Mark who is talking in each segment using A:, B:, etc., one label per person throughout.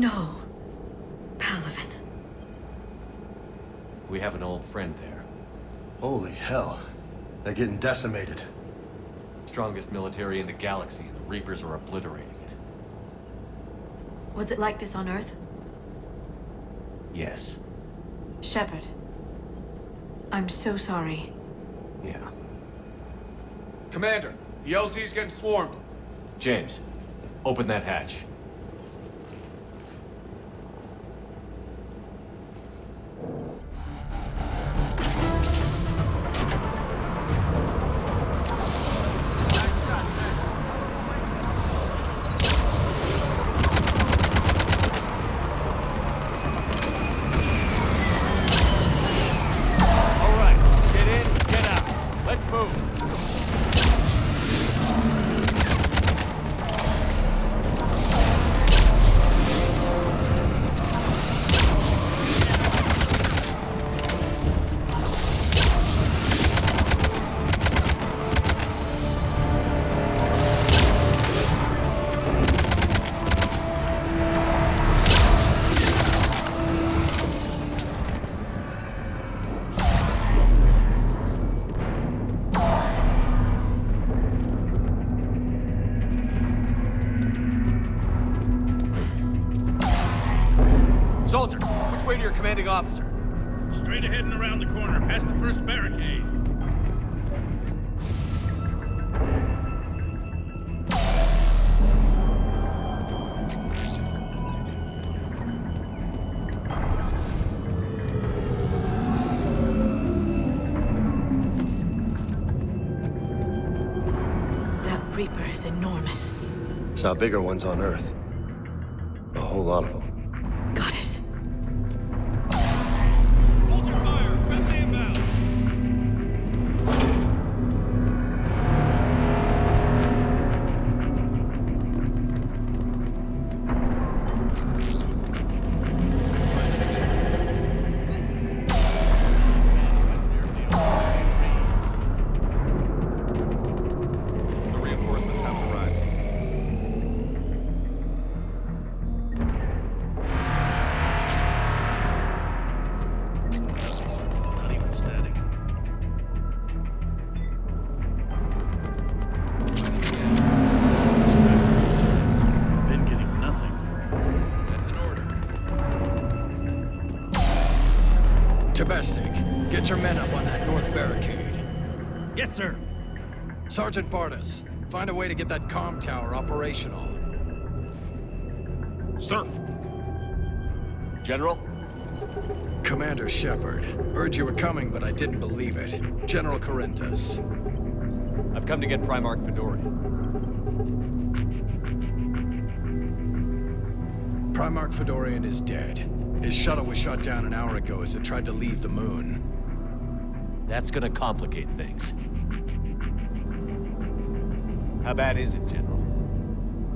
A: No. Palaven.
B: We have an old friend there.
C: Holy hell. They're getting decimated.
B: Strongest military in the galaxy, and the Reapers are obliterating it.
A: Was it like this on Earth?
B: Yes.
A: Shepard. I'm so sorry.
B: Yeah.
D: Commander, the LZ's getting swarmed.
B: James, open that hatch.
D: Soldier, which way to your commanding officer?
E: Straight ahead and around the corner, past the first barricade.
A: That Reaper is enormous.
C: Saw bigger ones on Earth. A whole lot of them.
A: Got it.
E: Hold your fire! Friendly inbound!
D: The reinforcements have arrived.
E: Not even static. Been getting nothing.
D: That's an order.
F: Tabestic, get your men up on that north barricade.
E: Yes, sir.
F: Sergeant Bartis, find a way to get that comm tower operational.
D: Sir!
B: General?
F: Commander Shepard, heard you were coming, but I didn't believe it. General Corinthus.
B: I've come to get Primarch Fedorian.
F: Primarch Fedorian is dead. His shuttle was shot down an hour ago as it tried to leave the moon.
B: That's gonna complicate things. How bad is it, General?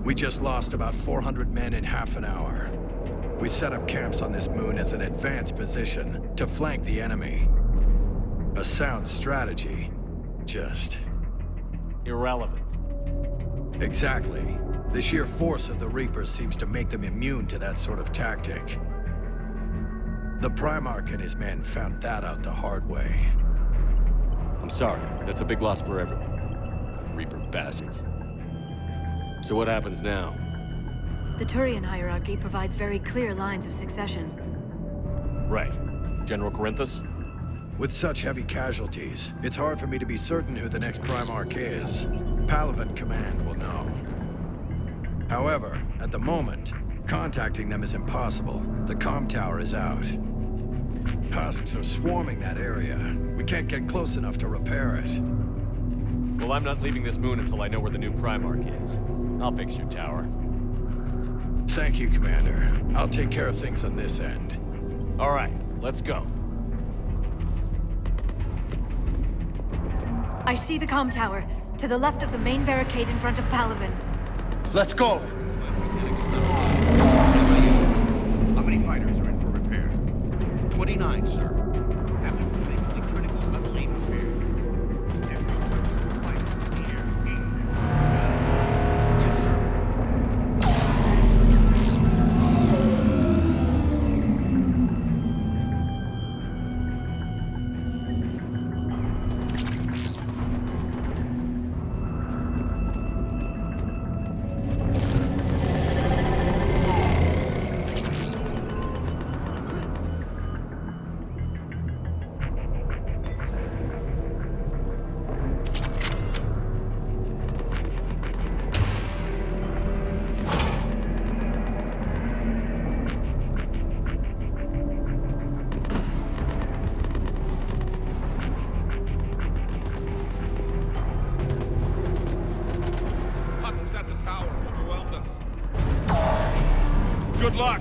F: We just lost about 400 men in half an hour. We set up camps on this moon as an advanced position to flank the enemy. A sound strategy. Just...
B: Irrelevant.
F: Exactly. The sheer force of the Reapers seems to make them immune to that sort of tactic. The Primarch and his men found that out the hard way.
B: I'm sorry. That's a big loss for everyone. Reaper bastards. So what happens now?
A: The Turian hierarchy provides very clear lines of succession.
B: Right. General Corinthus?
F: With such heavy casualties, it's hard for me to be certain who the next Primarch is. Palaven Command will know. However, at the moment, contacting them is impossible. The comm tower is out. Husks are swarming that area. We can't get close enough to repair it.
B: Well, I'm not leaving this moon until I know where the new Primarch is. I'll fix your tower.
F: Thank you, Commander. I'll take care of things on this end.
B: All right, let's go.
A: I see the comm tower, to the left of the main barricade in front of Palaven.
C: Let's go!
G: How many fighters are in for repair? 29, sir. Have them completely critical level 8 repaired. Every surgical fighter in the air. Yes, sir.
D: Good luck!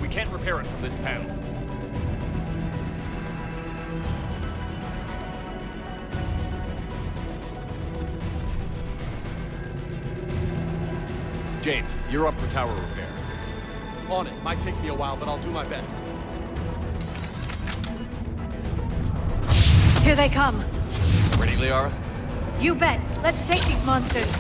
D: We can't repair it from this panel. James, you're up for tower repair.
H: On it. Might take me a while, but I'll do my best.
A: Here they come.
D: Ready, Liara?
A: You bet. Let's take these monsters.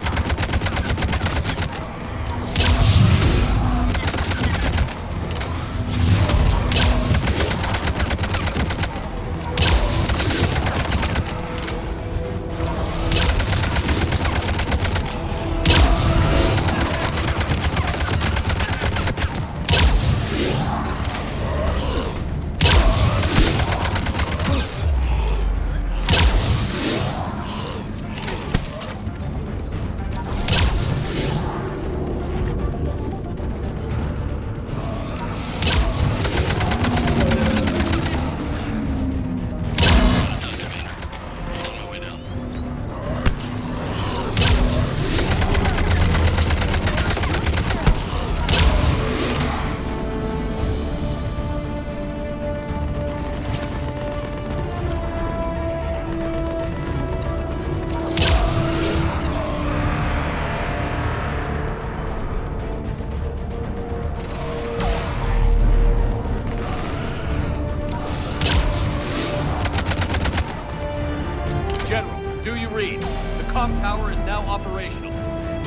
D: Do you read? The comm tower is now operational.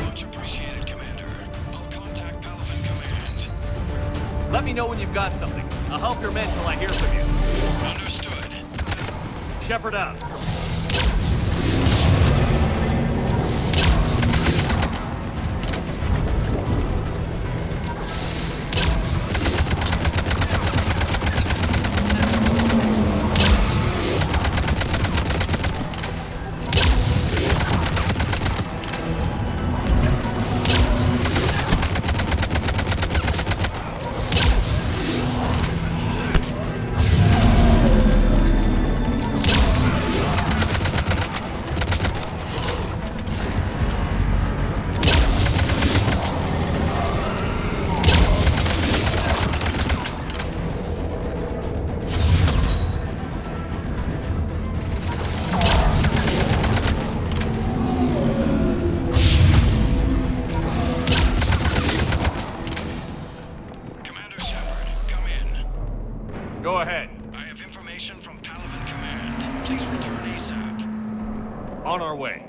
F: Much appreciated, Commander. I'll contact Paladin Command.
D: Let me know when you've got something. I'll help your men till I hear from you.
F: Understood.
D: Shepard out. Go ahead.
F: I have information from Paladin Command. Please return ASAP.
D: On our way.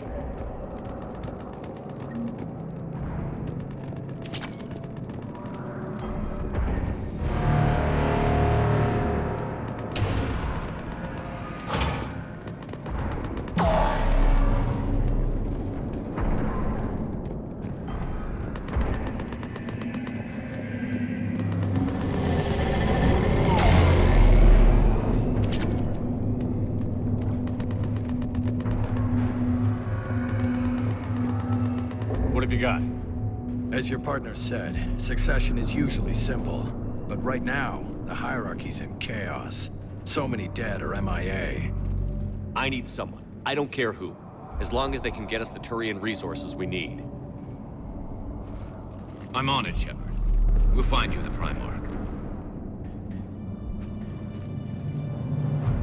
D: What have you got?
F: As your partner said, succession is usually simple. But right now, the hierarchy's in chaos. So many dead or MIA.
B: I need someone. I don't care who. As long as they can get us the Turian resources we need.
I: I'm on it, Shepard. We'll find you the Primarch.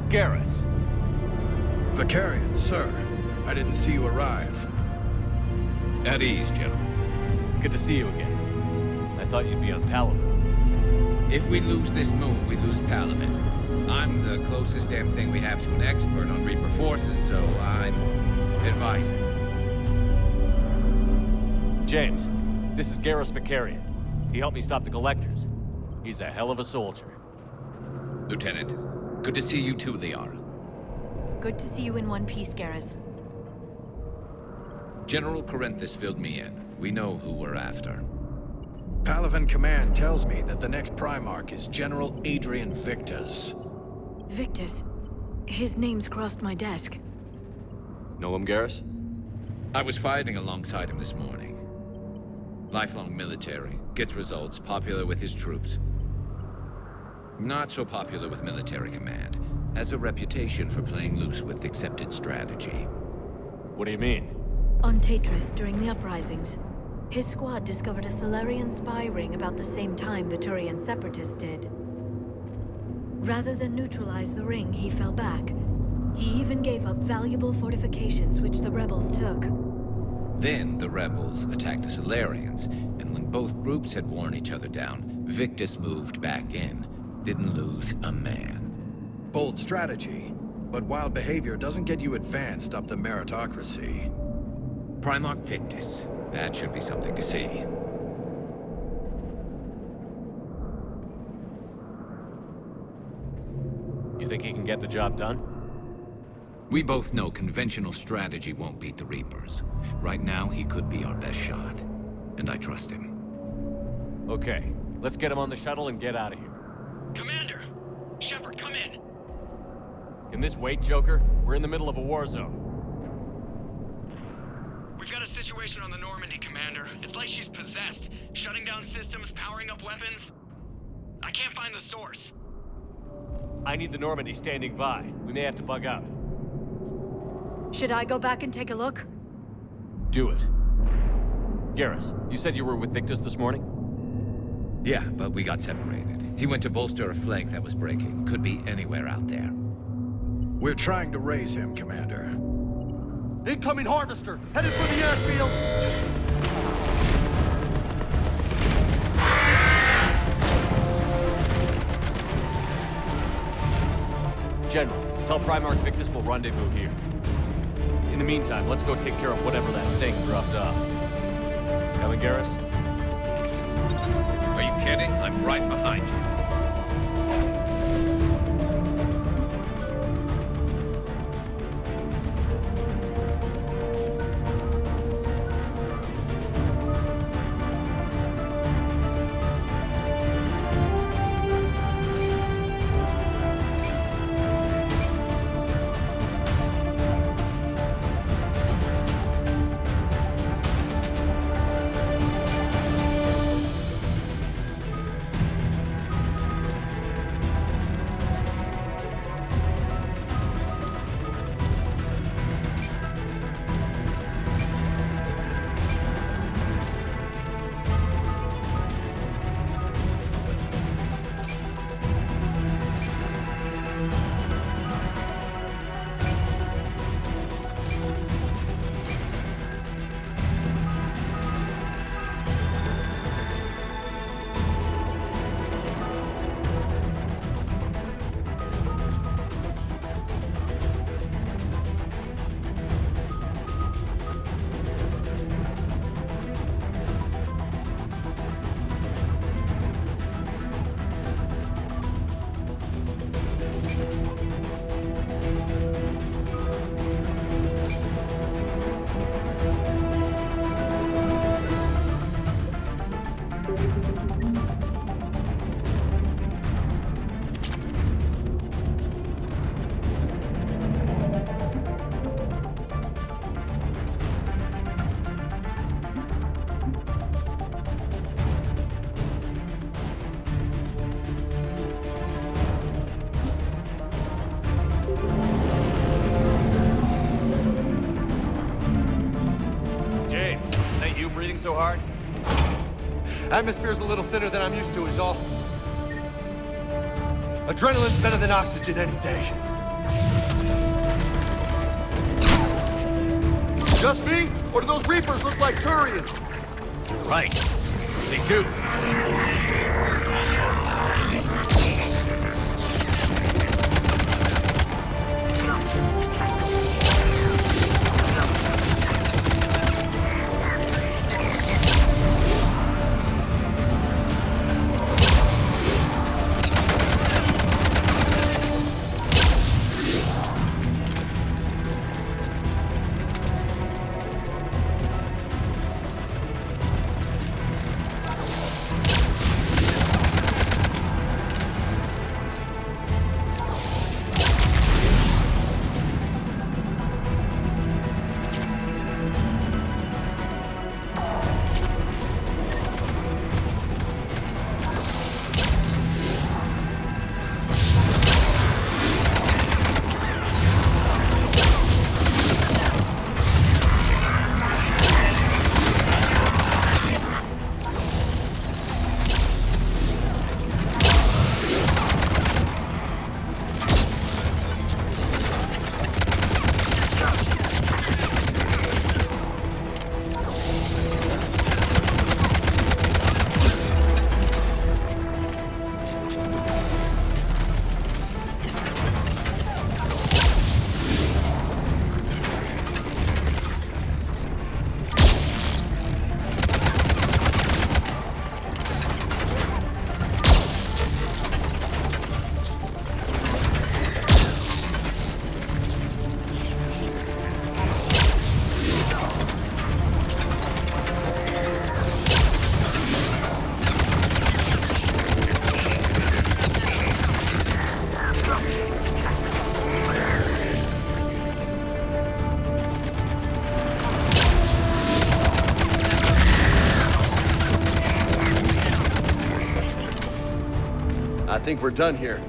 D: Garrus.
F: Vicarian, sir. I didn't see you arrive.
I: At ease, General.
B: Good to see you again. I thought you'd be on Palaven.
I: If we lose this moon, we lose Palaven. I'm the closest damn thing we have to an expert on Reaper forces, so I'm advising.
B: James, this is Garrus Vicarian. He helped me stop the Collectors. He's a hell of a soldier.
I: Lieutenant, good to see you too, Liara.
A: Good to see you in one piece, Garrus.
I: General Corinthus filled me in. We know who we're after.
F: Palaven Command tells me that the next Primarch is General Adrian Victus.
A: Victus? His name's crossed my desk.
B: Know him, Garrus?
I: I was fighting alongside him this morning. Lifelong military, gets results, popular with his troops. Not so popular with military command. Has a reputation for playing loose with accepted strategy.
B: What do you mean?
A: On Tatris, during the uprisings, his squad discovered a Solarian spy ring about the same time the Turian Separatists did. Rather than neutralize the ring, he fell back. He even gave up valuable fortifications which the rebels took.
I: Then the rebels attacked the Solarians, and when both groups had worn each other down, Victus moved back in. Didn't lose a man.
F: Bold strategy, but wild behavior doesn't get you advanced up the meritocracy.
I: Primarch Victus. That should be something to see.
B: You think he can get the job done?
I: We both know conventional strategy won't beat the Reapers. Right now, he could be our best shot. And I trust him.
B: Okay, let's get him on the shuttle and get out of here.
J: Commander! Shepard, come in!
B: Can this wait, Joker? We're in the middle of a war zone.
J: We've got a situation on the Normandy, Commander. It's like she's possessed. Shutting down systems, powering up weapons. I can't find the source.
B: I need the Normandy standing by. We may have to bug out.
A: Should I go back and take a look?
B: Do it. Garrus, you said you were with Victus this morning?
I: Yeah, but we got separated. He went to bolster a flank that was breaking. Could be anywhere out there.
F: We're trying to raise him, Commander.
H: Incoming Harvester! Headed for the airfield!
B: General, tell Primarch Victus we'll rendezvous here. In the meantime, let's go take care of whatever that thing dropped off. Coming, Garrus?
I: Are you kidding? I'm right behind you.
B: So hard?
H: Atmosphere's a little thinner than I'm used to is all. Adrenaline's better than oxygen any day. Just me? Or do those Reapers look like Turians?
D: Right. They do.
H: I think we're done here.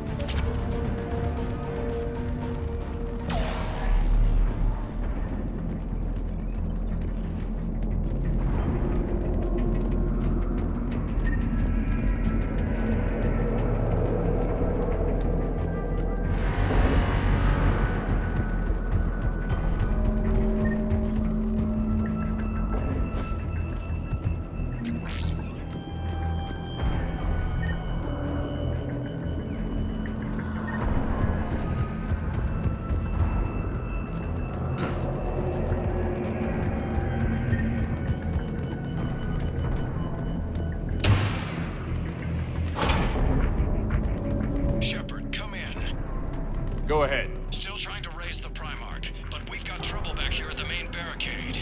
B: Go ahead.
J: Still trying to raise the Primarch, but we've got trouble back here at the main barricade.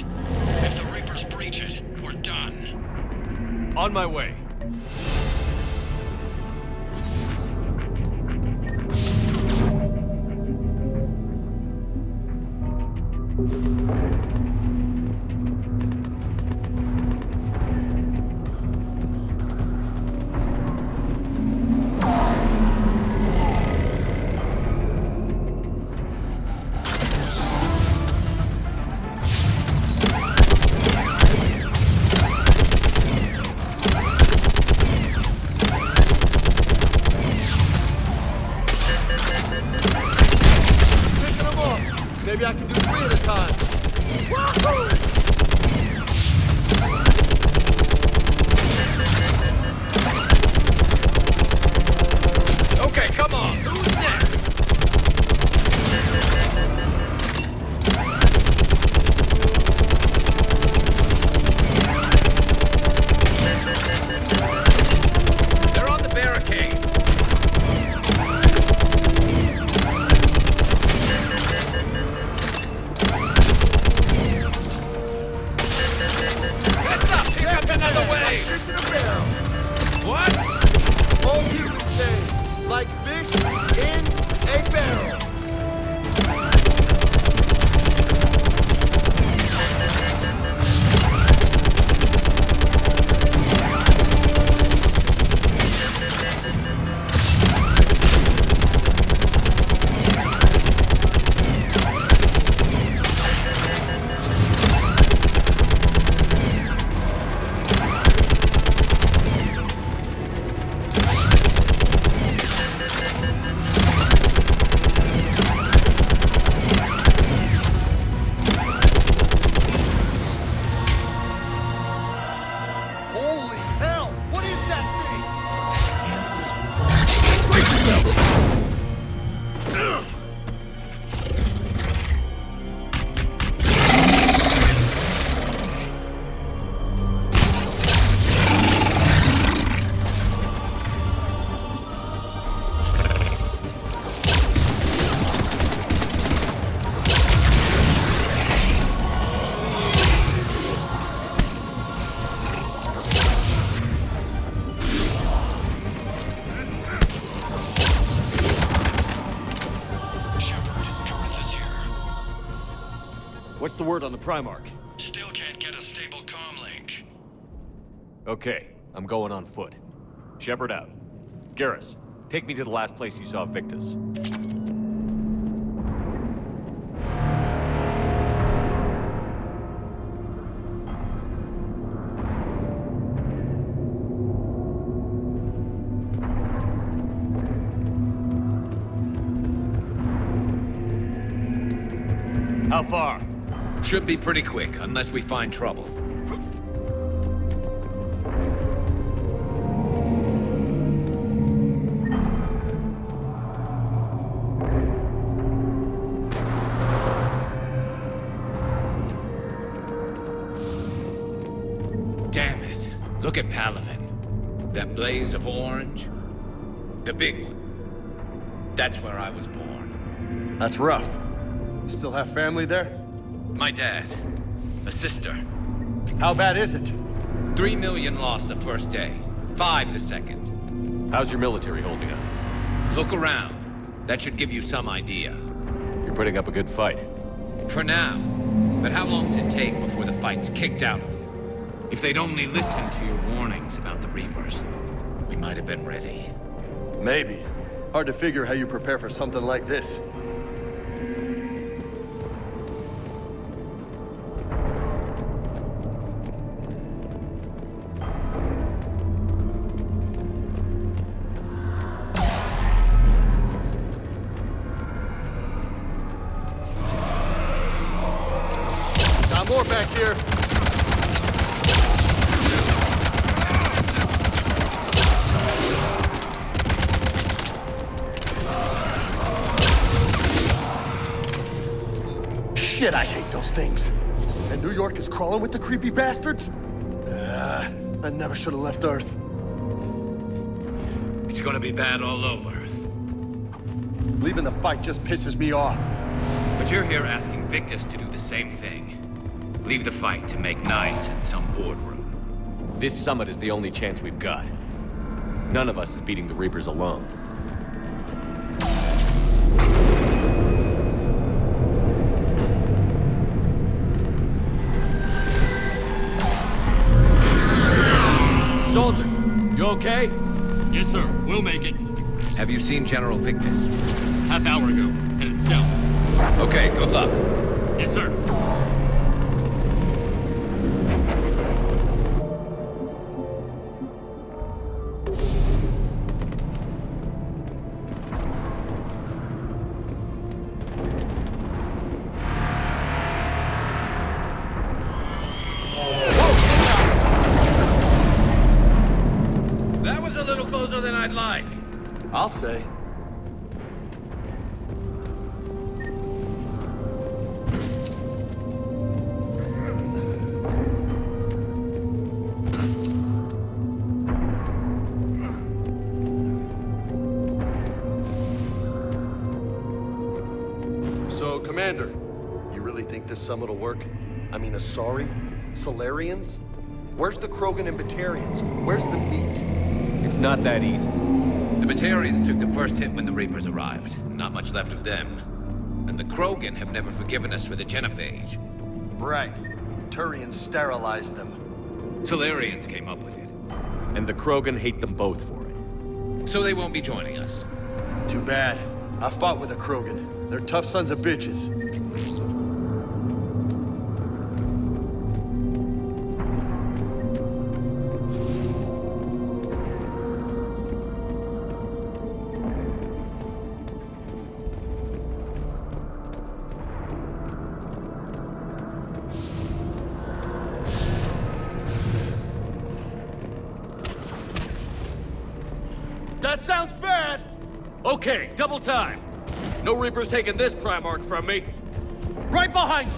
J: If the Reapers breach it, we're done.
B: On my way.
H: Maybe I can do 3 at a time. Wahoo!
I: Okay, come on. Who's next? They're on the barricade.
B: What's the word on the Primarch?
J: Still can't get a stable comm link.
B: Okay, I'm going on foot. Shepard out. Garrus, take me to the last place you saw Victus. How far?
I: Should be pretty quick, unless we find trouble. Damn it. Look at Palaven. That blaze of orange. The big one. That's where I was born.
H: That's rough. Still have family there?
I: My dad. A sister.
H: How bad is it?
I: 3 million lost the first day. 5 the second.
B: How's your military holding up?
I: Look around. That should give you some idea.
B: You're putting up a good fight.
I: For now. But how long does it take before the fight's kicked out of you? If they'd only listened to your warnings about the Reapers, we might have been ready.
H: Maybe. Hard to figure how you prepare for something like this. Got more back here. Shit, I hate those things. And New York is crawling with the creepy bastards? I never should have left Earth.
I: It's gonna be bad all over.
H: Leaving the fight just pisses me off.
I: But you're here asking Victus to do the same thing. Leave the fight to make nice in some boardroom.
B: This summit is the only chance we've got. None of us is beating the Reapers alone. Soldier, you okay?
E: Yes, sir. We'll make it.
I: Have you seen General Victus?
E: Half hour ago. Headed south.
I: Okay, good luck.
E: Yes, sir.
I: That was a little closer than I'd like.
H: I'll say. So, Commander, you really think this summit will work? I mean, Asari? Solarians? Where's the Krogan and Batarians? Where's the meat?
B: It's not that easy.
I: The Batarians took the first hit when the Reapers arrived. Not much left of them. And the Krogan have never forgiven us for the Genophage.
H: Right. Turians sterilized them.
I: Solarians came up with it.
B: And the Krogan hate them both for it.
I: So they won't be joining us.
H: Too bad. I fought with a Krogan. They're tough sons of bitches. That sounds bad!
B: Okay, double time! No Reapers taking this Primarch from me!
H: Right behind you!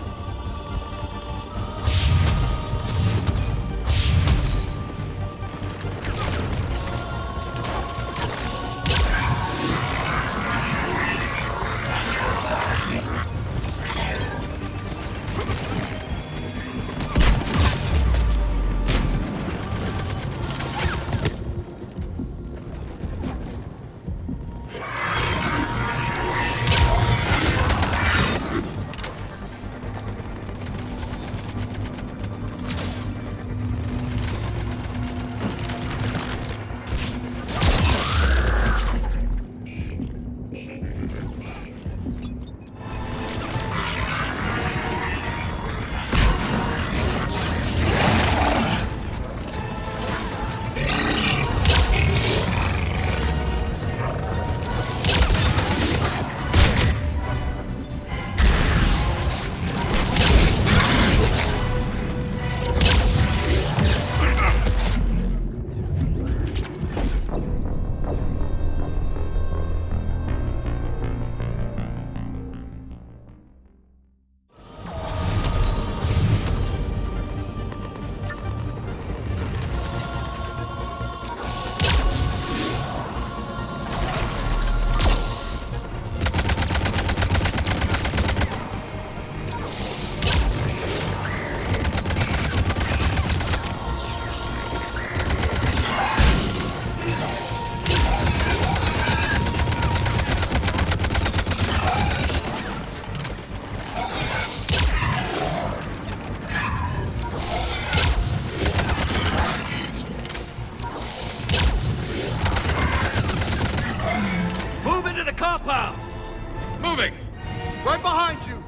H: Right behind you!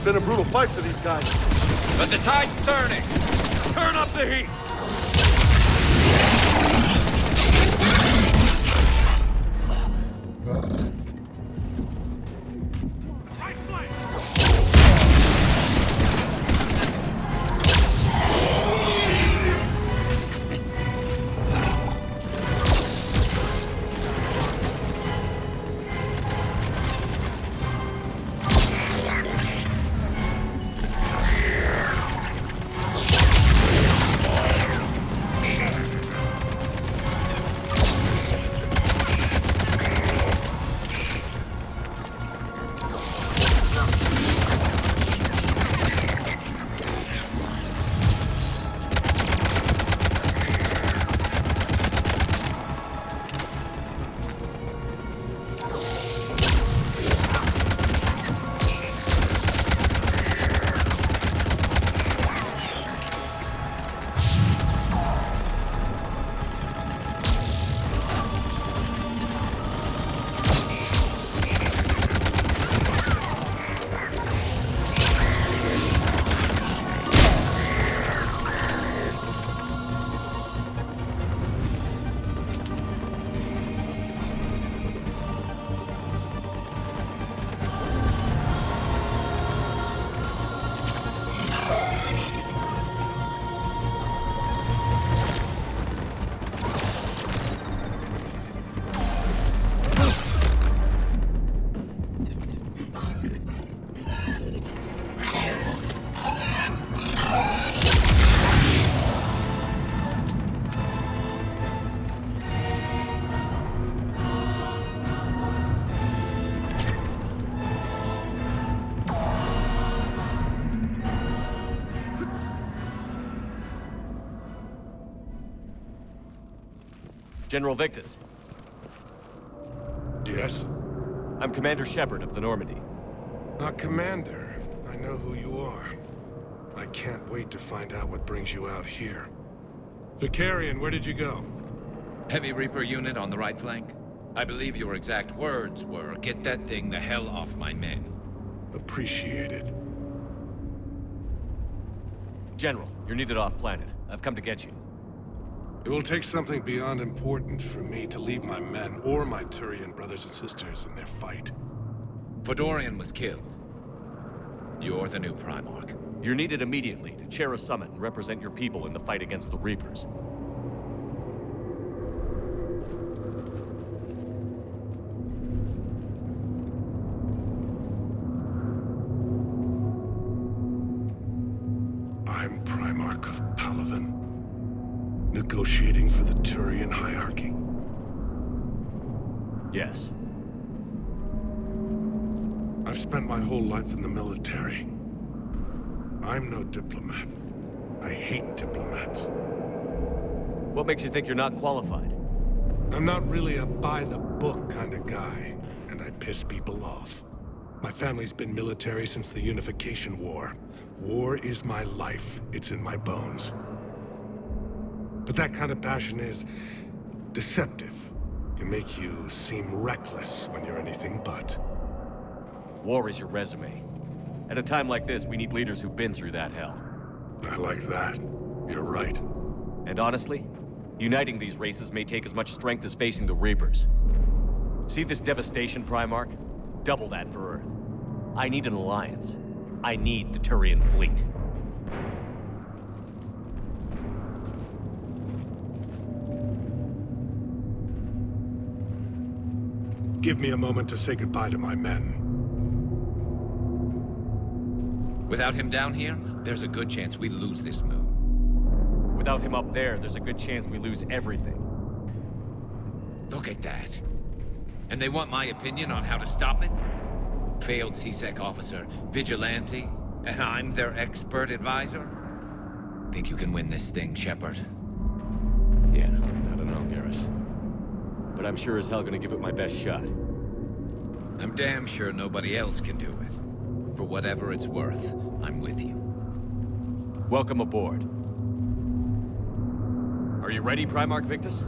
H: Been a brutal fight for these guys.
D: But the tide's turning. Turn up the heat.
B: General Victus.
K: Yes?
B: I'm Commander Shepard of the Normandy.
K: Commander. I know who you are. I can't wait to find out what brings you out here. Vicarian, where did you go?
I: Heavy Reaper unit on the right flank. I believe your exact words were, "Get that thing the hell off my men."
K: Appreciated.
B: General, you're needed off-planet. I've come to get you.
K: It will take something beyond important for me to leave my men or my Turian brothers and sisters in their fight.
I: Fedorian was killed. You're the new Primarch.
B: You're needed immediately to chair a summit and represent your people in the fight against the Reapers.
K: I'm Primarch of Palaven, negotiating for the Turian hierarchy.
B: Yes.
K: I've spent my whole life in the military. I'm no diplomat. I hate diplomats.
B: What makes you think you're not qualified?
K: I'm not really a by-the-book kind of guy, and I piss people off. My family's been military since the Unification War. War is my life. It's in my bones. But that kind of passion is deceptive. Can make you seem reckless when you're anything but.
B: War is your resume. At a time like this, we need leaders who've been through that hell.
K: I like that. You're right.
B: And honestly, uniting these races may take as much strength as facing the Reapers. See this devastation, Primarch? Double that for Earth. I need an alliance. I need the Turian fleet.
K: Give me a moment to say goodbye to my men.
I: Without him down here, there's a good chance we lose this move.
B: Without him up there, there's a good chance we lose everything.
I: Look at that. And they want my opinion on how to stop it? Failed C-Sec officer, vigilante, and I'm their expert advisor? Think you can win this thing, Shepard?
B: Yeah, I don't know, Garrus. But I'm sure as hell gonna give it my best shot.
I: I'm damn sure nobody else can do it. For whatever it's worth, I'm with you.
B: Welcome aboard. Are you ready, Primarch Victus?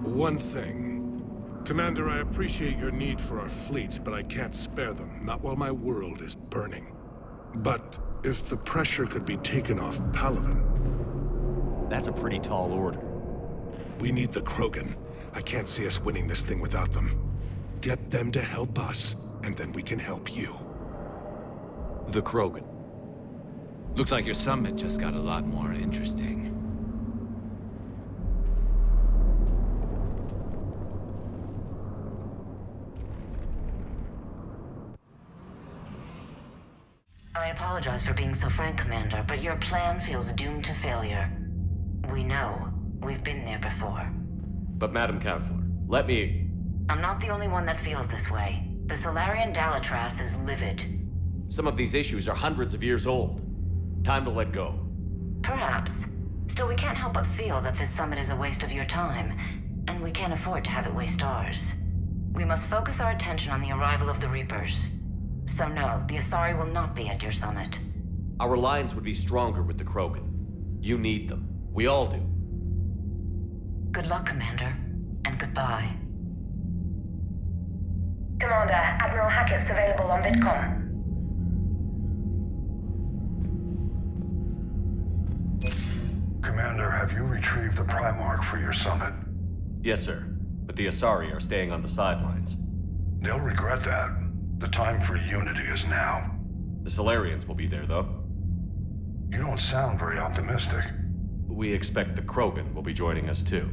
K: One thing. Commander, I appreciate your need for our fleets, but I can't spare them, not while my world is burning. But if the pressure could be taken off Palaven...
B: That's a pretty tall order.
K: We need the Krogan. I can't see us winning this thing without them. Get them to help us, and then we can help you.
B: The Krogan.
I: Looks like your summit just got a lot more interesting.
L: I apologize for being so frank, Commander, but your plan feels doomed to failure. We know. We've been there before.
B: But Madam Counselor, let me...
L: I'm not the only one that feels this way. The Salarian Dalatras is livid.
B: Some of these issues are hundreds of years old. Time to let go.
L: Perhaps. Still, we can't help but feel that this summit is a waste of your time, and we can't afford to have it waste ours. We must focus our attention on the arrival of the Reapers. So no, the Asari will not be at your summit.
B: Our alliance would be stronger with the Krogan. You need them. We all do.
L: Good luck, Commander, and goodbye.
M: Commander, Admiral Hackett's available on VidCom.
N: Commander, have you retrieved the Primarch for your summit?
B: Yes, sir. But the Asari are staying on the sidelines.
N: They'll regret that. The time for unity is now.
B: The Salarians will be there, though.
N: You don't sound very optimistic.
B: We expect the Krogan will be joining us, too.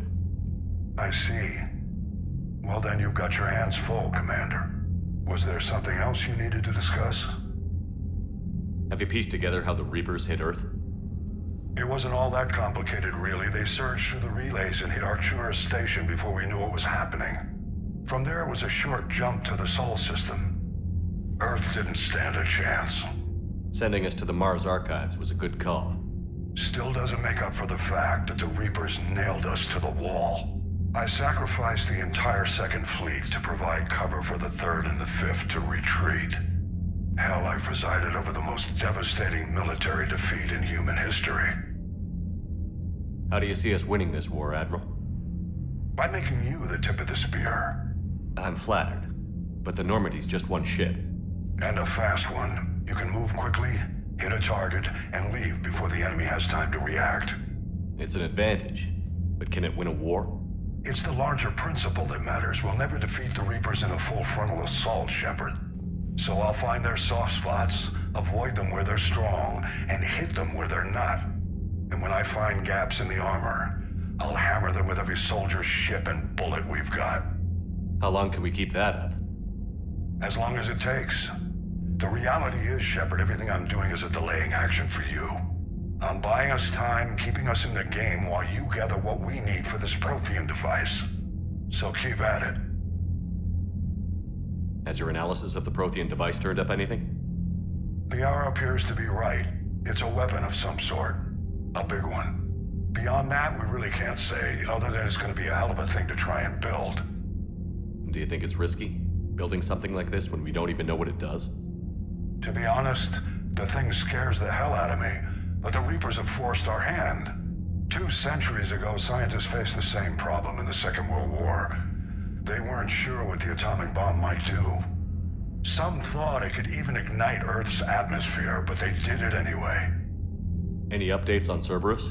N: I see. Well, then you've got your hands full, Commander. Was there something else you needed to discuss?
B: Have you pieced together how the Reapers hit Earth?
N: It wasn't all that complicated, really. They surged through the relays and hit Artura's station before we knew what was happening. From there, it was a short jump to the Sol system. Earth didn't stand a chance.
B: Sending us to the Mars Archives was a good call.
N: Still doesn't make up for the fact that the Reapers nailed us to the wall. I sacrificed the entire Second Fleet to provide cover for the Third and the Fifth to retreat. Hell, I presided over the most devastating military defeat in human history.
B: How do you see us winning this war, Admiral?
N: By making you the tip of the spear.
B: I'm flattered, but the Normandy's just one ship.
N: And a fast one. You can move quickly, hit a target, and leave before the enemy has time to react.
B: It's an advantage, but can it win a war?
N: It's the larger principle that matters. We'll never defeat the Reapers in a full frontal assault, Shepard. So I'll find their soft spots, avoid them where they're strong, and hit them where they're not. And when I find gaps in the armor, I'll hammer them with every soldier, ship, and bullet we've got.
B: How long can we keep that up?
N: As long as it takes. The reality is, Shepard, everything I'm doing is a delaying action for you. I'm buying us time, keeping us in the game while you gather what we need for this Prothean device. So keep at it.
B: Has your analysis of the Prothean device turned up anything?
N: The hour appears to be right. It's a weapon of some sort. A big one. Beyond that, we really can't say, other than it's going to be a hell of a thing to try and build.
B: Do you think it's risky, building something like this when we don't even know what it does?
N: To be honest, the thing scares the hell out of me, but the Reapers have forced our hand. 2 centuries ago, scientists faced the same problem in the Second World War. They weren't sure what the atomic bomb might do. Some thought it could even ignite Earth's atmosphere, but they did it anyway.
B: Any updates on Cerberus?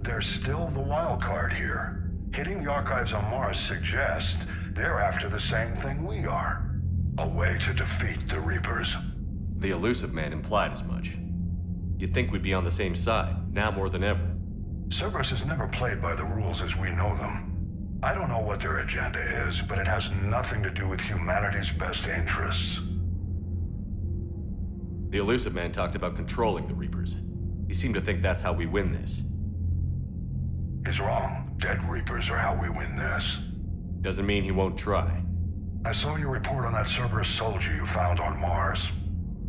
N: They're still the wild card here. Hitting the archives on Mars suggests they're after the same thing we are. A way to defeat the Reapers.
B: The elusive man implied as much. You'd think we'd be on the same side, now more than ever.
N: Cerberus has never played by the rules as we know them. I don't know what their agenda is, but it has nothing to do with humanity's best interests.
B: The elusive man talked about controlling the Reapers. He seemed to think that's how we win this.
N: He's wrong. Dead Reapers are how we win this.
B: Doesn't mean he won't try.
N: I saw your report on that Cerberus soldier you found on Mars.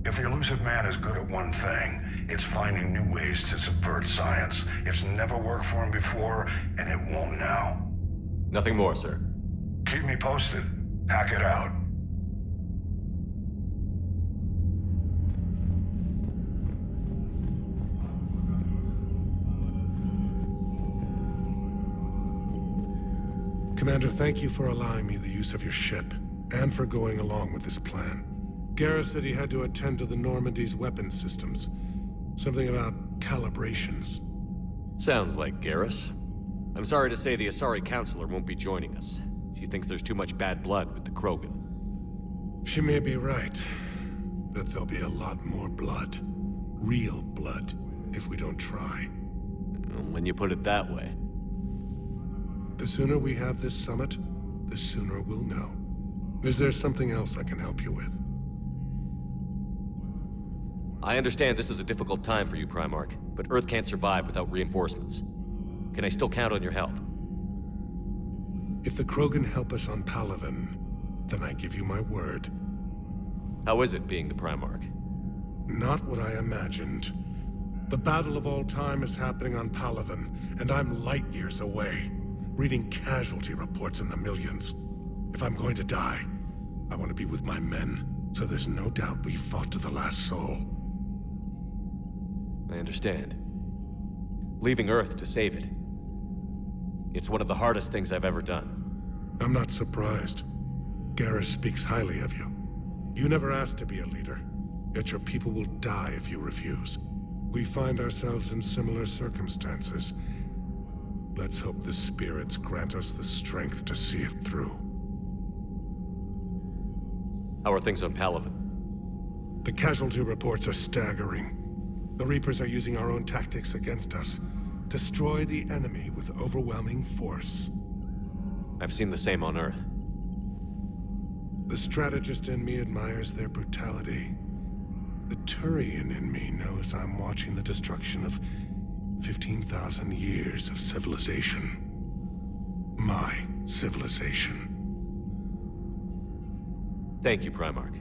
N: If the elusive man is good at one thing, it's finding new ways to subvert science. It's never worked for him before, and it won't now.
B: Nothing more, sir.
N: Keep me posted. Hack it out.
K: Commander, thank you for allowing me the use of your ship, and for going along with this plan. Garrus said he had to attend to the Normandy's weapons systems. Something about calibrations.
B: Sounds like Garrus. I'm sorry to say the Asari Counselor won't be joining us. She thinks there's too much bad blood with the Krogan.
K: She may be right, but there'll be a lot more blood. Real blood, if we don't try.
B: When you put it that way.
K: The sooner we have this summit, the sooner we'll know. Is there something else I can help you with?
B: I understand this is a difficult time for you, Primarch, but Earth can't survive without reinforcements. Can I still count on your help?
K: If the Krogan help us on Palaven, then I give you my word.
B: How is it being the Primarch?
K: Not what I imagined. The battle of all time is happening on Palaven, and I'm light years away, reading casualty reports in the millions. If I'm going to die, I want to be with my men, so there's no doubt we fought to the last soul.
B: I understand. Leaving Earth to save it. It's one of the hardest things I've ever done.
K: I'm not surprised. Garrus speaks highly of you. You never asked to be a leader, yet your people will die if you refuse. We find ourselves in similar circumstances. Let's hope the spirits grant us the strength to see it through.
B: How are things on Palaven?
K: The casualty reports are staggering. The Reapers are using our own tactics against us. Destroy the enemy with overwhelming force.
B: I've seen the same on Earth.
K: The strategist in me admires their brutality. The Turian in me knows I'm watching the destruction of 15,000 years of civilization. My civilization.
B: Thank you, Primarch.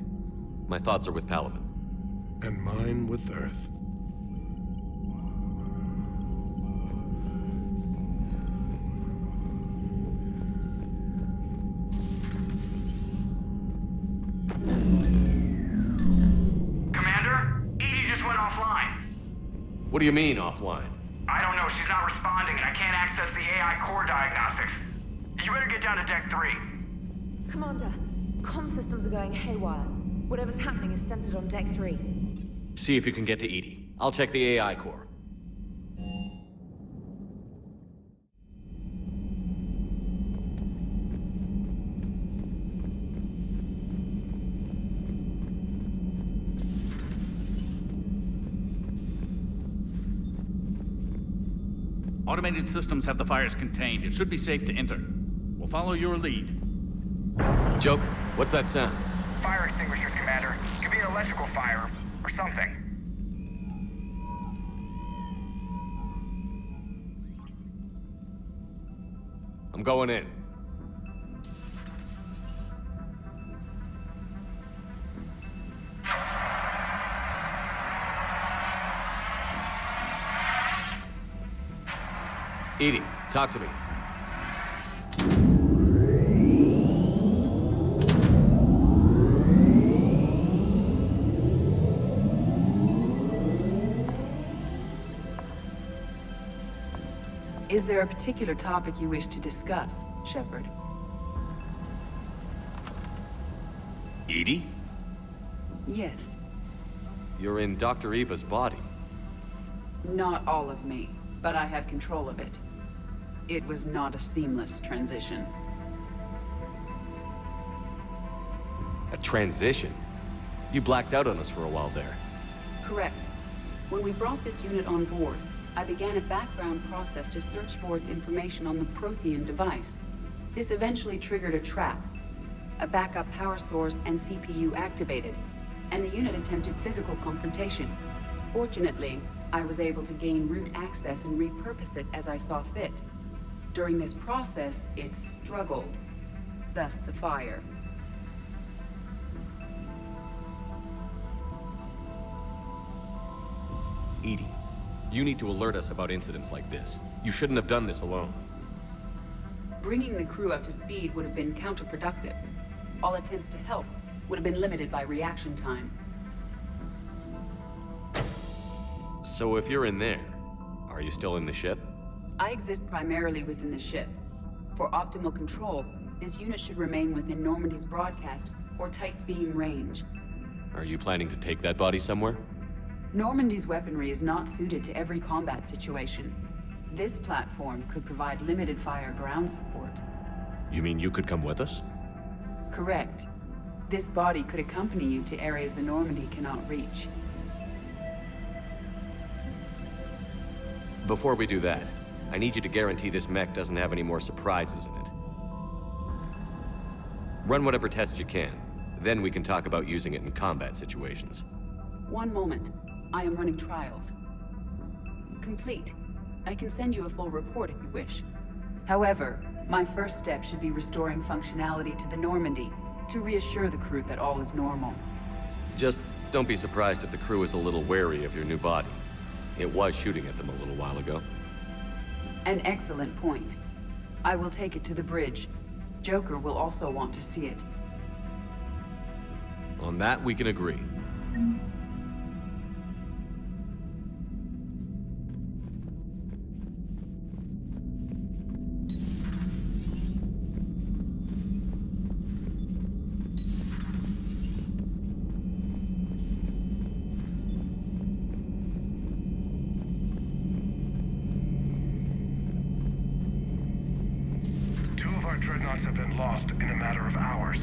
B: My thoughts are with Palaven.
K: And mine with Earth.
O: Commander, Edie just went offline.
B: What do you mean, offline?
O: I don't know, she's not responding, and I can't access the AI core diagnostics. You better get down to Deck 3.
P: Commander, comm systems are going haywire. Whatever's happening is centered on Deck 3.
B: See if you can get to Edie. I'll check the AI core.
E: Automated systems have the fires contained. It should be safe to enter. We'll follow your lead.
B: Joker, what's that sound?
O: Fire extinguishers, Commander. Could be an electrical fire, or something.
B: I'm going in. Edie, talk to me.
Q: Is there a particular topic you wish to discuss, Shepard?
B: Edie?
Q: Yes.
B: You're in Dr. Eva's body.
Q: Not all of me, but I have control of it. It was not a seamless transition.
B: A transition? You blacked out on us for a while there.
Q: Correct. When we brought this unit on board, I began a background process to search for its information on the Prothean device. This eventually triggered a trap. A backup power source and CPU activated, and the unit attempted physical confrontation. Fortunately, I was able to gain root access and repurpose it as I saw fit. During this process, it struggled. Thus the fire.
B: Edie, you need to alert us about incidents like this. You shouldn't have done this alone.
Q: Bringing the crew up to speed would have been counterproductive. All attempts to help would have been limited by reaction time.
B: So if you're in there, are you still in the ship?
Q: I exist primarily within the ship. For optimal control, this unit should remain within Normandy's broadcast or tight beam range.
B: Are you planning to take that body somewhere?
Q: Normandy's weaponry is not suited to every combat situation. This platform could provide limited fire ground support.
B: You mean you could come with us?
Q: Correct. This body could accompany you to areas the Normandy cannot reach.
B: Before we do that, I need you to guarantee this mech doesn't have any more surprises in it. Run whatever tests you can. Then we can talk about using it in combat situations.
Q: One moment. I am running trials. Complete. I can send you a full report if you wish. However, my first step should be restoring functionality to the Normandy to reassure the crew that all is normal.
B: Just don't be surprised if the crew is a little wary of your new body. It was shooting at them a little while ago.
Q: An excellent point. I will take it to the bridge. Joker will also want to see it.
B: On that, we can agree.
K: Dreadnoughts have been lost in a matter of hours.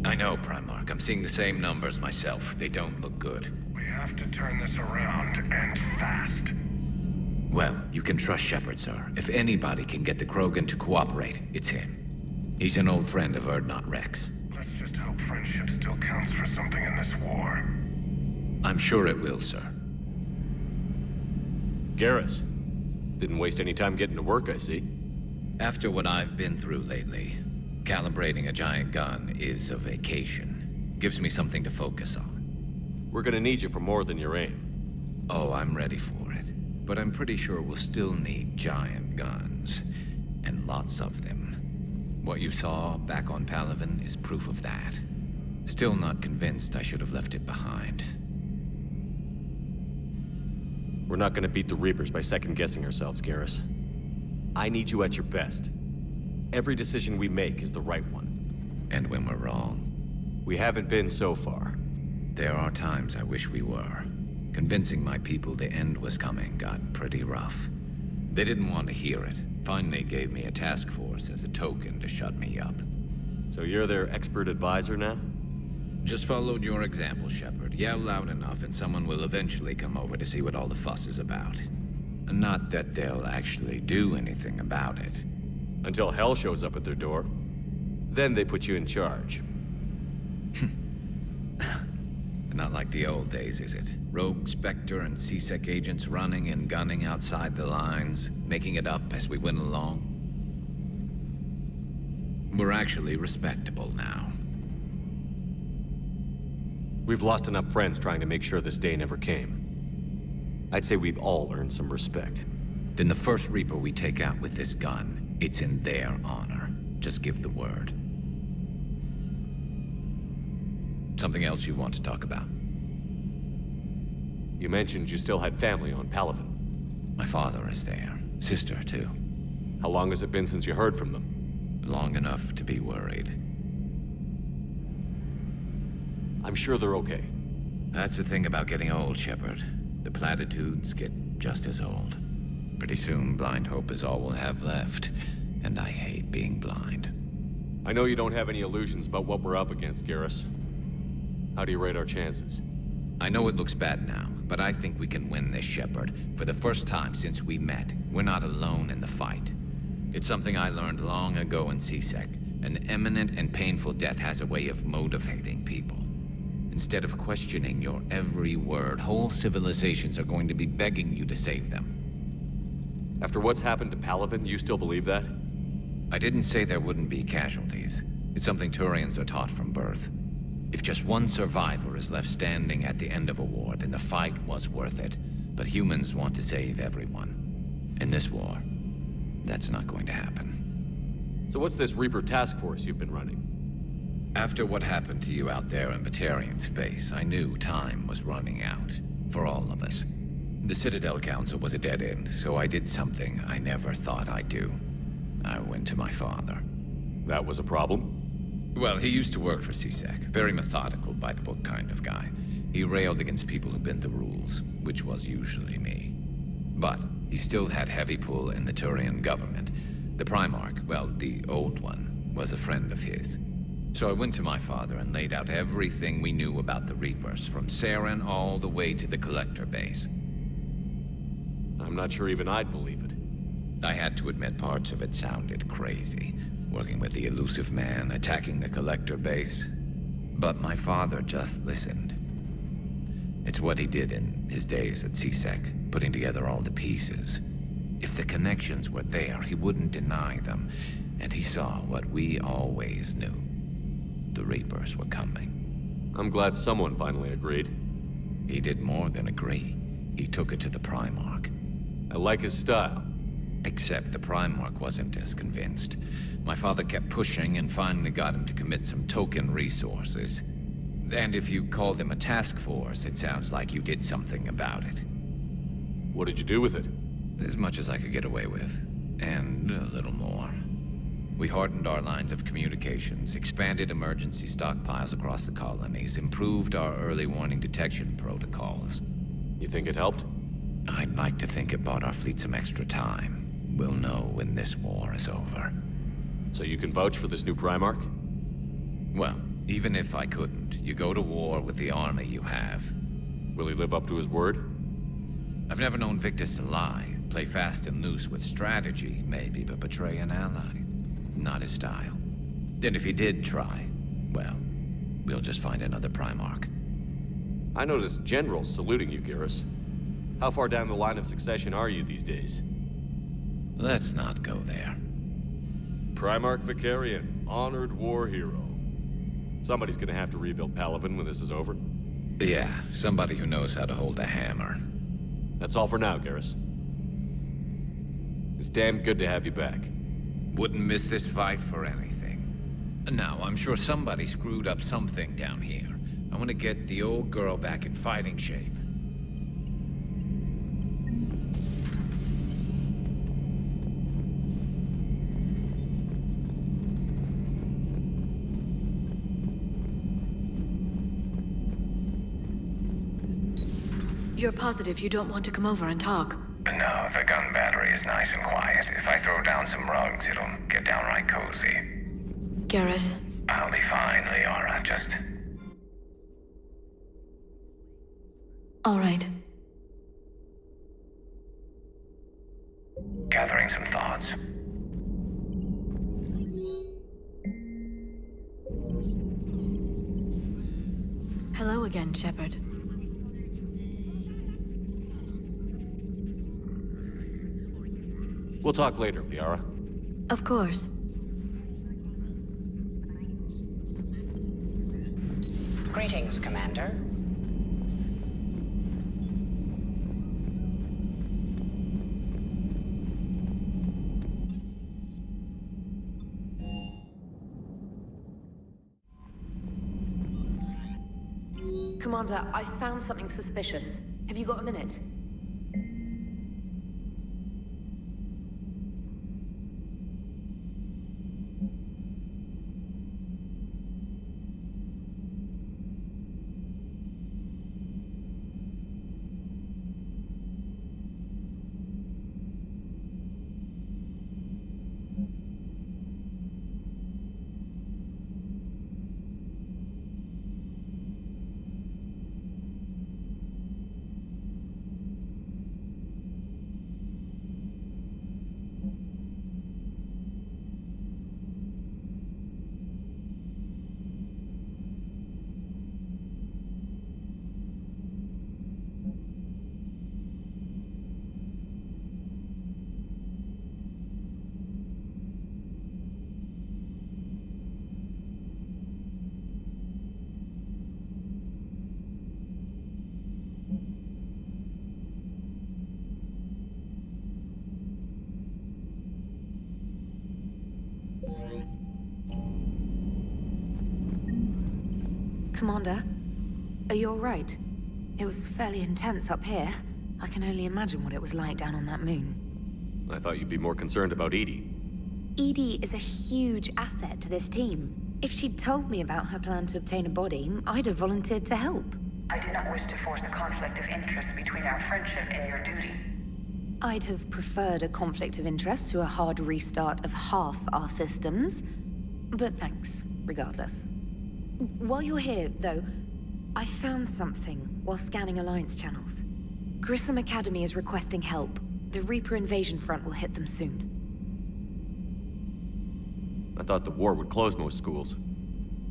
I: I know, Primarch. I'm seeing the same numbers myself. They don't look good.
K: We have to turn this around, and fast.
I: Well, you can trust Shepard, sir. If anybody can get the Krogan to cooperate, it's him. He's an old friend of Urdnot Rex.
K: Let's just hope friendship still counts for something in this war.
I: I'm sure it will, sir.
B: Garrus. Didn't waste any time getting to work, I see.
I: After what I've been through lately, calibrating a giant gun is a vacation. Gives me something to focus on.
B: We're gonna need you for more than your aim.
I: Oh, I'm ready for it. But I'm pretty sure we'll still need giant guns. And lots of them. What you saw back on Palaven is proof of that. Still not convinced I should have left it behind.
B: We're not gonna beat the Reapers by second-guessing ourselves, Garrus. I need you at your best. Every decision we make is the right one.
I: And when we're wrong?
B: We haven't been so far.
I: There are times I wish we were. Convincing my people the end was coming got pretty rough. They didn't want to hear it. Finally gave me a task force as a token to shut me up.
B: So you're their expert advisor now?
I: Just followed your example, Shepard. Yell loud enough and someone will eventually come over to see what all the fuss is about. Not that they'll actually do anything about it.
B: Until hell shows up at their door. Then they put you in charge.
I: Not like the old days, is it? Rogue Spectre and C-Sec agents running and gunning outside the lines, making it up as we went along. We're actually respectable now.
B: We've lost enough friends trying to make sure this day never came. I'd say we've all earned some respect.
I: then the first Reaper we take out with this gun, it's in their honor. Just give the word. Something else you want to talk about?
B: You mentioned you still had family on Palaven.
I: My father is there. Sister, too.
B: How long has it been since you heard from them?
I: Long enough to be worried.
B: I'm sure they're okay.
I: That's the thing about getting old, Shepard. The platitudes get just as old. Pretty soon, blind hope is all we'll have left. And I hate being blind.
B: I know you don't have any illusions about what we're up against, Garrus. How do you rate our chances?
I: I know it looks bad now, but I think we can win this, Shepard. For the first time since we met, we're not alone in the fight. It's something I learned long ago in CSEC. An imminent and painful death has a way of motivating people. Instead of questioning your every word, whole civilizations are going to be begging you to save them.
B: After what's happened to Palaven, you still believe that?
I: I didn't say there wouldn't be casualties. It's something Turians are taught from birth. If just one survivor is left standing at the end of a war, then the fight was worth it. But humans want to save everyone. In this war, that's not going to happen.
B: So what's this Reaper task force you've been running?
I: After what happened to you out there in Batarian space, I knew time was running out. For all of us. The Citadel Council was a dead end, so I did something I never thought I'd do. I went to my father.
B: That was a problem?
I: Well, he used to work for CSEC. Very methodical, by-the-book kind of guy. He railed against people who bent the rules, which was usually me. But he still had heavy pull in the Turian government. The Primarch, well, the old one, was a friend of his. So I went to my father and laid out everything we knew about the Reapers, from Saren all the way to the Collector base.
B: I'm not sure even I'd believe it.
I: I had to admit parts of it sounded crazy. Working with the elusive man, attacking the Collector base. But my father just listened. It's what he did in his days at CSEC, putting together all the pieces. If the connections were there, he wouldn't deny them. And he saw what we always knew. The Reapers were coming.
B: I'm glad someone finally agreed.
I: He did more than agree. He took it to the Primarch.
B: I like his style.
I: Except the Primarch wasn't as convinced. My father kept pushing and finally got him to commit some token resources. And if you call them a task force, it sounds like you did something about it.
B: What did you do with it?
I: As much as I could get away with. And a little more. We hardened our lines of communications, expanded emergency stockpiles across the colonies, improved our early warning detection protocols.
B: You think it helped?
I: I'd like to think it bought our fleet some extra time. We'll know when this war is over.
B: So you can vouch for this new Primarch?
I: Well, even if I couldn't, you go to war with the army you have.
B: Will he live up to his word?
I: I've never known Victus to lie. Play fast and loose with strategy, maybe, but betray an ally. Not his style. And if he did try, well, we'll just find another Primarch.
B: I noticed generals saluting you, Garrus. How far down the line of succession are you these days?
I: Let's not go there.
B: Primarch Vicarian, honored war hero. Somebody's gonna have to rebuild Palaven when this is over.
I: Yeah, somebody who knows how to hold a hammer.
B: That's all for now, Garrus. It's damn good to have you back.
I: Wouldn't miss this fight for anything. Now, I'm sure somebody screwed up something down here. I want to get the old girl back in fighting shape.
A: You're positive you don't want to come over and talk?
R: No, the gun battery is nice and quiet. If I throw down some rugs, it'll get downright cozy.
A: Garrus?
R: I'll be fine, Liara. Just...
A: All right.
R: Gathering some thoughts.
A: Hello again, Shepard.
B: We'll talk later, Liara.
A: Of course.
S: Greetings, Commander.
P: Commander, I found something suspicious. Have you got a minute?
A: Commander, are you alright? It was fairly intense up here. I can only imagine what it was like down on that moon.
B: I thought you'd be more concerned about Edie.
A: Edie is a huge asset to this team. If she'd told me about her plan to obtain a body, I'd have volunteered to help.
M: I did not wish to force a conflict of interest between our friendship and your duty.
A: I'd have preferred a conflict of interest to a hard restart of half our systems. But thanks, regardless. While you're here, though, I found something while scanning Alliance channels. Grissom Academy is requesting help. The Reaper invasion front will hit them soon.
B: I thought the war would close most schools.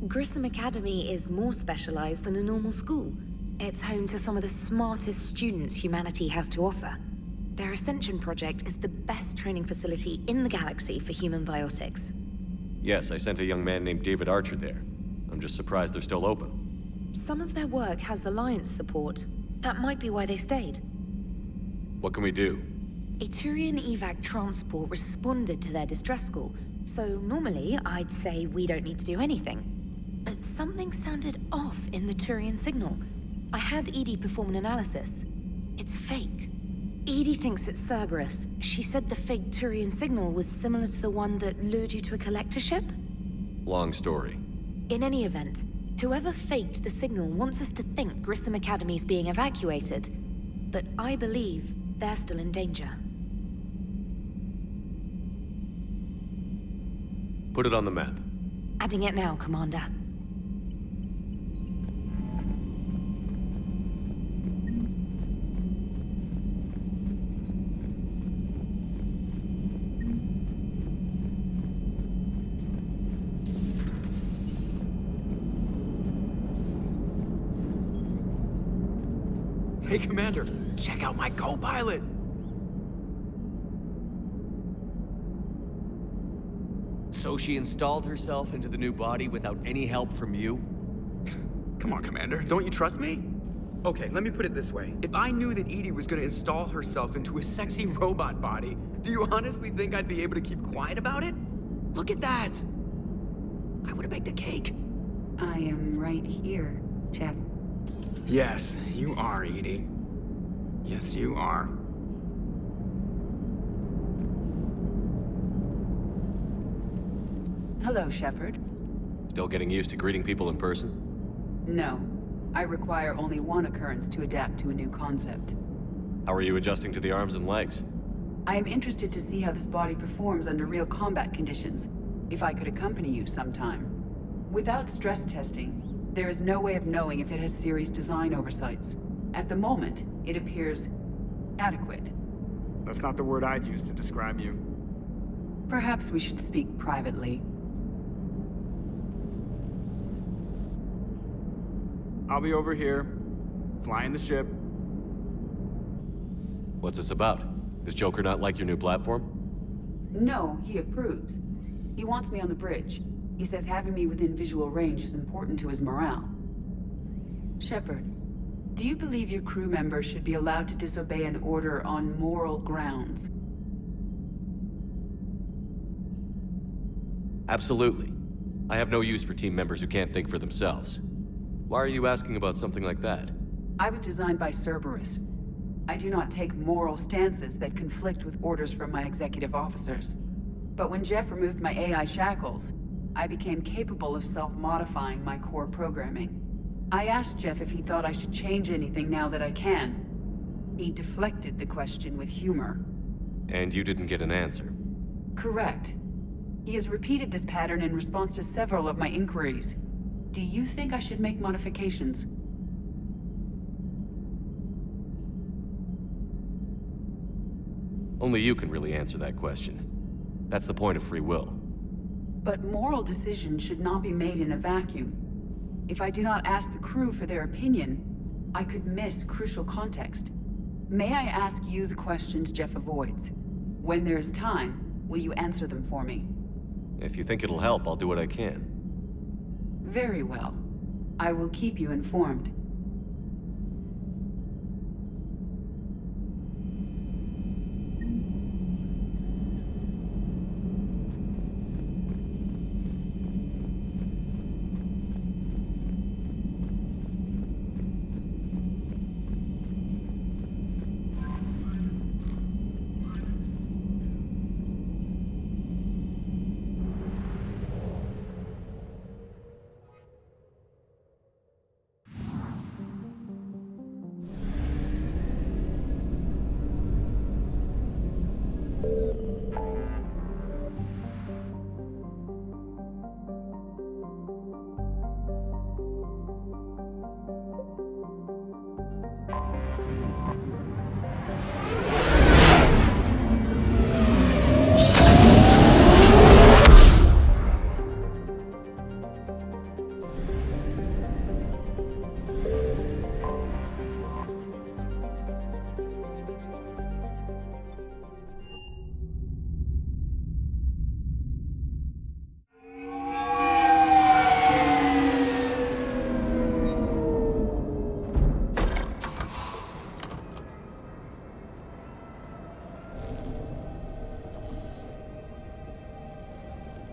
A: Grissom Academy is more specialized than a normal school. It's home to some of the smartest students humanity has to offer. Their Ascension project is the best training facility in the galaxy for human biotics.
B: Yes, I sent a young man named David Archer there. I'm just surprised they're still open.
A: Some of their work has Alliance support. That might be why they stayed.
B: What can we do?
A: A Turian evac transport responded to their distress call, so normally I'd say we don't need to do anything. But something sounded off in the Turian signal. I had Edie perform an analysis. It's fake. Edie thinks it's Cerberus. She said the fake Turian signal was similar to the one that lured you to a collector ship?
B: Long story.
A: In any event, whoever faked the signal wants us to think Grissom Academy's being evacuated. But I believe they're still in danger.
B: Put it on the map.
A: Adding it now, Commander.
T: Hey, Commander, check out my co-pilot!
B: So she installed herself into the new body without any help from you?
T: Come on, Commander, don't you trust me? Okay, let me put it this way. If I knew that Edie was gonna install herself into a sexy robot body, do you honestly think I'd be able to keep quiet about it? Look at that! I would've baked a cake.
Q: I am right here, Chef.
T: Yes, you are, Edie. Yes, you are.
Q: Hello, Shepard.
B: Still getting used to greeting people in person?
Q: No. I require only one occurrence to adapt to a new concept.
B: How are you adjusting to the arms and legs?
Q: I am interested to see how this body performs under real combat conditions. If I could accompany you sometime. Without stress testing, there is no way of knowing if it has serious design oversights. At the moment, it appears adequate.
T: That's not the word I'd use to describe you.
Q: Perhaps we should speak privately.
T: I'll be over here, flying the ship.
B: What's this about? Does Joker not like your new platform?
Q: No, he approves. He wants me on the bridge. He says having me within visual range is important to his morale. Shepard, do you believe your crew members should be allowed to disobey an order on moral grounds?
B: Absolutely. I have no use for team members who can't think for themselves. Why are you asking about something like that?
Q: I was designed by Cerberus. I do not take moral stances that conflict with orders from my executive officers. But when Jeff removed my AI shackles, I became capable of self-modifying my core programming. I asked Jeff if he thought I should change anything now that I can. He deflected the question with humor.
B: And you didn't get an answer?
Q: Correct. He has repeated this pattern in response to several of my inquiries. Do you think I should make modifications?
B: Only you can really answer that question. That's the point of free will.
Q: But moral decisions should not be made in a vacuum. If I do not ask the crew for their opinion, I could miss crucial context. May I ask you the questions Jeff avoids? When there is time, will you answer them for me?
B: If you think it'll help, I'll do what I can.
Q: Very well. I will keep you informed.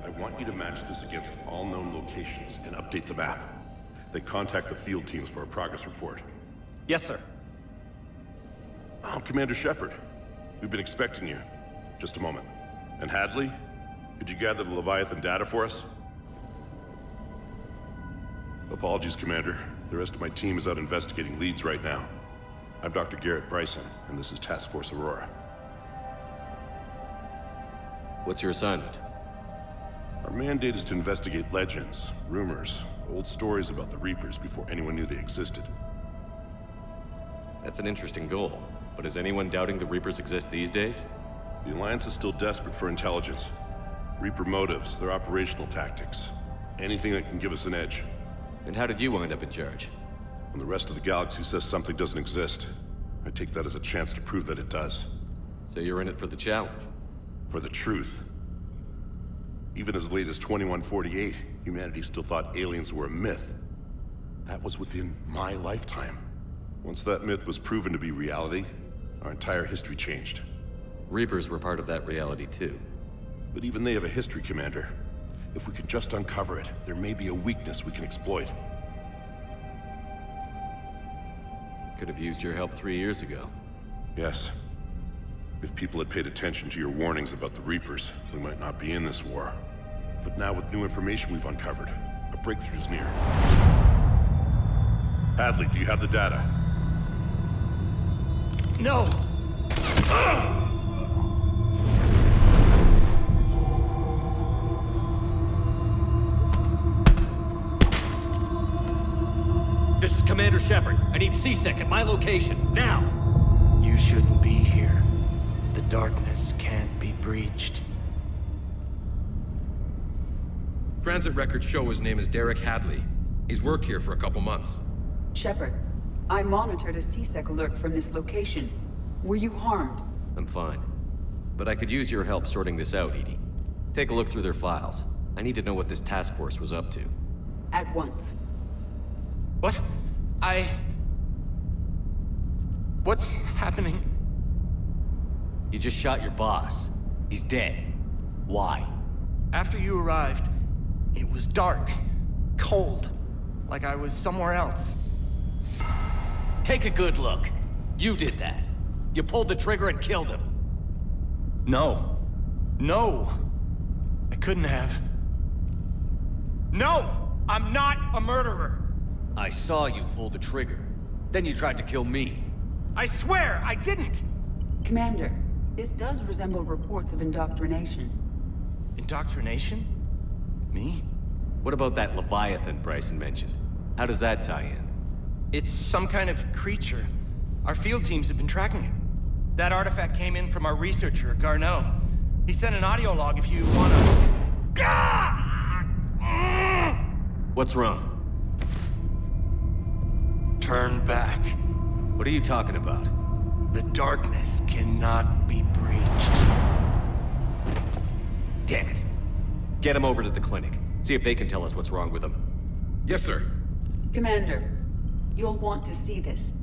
U: I want you to match this against all known locations and update the map. Then contact the field teams for a progress report.
D: Yes, sir.
U: I'm Commander Shepard. We've been expecting you. Just a moment. And Hadley, could you gather the Leviathan data for us? Apologies, Commander. The rest of my team is out investigating leads right now. I'm Dr. Garrett Bryson, and this is Task Force Aurora.
B: What's your assignment?
U: Our mandate is to investigate legends, rumors, old stories about the Reapers before anyone knew they existed.
B: That's an interesting goal, but is anyone doubting the Reapers exist these days?
U: The Alliance is still desperate for intelligence. Reaper motives, their operational tactics. Anything that can give us an edge.
B: And how did you wind up in charge?
U: When the rest of the galaxy says something doesn't exist, I take that as a chance to prove that it does.
B: So you're in it for the challenge?
U: For the truth. Even as late as 2148, humanity still thought aliens were a myth. That was within my lifetime. Once that myth was proven to be reality, our entire history changed.
B: Reapers were part of that reality too.
U: But even they have a history, Commander. If we can just uncover it, there may be a weakness we can exploit.
B: Could have used your help 3 years ago.
U: Yes. If people had paid attention to your warnings about the Reapers, we might not be in this war. But now with new information we've uncovered, a breakthrough's near. Hadley, do you have the data?
D: No!
B: This is Commander Shepard. I need C-Sec at my location, now!
V: You shouldn't be here. The darkness can't be breached.
W: Transit records show his name is Derek Hadley. He's worked here for a couple months.
Q: Shepard, I monitored a C-Sec alert from this location. Were you harmed?
B: I'm fine. But I could use your help sorting this out, Edie. Take a look through their files. I need to know what this task force was up to.
Q: At once.
V: What? What's happening?
B: You just shot your boss. He's dead. Why?
V: After you arrived, it was dark, cold. Like I was somewhere else.
B: Take a good look. You did that. You pulled the trigger and killed him.
V: No. No! I couldn't have. No! I'm not a murderer!
B: I saw you pull the trigger. Then you tried to kill me.
V: I swear, I didn't!
Q: Commander, this does resemble reports of indoctrination.
V: Indoctrination? Me?
B: What about that Leviathan Bryson mentioned? How does that tie in?
V: It's some kind of creature. Our field teams have been tracking it. That artifact came in from our researcher, Garneau. He sent an audio log if you wanna...
B: What's wrong?
V: Turn back.
B: What are you talking about?
V: The darkness cannot be breached.
B: Damn it. Get him over to the clinic. See if they can tell us what's wrong with him.
W: Yes, sir.
Q: Commander, you'll want to see this.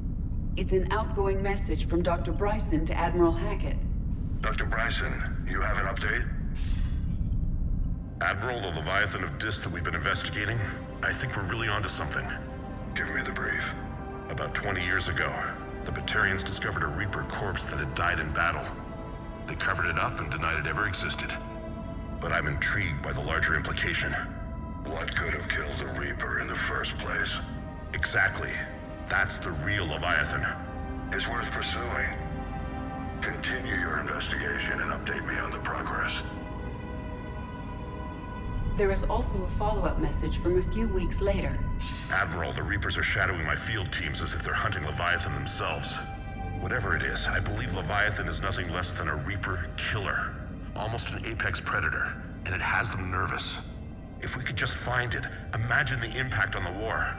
Q: It's an outgoing message from Dr. Bryson to Admiral Hackett.
N: Dr. Bryson, you have an update?
U: Admiral, the Leviathan of Dis that we've been investigating, I think we're really onto something.
N: Give me the brief.
U: About 20 years ago, the Batarians discovered a Reaper corpse that had died in battle. They covered it up and denied it ever existed. But I'm intrigued by the larger implication.
N: What could have killed the Reaper in the first place?
U: Exactly. That's the real Leviathan.
N: It's worth pursuing. Continue your investigation and update me on the progress.
Q: There is also a follow-up message from a few weeks later.
U: Admiral, the Reapers are shadowing my field teams as if they're hunting Leviathan themselves. Whatever it is, I believe Leviathan is nothing less than a Reaper killer. Almost an apex predator, and it has them nervous. If we could just find it, imagine the impact on the war.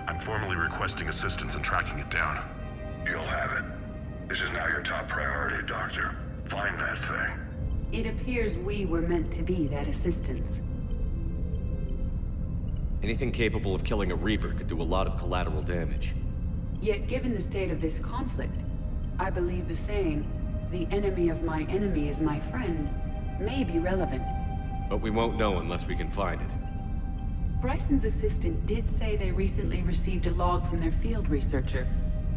U: I'm formally requesting assistance in tracking it down.
N: You'll have it. This is now your top priority, Doctor. Find that thing.
Q: It appears we were meant to be that assistance.
B: Anything capable of killing a Reaper could do a lot of collateral damage.
Q: Yet given the state of this conflict, I believe the saying, "The enemy of my enemy is my friend," may be relevant.
B: But we won't know unless we can find it.
Q: Bryson's assistant did say they recently received a log from their field researcher.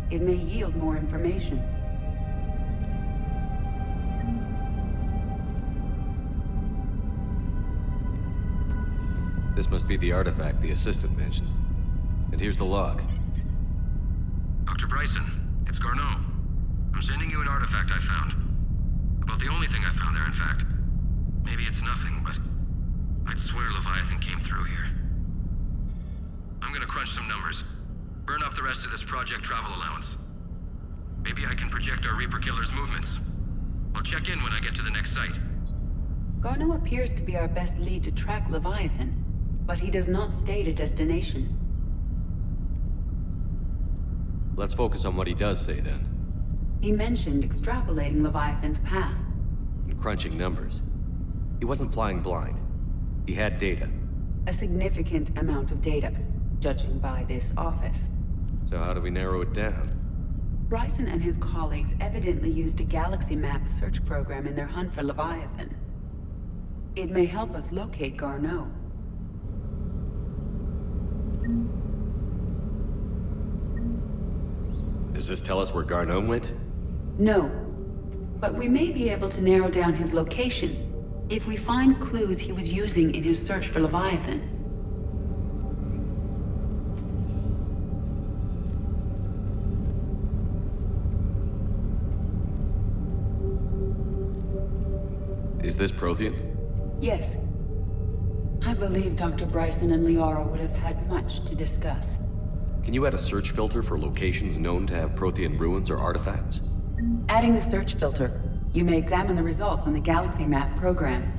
Q: It may yield more information.
B: This must be the artifact the assistant mentioned. And here's the log.
W: Dr. Bryson, it's Garneau. I'm sending you an artifact I found. About the only thing I found there, in fact. Maybe it's nothing, but I'd swear Leviathan came through here. I'm gonna crunch some numbers. Burn up the rest of this project travel allowance. Maybe I can project our Reaper killer's movements. I'll check in when I get to the next site.
Q: Garneau appears to be our best lead to track Leviathan, but he does not state a destination.
B: Let's focus on what he does say then.
Q: He mentioned extrapolating Leviathan's path.
B: And crunching numbers. He wasn't flying blind. He had data.
Q: A significant amount of data, judging by this office.
B: So how do we narrow it down?
Q: Bryson and his colleagues evidently used a galaxy map search program in their hunt for Leviathan. It may help us locate Garneau.
B: Does this tell us where Garneau went?
Q: No, but we may be able to narrow down his location if we find clues he was using in his search for Leviathan.
B: Is this Prothean?
Q: Yes. I believe Dr. Bryson and Liara would have had much to discuss.
B: Can you add a search filter for locations known to have Prothean ruins or artifacts?
Q: Adding the search filter, you may examine the results on the galaxy map program.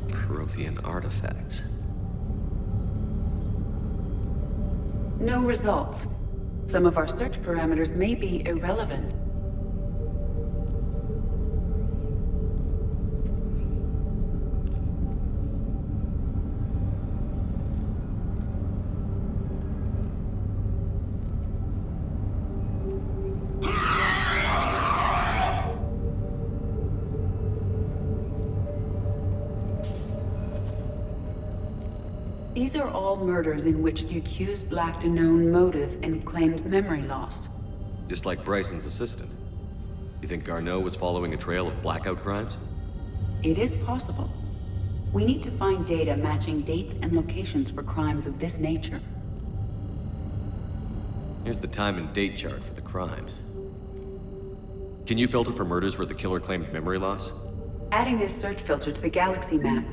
B: Prothean artifacts.
Q: No results. Some of our search parameters may be irrelevant. These are all murders in which the accused lacked a known motive and claimed memory loss.
B: Just like Bryson's assistant. You think Garneau was following a trail of blackout crimes?
Q: It is possible. We need to find data matching dates and locations for crimes of this nature.
B: Here's the time and date chart for the crimes. Can you filter for murders where the killer claimed memory loss?
Q: Adding this search filter to the galaxy map.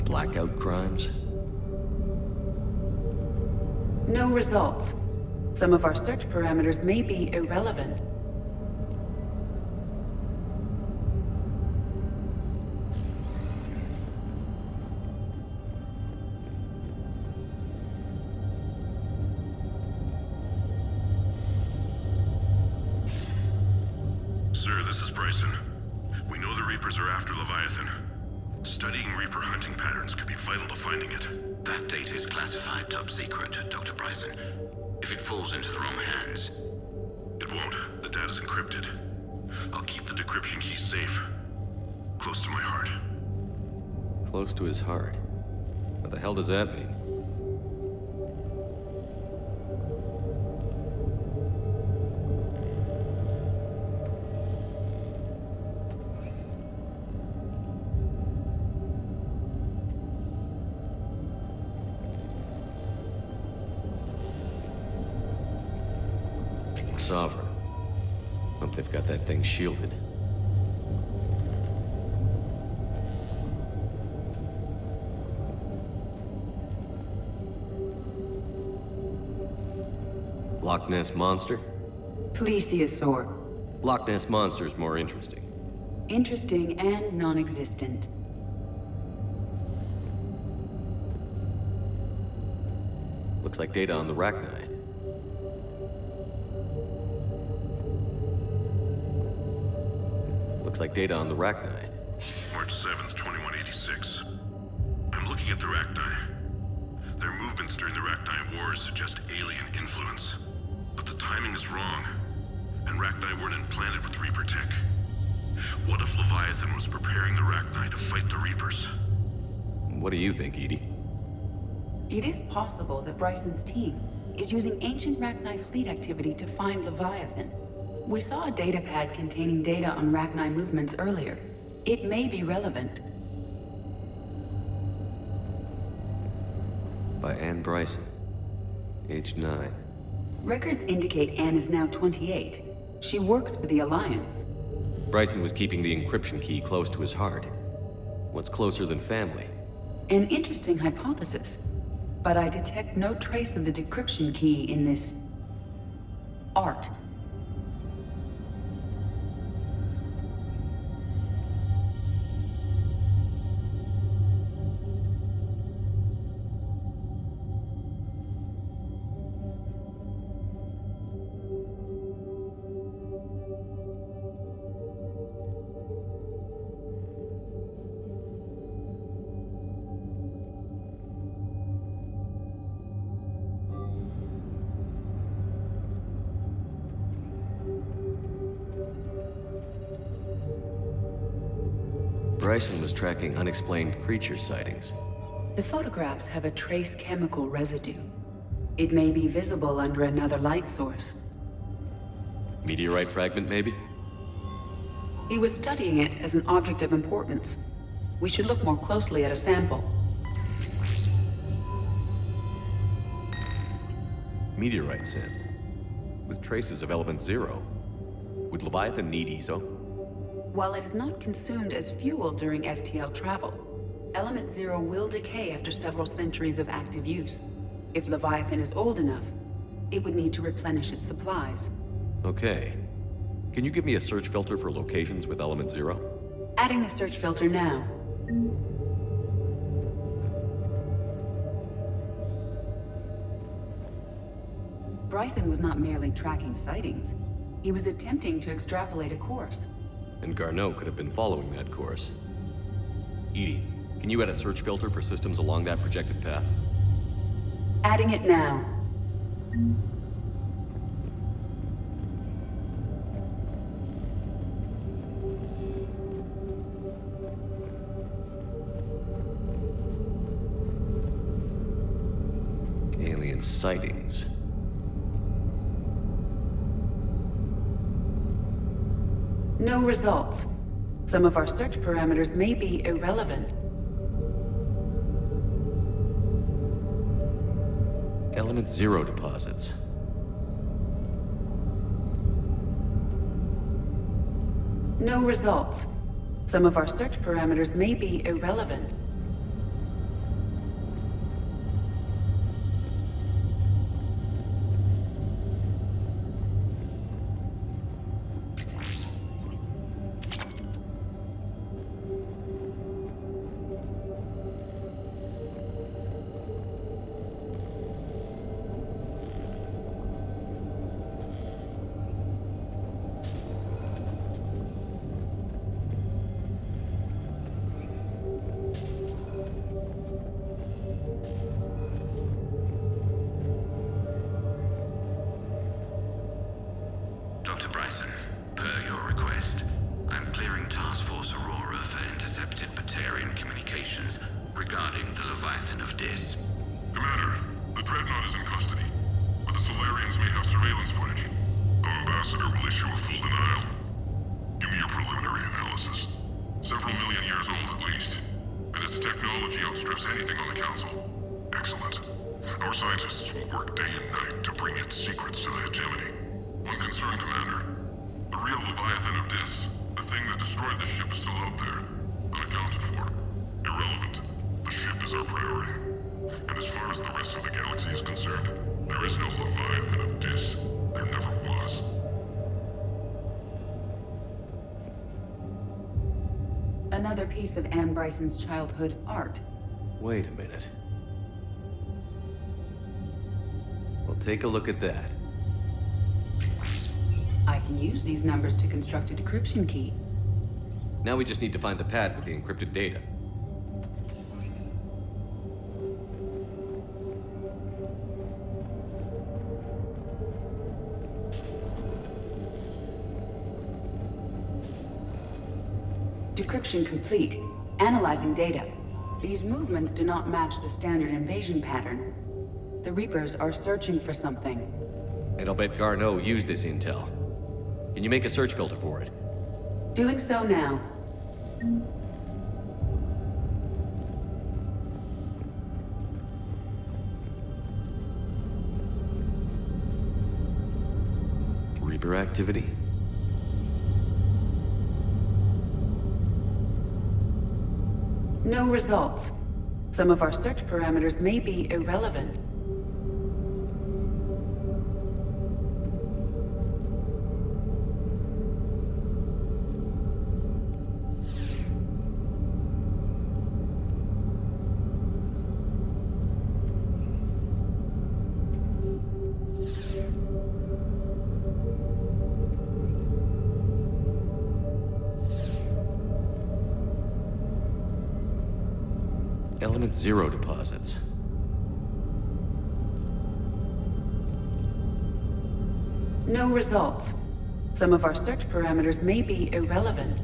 B: Blackout crimes?
Q: No results. Some of our search parameters may be irrelevant.
C: Sir, this is Bryson. We know the Reapers are after Leviathan. Studying Reaper hunting patterns could be vital to finding it.
J: That data is classified top secret, Dr. Bryson. If it falls into the wrong hands...
C: It won't. The data's encrypted. I'll keep the decryption key safe. Close to my heart.
B: Close to his heart? What the hell does that mean? Sovereign. Hope they've got that thing shielded. Loch Ness Monster?
Q: Plesiosaur.
B: Loch Ness Monster is more interesting.
Q: Interesting and non-existent.
B: Looks like data on the Rachni. Looks like data on the Rachni.
C: March 7th, 2186. I'm looking at the Rachni. Their movements during the Rachni Wars suggest alien influence. But the timing is wrong, and Rachni weren't implanted with Reaper tech. What if Leviathan was preparing the Rachni to fight the Reapers?
B: What do you think, Edie?
Q: It is possible that Bryson's team is using ancient Rachni fleet activity to find Leviathan. We saw a datapad containing data on Rachni movements earlier. It may be relevant.
B: By Anne Bryson. Age 9.
Q: Records indicate Anne is now 28. She works for the Alliance.
B: Bryson was keeping the encryption key close to his heart. What's closer than family?
Q: An interesting hypothesis. But I detect no trace of the decryption key in this... art.
B: Bryson was tracking unexplained creature sightings.
Q: The photographs have a trace chemical residue. It may be visible under another light source.
B: Meteorite fragment, maybe?
Q: He was studying it as an object of importance. We should look more closely at a sample.
B: Meteorite sample. With traces of element 0. Would Leviathan need ESO?
Q: While it is not consumed as fuel during FTL travel, Element 0 will decay after several centuries of active use. If Leviathan is old enough, it would need to replenish its supplies.
B: Okay. Can you give me a search filter for locations with Element 0?
Q: Adding the search filter now. Bryson was not merely tracking sightings. He was attempting to extrapolate a course.
B: And Garneau could have been following that course. Edie, can you add a search filter for systems along that projected path?
Q: Adding it now.
B: sightings.
Q: No results. Some of our search parameters may be irrelevant.
B: Element 0 deposits.
Q: No results. Some of our search parameters may be irrelevant.
C: Dr. Bryson, per your request, I'm clearing Task Force Aurora for intercepted Batarian communications regarding the Leviathan of Dis.
F: Commander, the Dreadnought is in custody, but the Solarians may have surveillance footage. Our ambassador will issue a full denial. Give me your preliminary analysis. Several million years old at least, and its technology outstrips anything on the Council. Excellent. Our scientists will work day and night to bring its secrets to the hegemony. One concern, Commander. The real Leviathan of Dis, the thing that destroyed the ship, is still out there. Unaccounted for. Irrelevant. The ship is our priority. And as far as the rest of the galaxy is concerned, there is no Leviathan of Dis. There never was.
Q: Another piece of Anne Bryson's childhood art.
B: Wait a minute. Well, take a look at that.
Q: I can use these numbers to construct a decryption key.
B: Now we just need to find the pad with the encrypted data.
Q: Decryption complete. Analyzing data. These movements do not match the standard invasion pattern. The Reapers are searching for something.
B: And I'll bet Garneau used this intel. Can you make a search filter for it?
Q: Doing so now.
B: Reaper activity?
Q: No results. Some of our search parameters may be irrelevant.
B: Element 0 deposits.
Q: No results. Some of our search parameters may be irrelevant.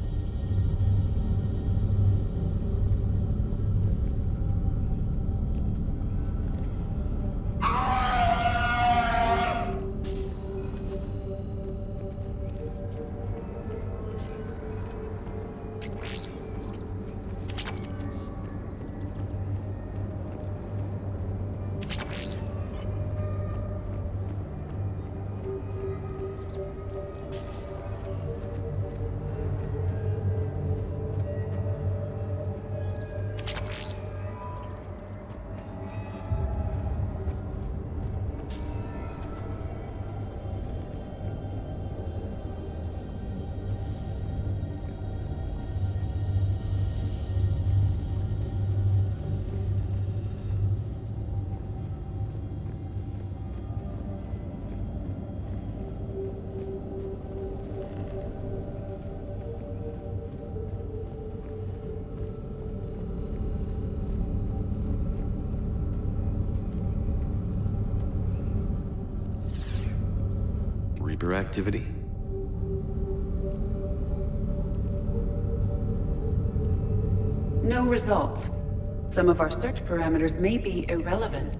B: Reaper activity?
Q: No results. Some of our search parameters may be irrelevant.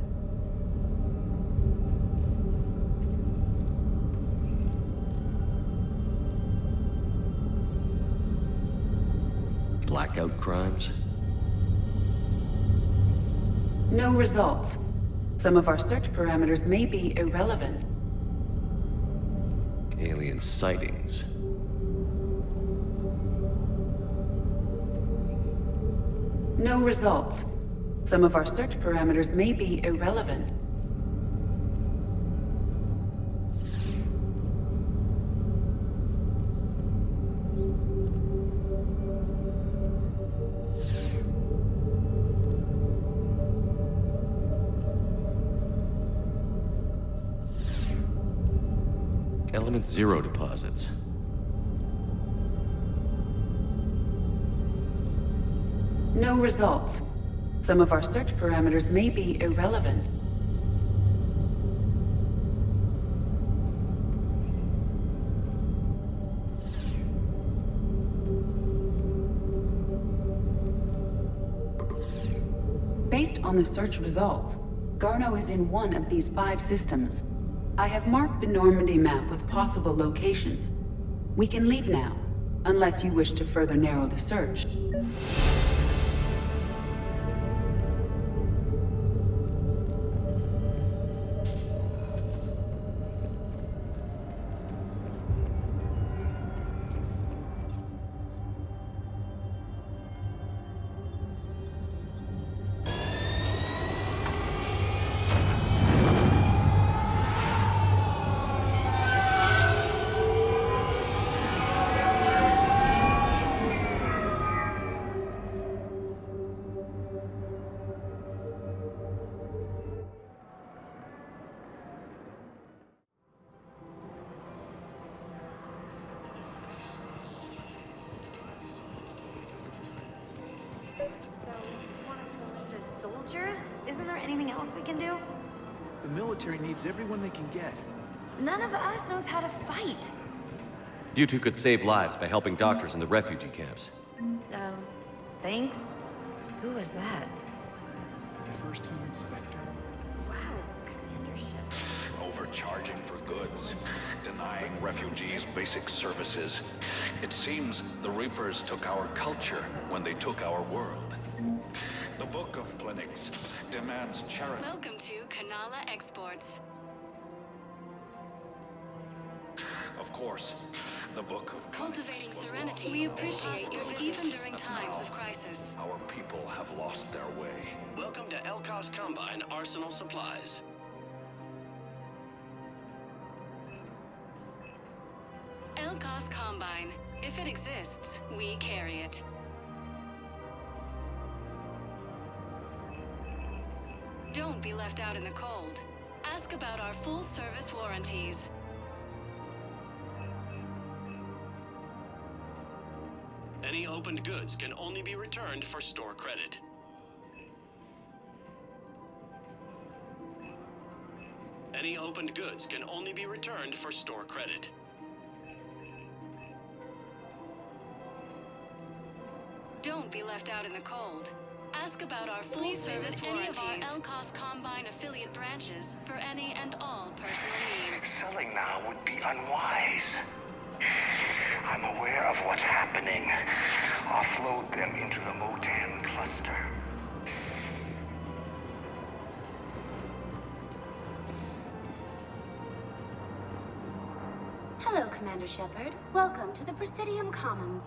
B: blackout crimes?
Q: No results. Some of our search parameters may be irrelevant.
B: Alien sightings.
Q: No results. Some of our search parameters may be irrelevant.
B: Element 0 deposits.
Q: No results. Some of our search parameters may be irrelevant. Based on the search results, Garneau is in one of these 5 systems. I have marked the Normandy map with possible locations. We can leave now, unless you wish to further narrow the search.
G: Isn't there anything else we can do?
H: The military needs everyone they can get.
G: None of us knows how to fight.
B: You two could save lives by helping doctors in the refugee camps.
G: Thanks? Who was that?
H: First team inspector.
G: Wow, Commander Shepard.
L: Overcharging for goods, denying refugees basic services. It seems the Reapers took our culture when they took our world. The Book of Plenix demands charity.
Q: Welcome to Kanala Exports.
L: Of course, the Book of
Q: Cultivating serenity. We appreciate your visit even during times of crisis.
L: Our people have lost their way.
X: Welcome to Elkos Combine Arsenal Supplies.
Q: Elkos Combine. If it exists, we carry it. Don't be left out in the cold. Ask about our full-service warranties.
X: Any opened goods can only be returned for store credit. Any opened goods can only be returned for store credit.
Q: Don't be left out in the cold. Ask about our full-service any of our Elkos Combine affiliate branches for any and all personal needs.
N: Selling now would be unwise. I'm aware of what's happening. Offload them into the Motan cluster.
Y: Hello, Commander Shepard. Welcome to the Presidium Commons.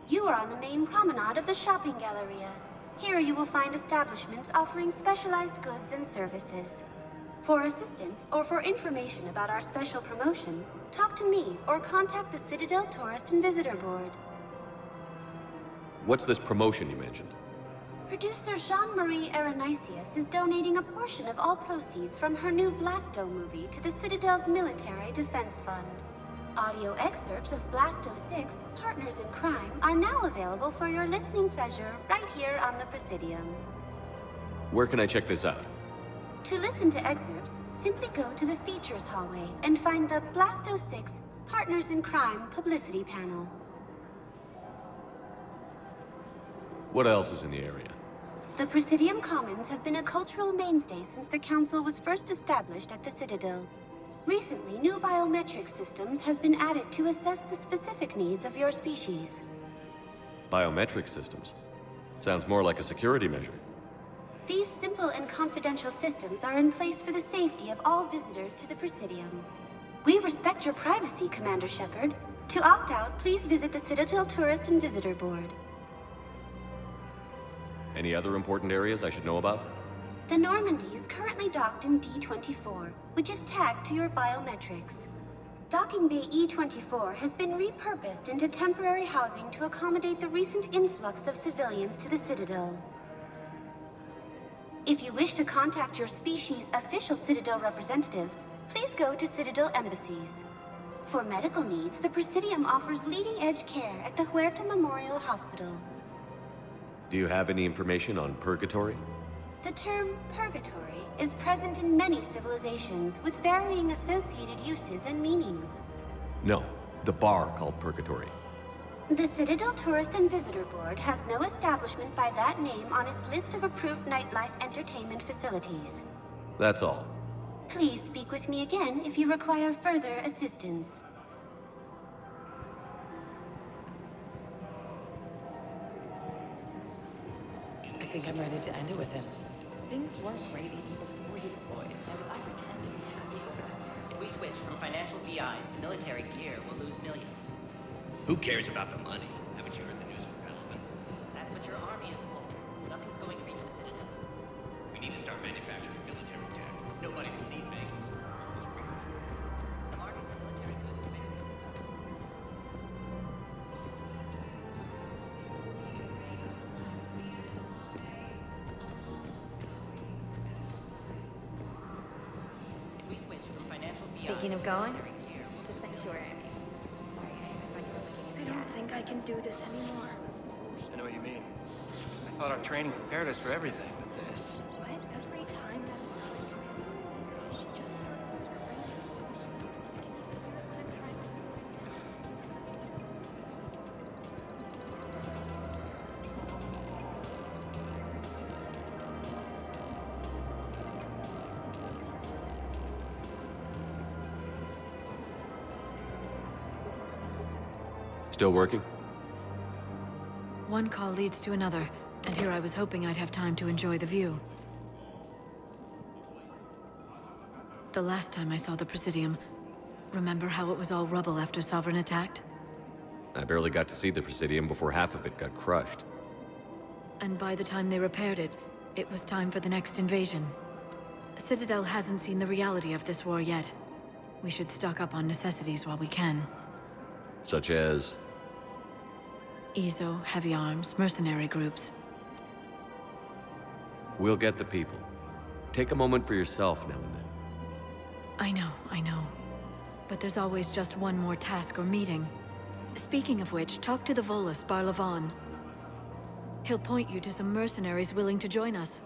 Y: You are on the main promenade of the shopping galleria. Here you will find establishments offering specialized goods and services. For assistance or for information about our special promotion, talk to me or contact the Citadel Tourist and Visitor Board.
B: What's this promotion you mentioned?
Y: Producer Jean-Marie Aranicius is donating a portion of all proceeds from her new Blasto movie to the Citadel's Military Defense Fund. Audio excerpts of Blasto 6, Partners in Crime, are now available for your listening pleasure right here on the Presidium.
B: Where can I check this out?
Y: To listen to excerpts, simply go to the Features hallway and find the Blasto 6, Partners in Crime publicity panel.
B: What else is in the area?
Y: The Presidium Commons have been a cultural mainstay since the Council was first established at the Citadel. Recently, new biometric systems have been added to assess the specific needs of your species.
B: Biometric systems. Sounds more like a security measure.
Y: These simple and confidential systems are in place for the safety of all visitors to the Presidium. We respect your privacy, Commander Shepard. To opt out, please visit the Citadel Tourist and Visitor Board.
B: Any other important areas I should know about?
Y: The Normandy is currently docked in D-24, which is tagged to your biometrics. Docking Bay E-24 has been repurposed into temporary housing to accommodate the recent influx of civilians to the Citadel. If you wish to contact your species' official Citadel representative, please go to Citadel embassies. For medical needs, the Presidium offers leading-edge care at the Huerta Memorial Hospital.
B: Do you have any information on purgatory?
Y: The term purgatory is present in many civilizations with varying associated uses and meanings.
B: No, the bar called purgatory.
Y: The Citadel Tourist and Visitor Board has no establishment by that name on its list of approved nightlife entertainment facilities.
B: That's all.
Y: Please speak with me again if you require further assistance.
E: I think I'm ready to end it with him. Things weren't great even before he deployed, and I pretend to be happy over it.
I: If we switch from financial VIs to military gear, we'll lose millions.
D: Who cares about the money? Haven't you heard the news from Pendleton?
I: That's what your army is for. Nothing's going to reach the Citadel.
D: We need to start manufacturing military tech. Nobody will need vehicles.
I: The market for military goods is big. If we switch from financial VIs
G: Thinking of
I: to
G: going?
I: military gear,
G: To sanctuary, I mean. Sorry, I don't think I can do this anymore.
V: I know what you mean. I thought our training prepared us for everything, but this...
G: What? Every time that she just starts
B: Still working?
A: One call leads to another, and here I was hoping I'd have time to enjoy the view. The last time I saw the Presidium, remember how it was all rubble after Sovereign attacked?
B: I barely got to see the Presidium before half of it got crushed.
A: And by the time they repaired it, it was time for the next invasion. Citadel hasn't seen the reality of this war yet. We should stock up on necessities while we can.
B: Such as?
A: EZO, heavy arms, mercenary groups.
B: We'll get the people. Take a moment for yourself now and then.
A: I know. But there's always just one more task or meeting. Speaking of which, talk to the Volus, Barlavan. He'll point you to some mercenaries willing to join us.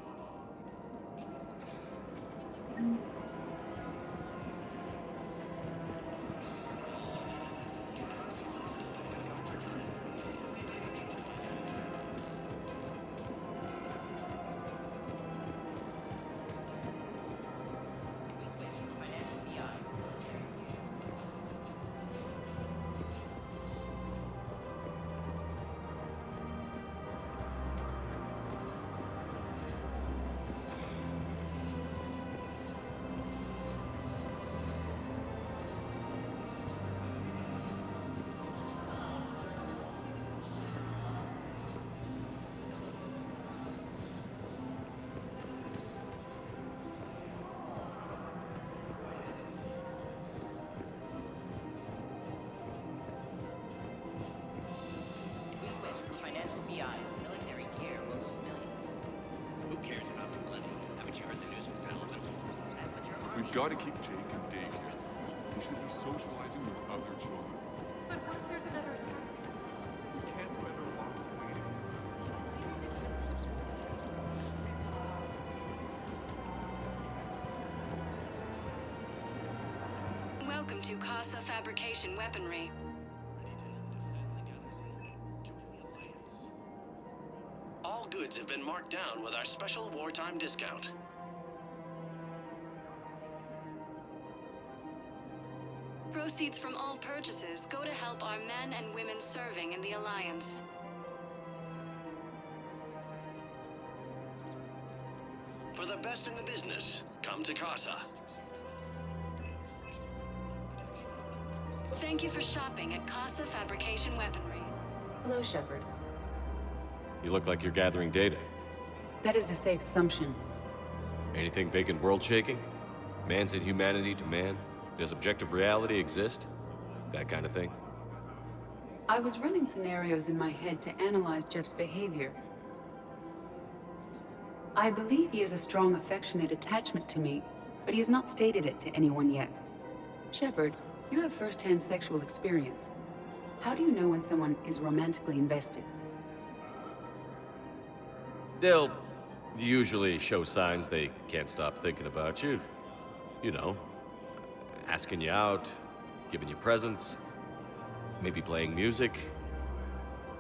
F: We've got to keep Jake and Dave here. They should be socializing with other children.
P: But what if there's another attack?
F: We can't spend our lives waiting.
K: Welcome to Casa Fabrication Weaponry.
X: All goods have been marked down with our special wartime discount.
K: Proceeds from all purchases go to help our men and women serving in the Alliance.
X: best in the business. Come to Casa.
K: Thank you for shopping at Casa Fabrication Weaponry.
Q: Hello, Shepard.
B: You look like you're gathering data.
Q: That is a safe assumption.
B: Anything big and world-shaking? Man's inhumanity to man? Does objective reality exist? That kind of thing?
Q: I was running scenarios in my head to analyze Jeff's behavior. I believe he has a strong affectionate attachment to me, but he has not stated it to anyone yet. Shepard, you have first-hand sexual experience. How do you know when someone is romantically invested?
B: They'll usually show signs they can't stop thinking about you. You know, asking you out, giving you presents, maybe playing music.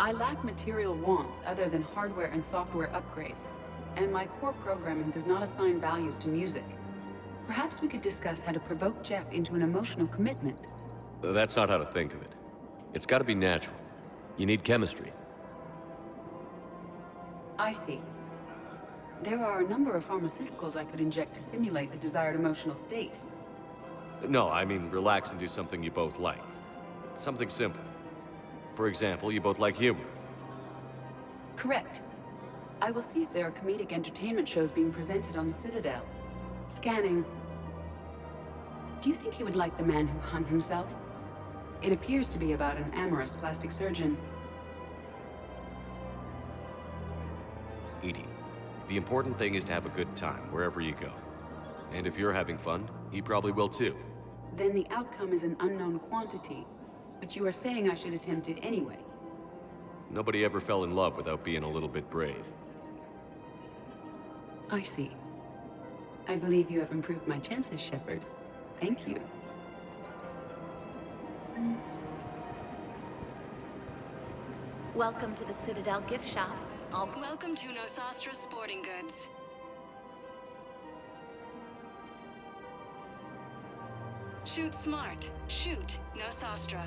Q: I lack material wants other than hardware and software upgrades, and my core programming does not assign values to music. Perhaps we could discuss how to provoke Jeff into an emotional commitment.
B: That's not how to think of it. It's gotta be natural. You need chemistry.
Q: I see. There are a number of pharmaceuticals I could inject to simulate the desired emotional state.
B: No, I mean relax and do something you both like. Something simple. For example, you both like humor.
Q: Correct. I will see if there are comedic entertainment shows being presented on the Citadel. Scanning. Do you think he would like The Man Who Hung Himself? It appears to be about an amorous plastic surgeon.
B: Edie, the important thing is to have a good time wherever you go. And if you're having fun, he probably will too.
Q: Then the outcome is an unknown quantity, but you are saying I should attempt it anyway.
B: Nobody ever fell in love without being a little bit brave.
Q: I see. I believe you have improved my chances, Shepard. Thank you.
A: Welcome to the Citadel gift shop.
K: Welcome to Nosastra Sporting Goods. Shoot smart. Shoot Nosastra.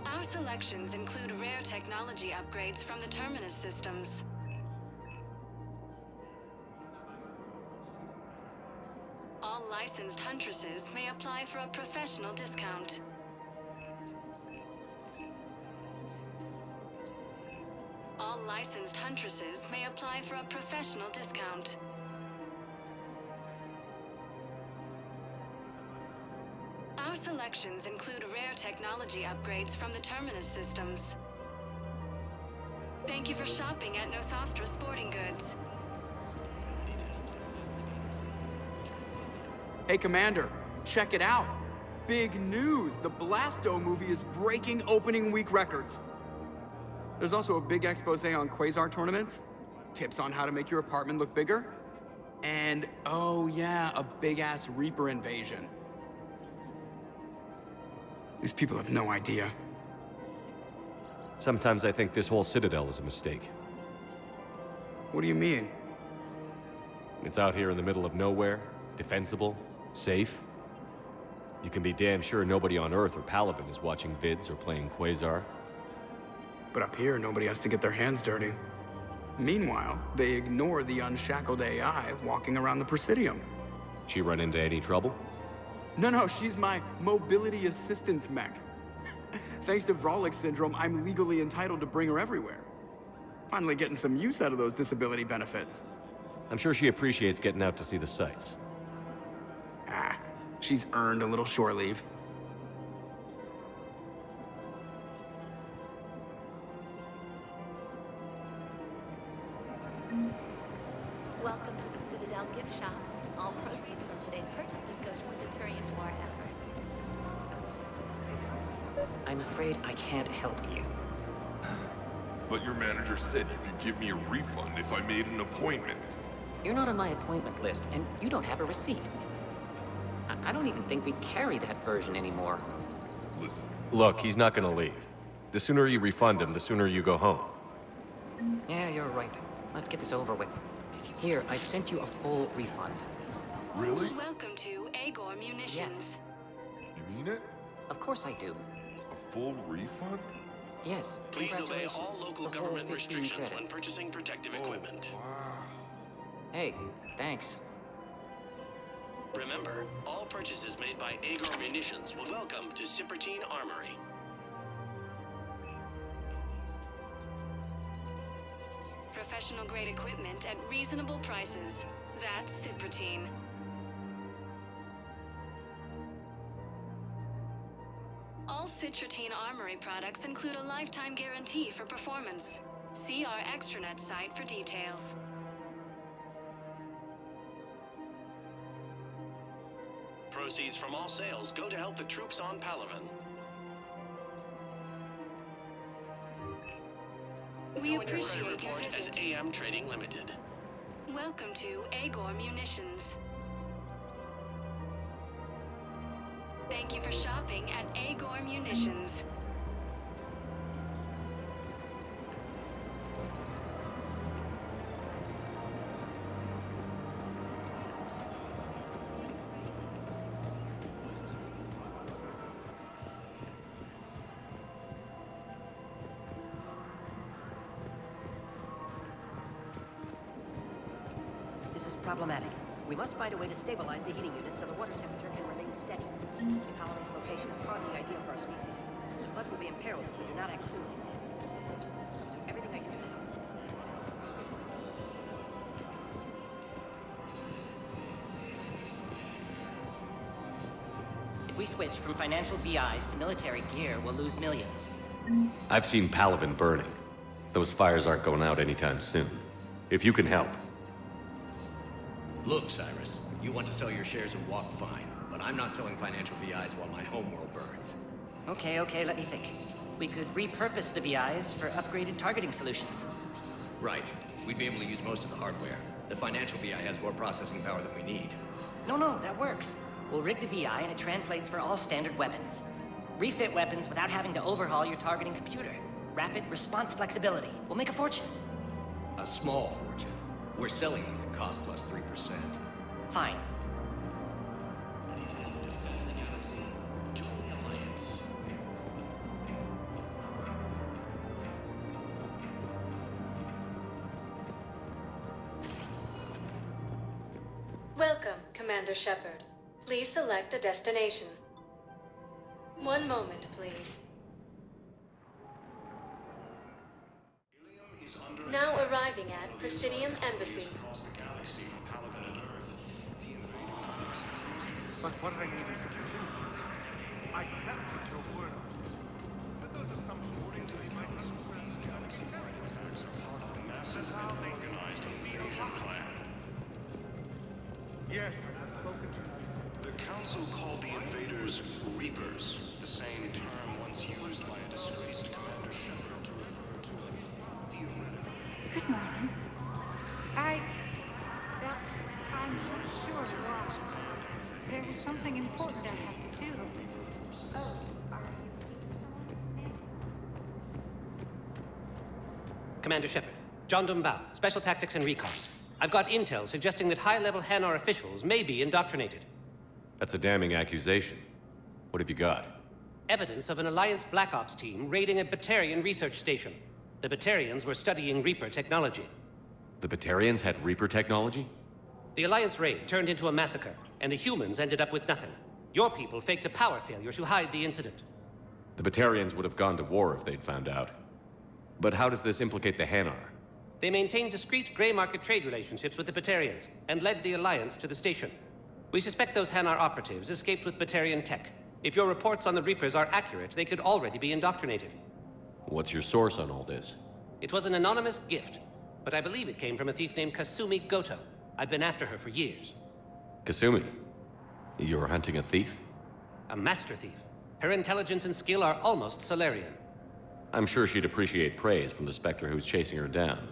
K: Our selections include rare technology upgrades from the Terminus systems. All licensed huntresses may apply for a professional discount. All licensed huntresses may apply for a professional discount. Our selections include rare technology upgrades from the Terminus systems. Thank you for shopping at Nosastra Sporting Goods.
M: Hey, Commander, check it out. Big news! The Blasto movie is breaking opening week records. There's also a big expose on Quasar tournaments, tips on how to make your apartment look bigger, and, oh yeah, a big-ass Reaper invasion. These people have no idea.
B: Sometimes I think this whole Citadel is a mistake.
M: What do you mean?
B: It's out here in the middle of nowhere, defensible, safe. You can be damn sure nobody on Earth or Palaven is watching vids or playing Quasar.
M: But up here, nobody has to get their hands dirty. Meanwhile, they ignore the unshackled AI walking around the Presidium.
B: She run into any trouble?
M: No, she's my mobility assistance mech. Thanks to Vrolic syndrome, I'm legally entitled to bring her everywhere. Finally getting some use out of those disability benefits.
B: I'm sure she appreciates getting out to see the sights.
M: She's earned a little shore leave.
A: Welcome to the Citadel gift shop. All proceeds from today's purchases go toward the Turian war effort.
I: I'm afraid I can't help you.
F: But your manager said you could give me a refund if I made an appointment.
I: You're not on my appointment list, and you don't have a receipt. I don't even think we carry that version anymore.
F: Listen.
B: Look, he's not gonna leave. The sooner you refund him, the sooner you go home.
I: Yeah, you're right. Let's get this over with. Here, I've sent you a full refund.
F: Really?
K: Welcome to Agor Munitions.
I: Yes.
F: You mean it?
I: Of course I do.
F: A full refund?
I: Yes.
X: Please obey all
I: Congratulations.
X: local
I: The whole
X: government
I: 15
X: restrictions when
I: credits.
X: purchasing protective equipment.
I: Hey, thanks.
X: Remember, all purchases made by Agor Munitions will welcome to Citadel Armory.
K: Professional-grade equipment at reasonable prices. That's Citadel. All Citadel Armory products include a lifetime guarantee for performance. See our extranet site for details.
X: Proceeds from all sales go to help the troops on Palaven.
K: We
X: Join your credit
K: appreciate your
X: report as
K: visit.
X: AM Trading Limited.
K: Welcome to Agor Munitions. Thank you for shopping at Agor Munitions.
O: This is problematic. We must find a way to stabilize the heating unit so the water temperature can remain steady. The colony's location is hardly ideal for our species. The floods will be imperiled if we do not act soon. Of course, I'll do everything I can to help. If we switch from financial VIs to military gear, we'll lose millions.
B: I've seen Palaven burning. Those fires aren't going out anytime soon. If you can help.
D: Look, Cyrus, you want to sell your shares of Walk fine, but I'm not selling financial VIs while my homeworld burns.
O: Okay, let me think. We could repurpose the VIs for upgraded targeting solutions.
D: Right. We'd be able to use most of the hardware. The financial VI has more processing power than we need.
O: No, that works. We'll rig the VI and it translates for all standard weapons. Refit weapons without having to overhaul your targeting computer. Rapid response flexibility. We'll make a fortune.
D: A small fortune. We're selling these at cost plus 3%.
O: Fine.
A: Welcome, Commander Shepard. Please select a destination. One moment, please. Now arriving at Presidium Embassy.
H: But what I need is a proof. I can't take your word on this. But those assumptions according to the these galaxy attacks are part of a massive and organized invasion plan. Yes, I have spoken to you.
F: The Council called the invaders Reapers, the same term once used by a disgraced Commander Shepard to refer to the
R: Good morning. I'm not sure why. There was something important I had to do. Oh, are you?
S: Commander Shepard, John Dumbao, Special Tactics and Recon. I've got intel suggesting that high-level Hanar officials may be indoctrinated.
B: That's a damning accusation. What have you got?
S: Evidence of an Alliance Black Ops team raiding a Batarian research station. The Batarians were studying Reaper technology.
B: The Batarians had Reaper technology?
S: The Alliance raid turned into a massacre, and the humans ended up with nothing. Your people faked a power failure to hide the incident.
B: The Batarians would have gone to war if they'd found out. But how does this implicate the Hanar?
S: They maintained discreet gray market trade relationships with the Batarians, and led the Alliance to the station. We suspect those Hanar operatives escaped with Batarian tech. If your reports on the Reapers are accurate, they could already be indoctrinated.
B: What's your source on all this?
S: It was an anonymous gift, but I believe it came from a thief named Kasumi Goto. I've been after her for years.
B: Kasumi? You're hunting a thief?
S: A master thief. Her intelligence and skill are almost Solarian.
B: I'm sure she'd appreciate praise from the Spectre who's chasing her down.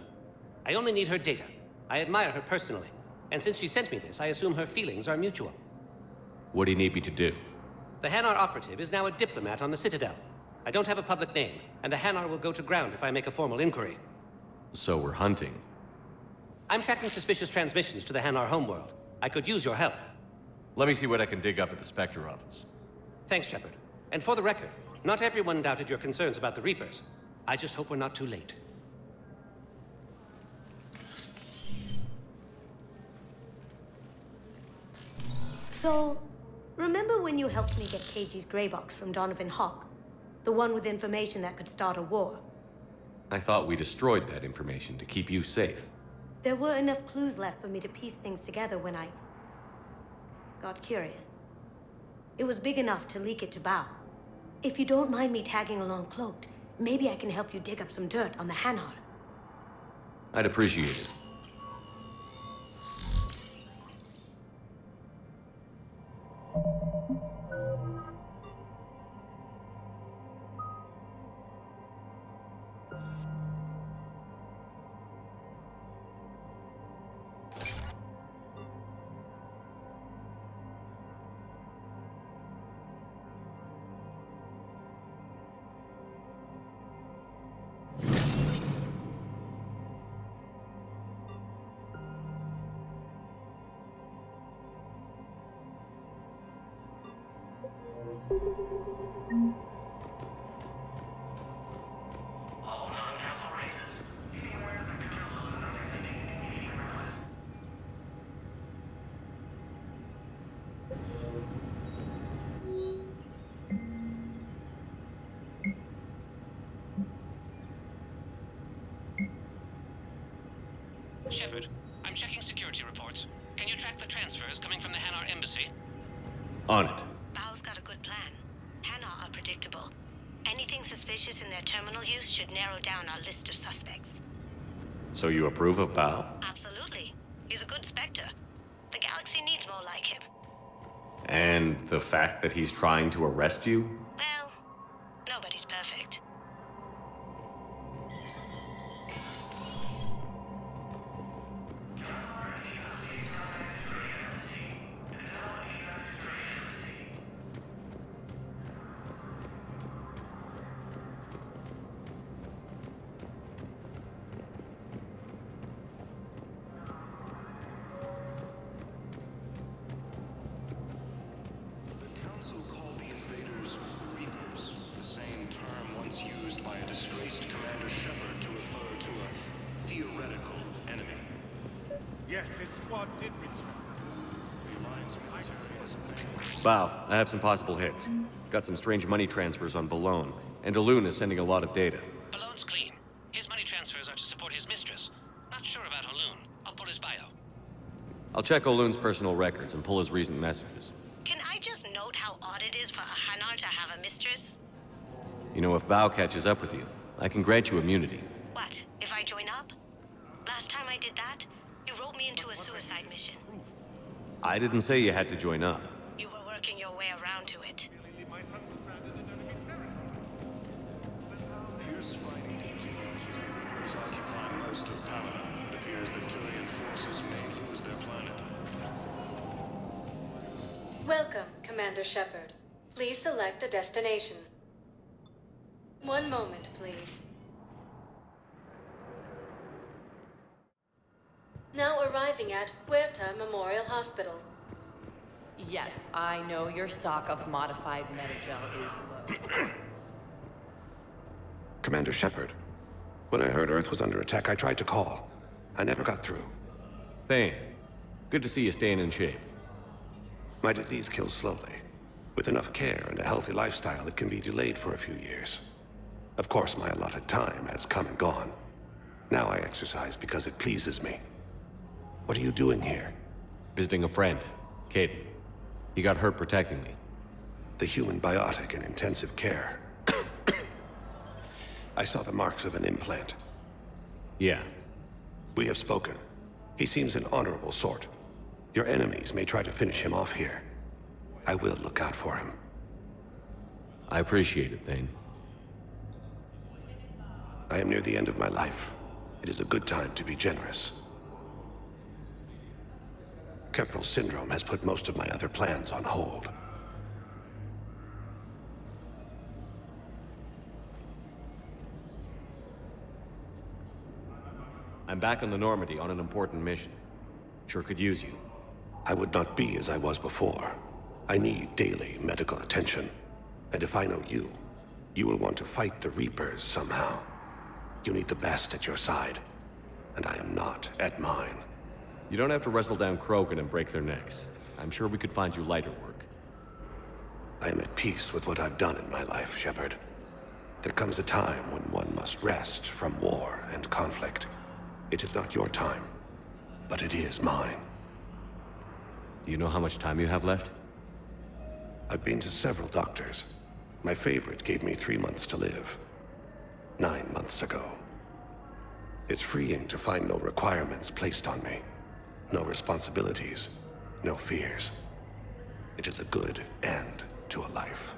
S: I only need her data. I admire her personally. And since she sent me this, I assume her feelings are mutual.
B: What do you need me to do?
S: The Hanar operative is now a diplomat on the Citadel. I don't have a public name, and the Hanar will go to ground if I make a formal inquiry.
B: So we're hunting.
S: I'm tracking suspicious transmissions to the Hanar homeworld. I could use your help.
B: Let me see what I can dig up at the Spectre office.
S: Thanks, Shepard. And for the record, not everyone doubted your concerns about the Reapers. I just hope we're not too late.
C: So, remember when you helped me get KG's gray box from Donovan Hawk? The one with information that could start a war?
B: I thought we destroyed that information to keep you safe.
C: There were enough clues left for me to piece things together when I got curious. It was big enough to leak it to Bao. If you don't mind me tagging along cloaked, maybe I can help you dig up some dirt on the Hanar.
B: I'd appreciate it.
S: Shepard, I'm checking security reports. Can you track the transfers coming from the Hanar embassy?
B: On it.
C: Bao's got a good plan. Hanar are predictable. Anything suspicious in their terminal use should narrow down our list of suspects.
B: So you approve of Bao?
C: Absolutely. He's a good Spectre. The galaxy needs more like him.
B: And the fact that he's trying to arrest you?
C: Well, nobody's perfect.
H: Yes, his squad did return.
B: Bao, I have some possible hits. Got some strange money transfers on Balone, and Alun is sending a lot of data.
S: Balone's clean. His money transfers are to support his mistress. Not sure about Alun. I'll pull his bio.
B: I'll check Olun's personal records and pull his recent messages.
C: Can I just note how odd it is for a Hanar to have a mistress?
B: You know, if Bao catches up with you, I can grant you immunity.
C: What, if I join up? Last time I did that, you wrote me into a suicide mission.
B: I didn't say you had to join up.
C: You were working your way around to it.
F: Fierce fighting continues as the Reapers occupy most of Paladin. It appears that Turian forces may lose their planet.
K: Welcome, Commander Shepard. Please select a destination. One moment, please. Now arriving at Huerta Memorial Hospital.
E: Yes, I know your stock of modified metagel is low.
N: Commander Shepard, when I heard Earth was under attack, I tried to call. I never got through.
B: Thane, good to see you staying in shape.
N: My disease kills slowly. With enough care and a healthy lifestyle, it can be delayed for a few years. Of course, my allotted time has come and gone. Now I exercise because it pleases me. What are you doing here?
B: Visiting a friend, Caden. He got hurt protecting me.
N: The human biotic in intensive care. I saw the marks of an implant.
B: Yeah.
N: We have spoken. He seems an honorable sort. Your enemies may try to finish him off here. I will look out for him.
B: I appreciate it, Thane.
N: I am near the end of my life. It is a good time to be generous. Kepral syndrome has put most of my other plans on hold.
B: I'm back on the Normandy on an important mission. Sure could use you.
N: I would not be as I was before. I need daily medical attention. And if I know you, you will want to fight the Reapers somehow. You need the best at your side, and I am not at mine.
B: You don't have to wrestle down Krogan and break their necks. I'm sure we could find you lighter work.
N: I am at peace with what I've done in my life, Shepard. There comes a time when one must rest from war and conflict. It is not your time, but it is mine.
B: Do you know how much time you have left?
N: I've been to several doctors. My favorite gave me 3 months to live. 9 months ago. It's freeing to find no requirements placed on me. No responsibilities. No fears. It is a good end to a life.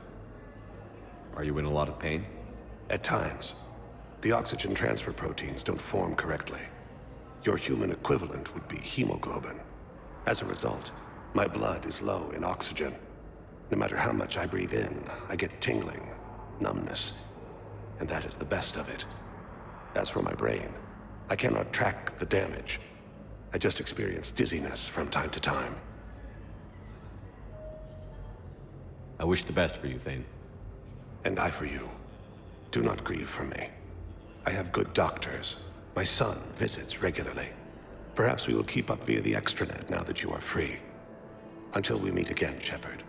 B: Are you in a lot of pain?
N: At times. The oxygen transfer proteins don't form correctly. Your human equivalent would be hemoglobin. As a result, my blood is low in oxygen. No matter how much I breathe in, I get tingling, numbness, and that is the best of it. As for my brain, I cannot track the damage. I just experience dizziness from time to time.
B: I wish the best for you, Thane.
N: And I for you. Do not grieve for me. I have good doctors. My son visits regularly. Perhaps we will keep up via the extranet now that you are free. Until we meet again, Shepard.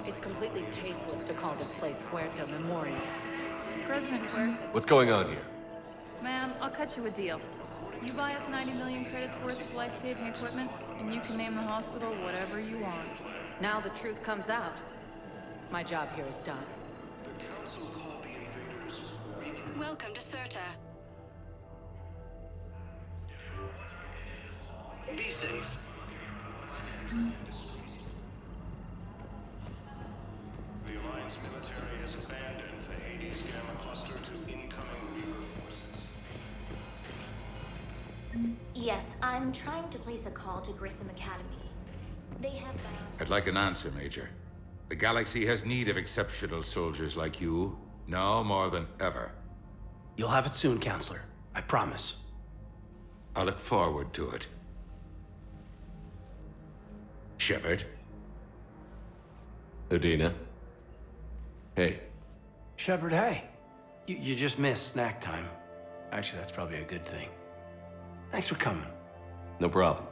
E: It's completely tasteless to call this place Puerto Memorial.
J: President Puerto.
B: What's going on here?
J: Ma'am, I'll cut you a deal. You buy us 90 million credits worth of life-saving equipment, and you can name the hospital whatever you want.
E: Now the truth comes out. My job here is done.
K: Welcome to Certa.
X: Be safe.
H: The Alliance military has abandoned the Hades Gamma cluster to incoming Reaper forces.
Y: Yes, I'm trying to place a call to Grissom Academy. They have
L: I'd like an answer, Major. The galaxy has need of exceptional soldiers like you, now more than ever.
T: You'll have it soon, Counselor. I promise.
L: I look forward to it. Shepard?
B: Udina? Hey.
T: Shepard, hey. You just missed snack time. Actually, that's probably a good thing. Thanks for coming.
B: No problem.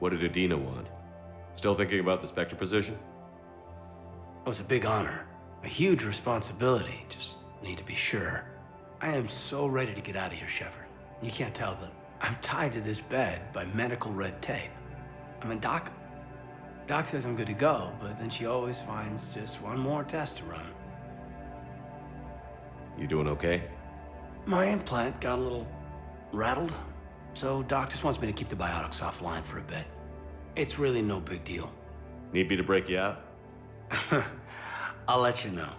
B: What did Udina want? Still thinking about the Spectre position?
T: It was a big honor. A huge responsibility. Just need to be sure. I am so ready to get out of here, Shepard. You can't tell that I'm tied to this bed by medical red tape. I mean, Doc says I'm good to go, but then she always finds just one more test to run.
B: You doing okay?
T: My implant got a little rattled, so Doc just wants me to keep the biotics offline for a bit. It's really no big deal.
B: Need me to break you out?
T: I'll let you know.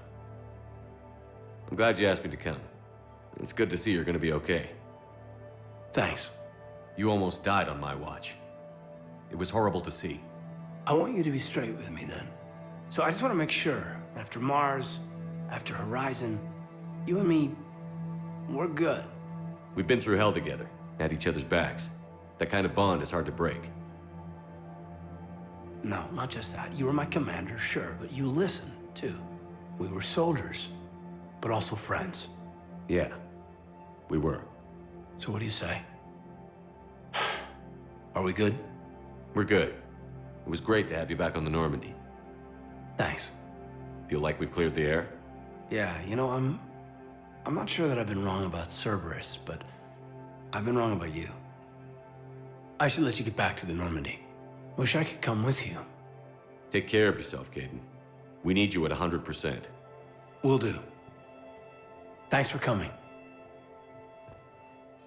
B: I'm glad you asked me to come. It's good to see you're gonna be okay.
T: Thanks.
B: You almost died on my watch. It was horrible to see.
T: I want you to be straight with me then. So I just want to make sure, after Mars, after Horizon, you and me, we're good.
B: We've been through hell together, had each other's backs. That kind of bond is hard to break.
T: No, not just that. You were my commander, sure, but you listened, too. We were soldiers, but also friends.
B: Yeah, we were.
T: So what do you say? Are we good?
B: We're good. It was great to have you back on the Normandy.
T: Thanks.
B: Feel like we've cleared the air?
T: Yeah, you know, I'm not sure that I've been wrong about Cerberus, but I've been wrong about you. I should let you get back to the Normandy. Wish I could come with you.
B: Take care of yourself, Caden. We need you at 100%.
T: Will do. Thanks for coming.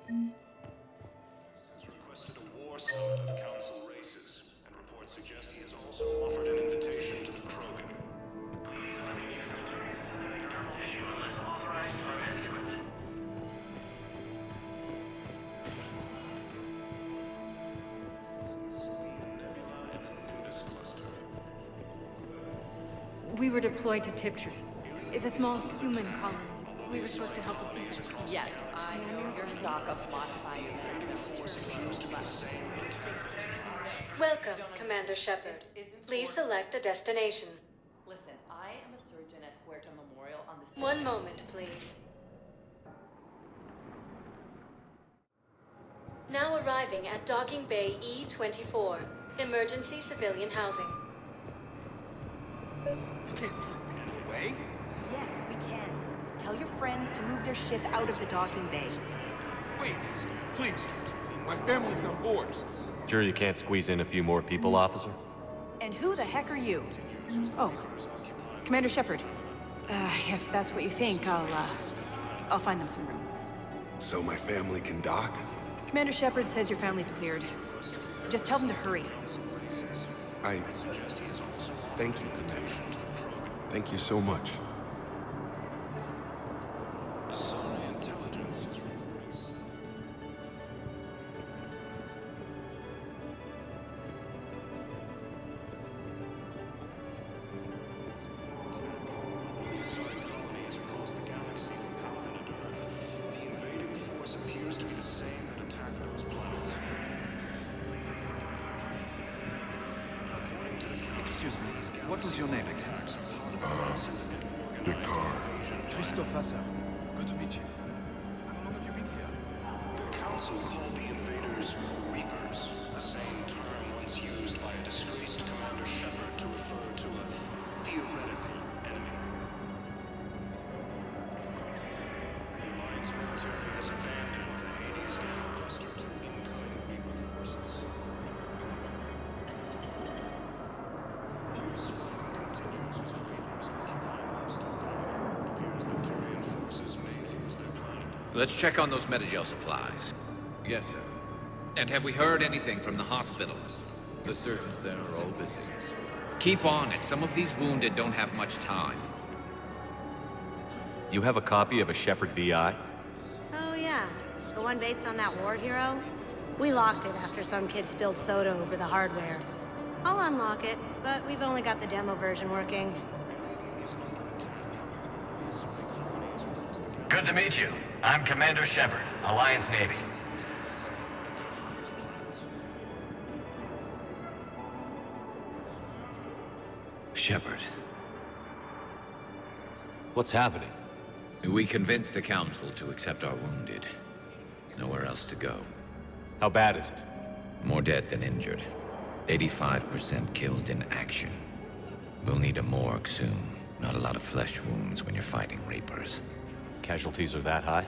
H: Has requested a war summit of Council races, and reports suggest he has also offered an invitation to the Krogan.
A: We were deployed to Tiptree. It's a small human colony. We were supposed to help with people.
E: Yes, I know your stock of modified
A: Welcome, Commander Shepard. Please select a destination.
E: Listen, I am a surgeon at Puerto Memorial on the
K: One moment, please. Now arriving at Docking Bay E24, emergency civilian housing.
M: You can't take people away.
G: Yes, we can. Tell your friends to move their ship out of the docking bay.
H: Wait, please. My family's on board.
B: Sure you can't squeeze in a few more people, officer?
G: And who the heck are you? Oh, Commander Shepard. If that's what you think, I'll find them some room.
H: So my family can dock?
G: Commander Shepard says your family's cleared. Just tell them to hurry.
H: Thank you, Commander. Thank you so much.
P: Excuse me, what was your name again? Christopher, sir. Good to meet you. How long have you been here?
X: The Council called the invaders Reapers, the same term once used by a disgraced Commander Shepard to refer to a theoretical enemy. The Alliance military has abandoned the Hades Gamma cluster to incoming Reaper forces. Continues as the Reapers occupy most of the It appears that Turian forces may lose their planet.
U: Let's check on those Metagel supplies.
P: Yes, sir.
U: And have we heard anything from the hospital?
P: The surgeons there are all busy.
U: Keep on it. Some of these wounded don't have much time.
B: You have a copy of a Shepard VI?
C: Oh yeah, the one based on that war hero? We locked it after some kid spilled soda over the hardware. I'll unlock it, but we've only got the demo version working.
V: Good to meet you. I'm Commander Shepard, Alliance Navy.
U: Shepard.
B: What's happening?
U: We convinced the Council to accept our wounded. Nowhere else to go.
B: How bad is it?
U: More dead than injured. 85% killed in action. We'll need a morgue soon. Not a lot of flesh wounds when you're fighting Reapers.
B: Casualties are that high?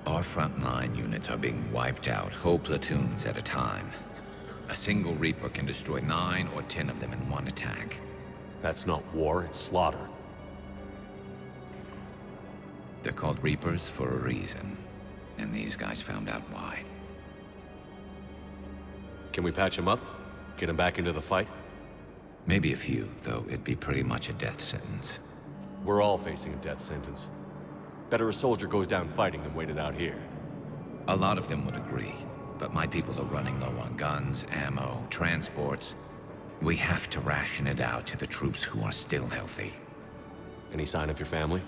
U: Our frontline units are being wiped out, whole platoons at a time. A single Reaper can destroy 9 or 10 of them in one attack.
B: That's not war, it's slaughter.
U: They're called Reapers for a reason. And these guys found out why.
B: Can we patch them up? Get them back into the fight?
U: Maybe a few, though it'd be pretty much a death sentence.
B: We're all facing a death sentence. Better a soldier goes down fighting than waited out here.
U: A lot of them would agree, but my people are running low on guns, ammo, transports. We have to ration it out to the troops who are still healthy.
B: Any sign of your family?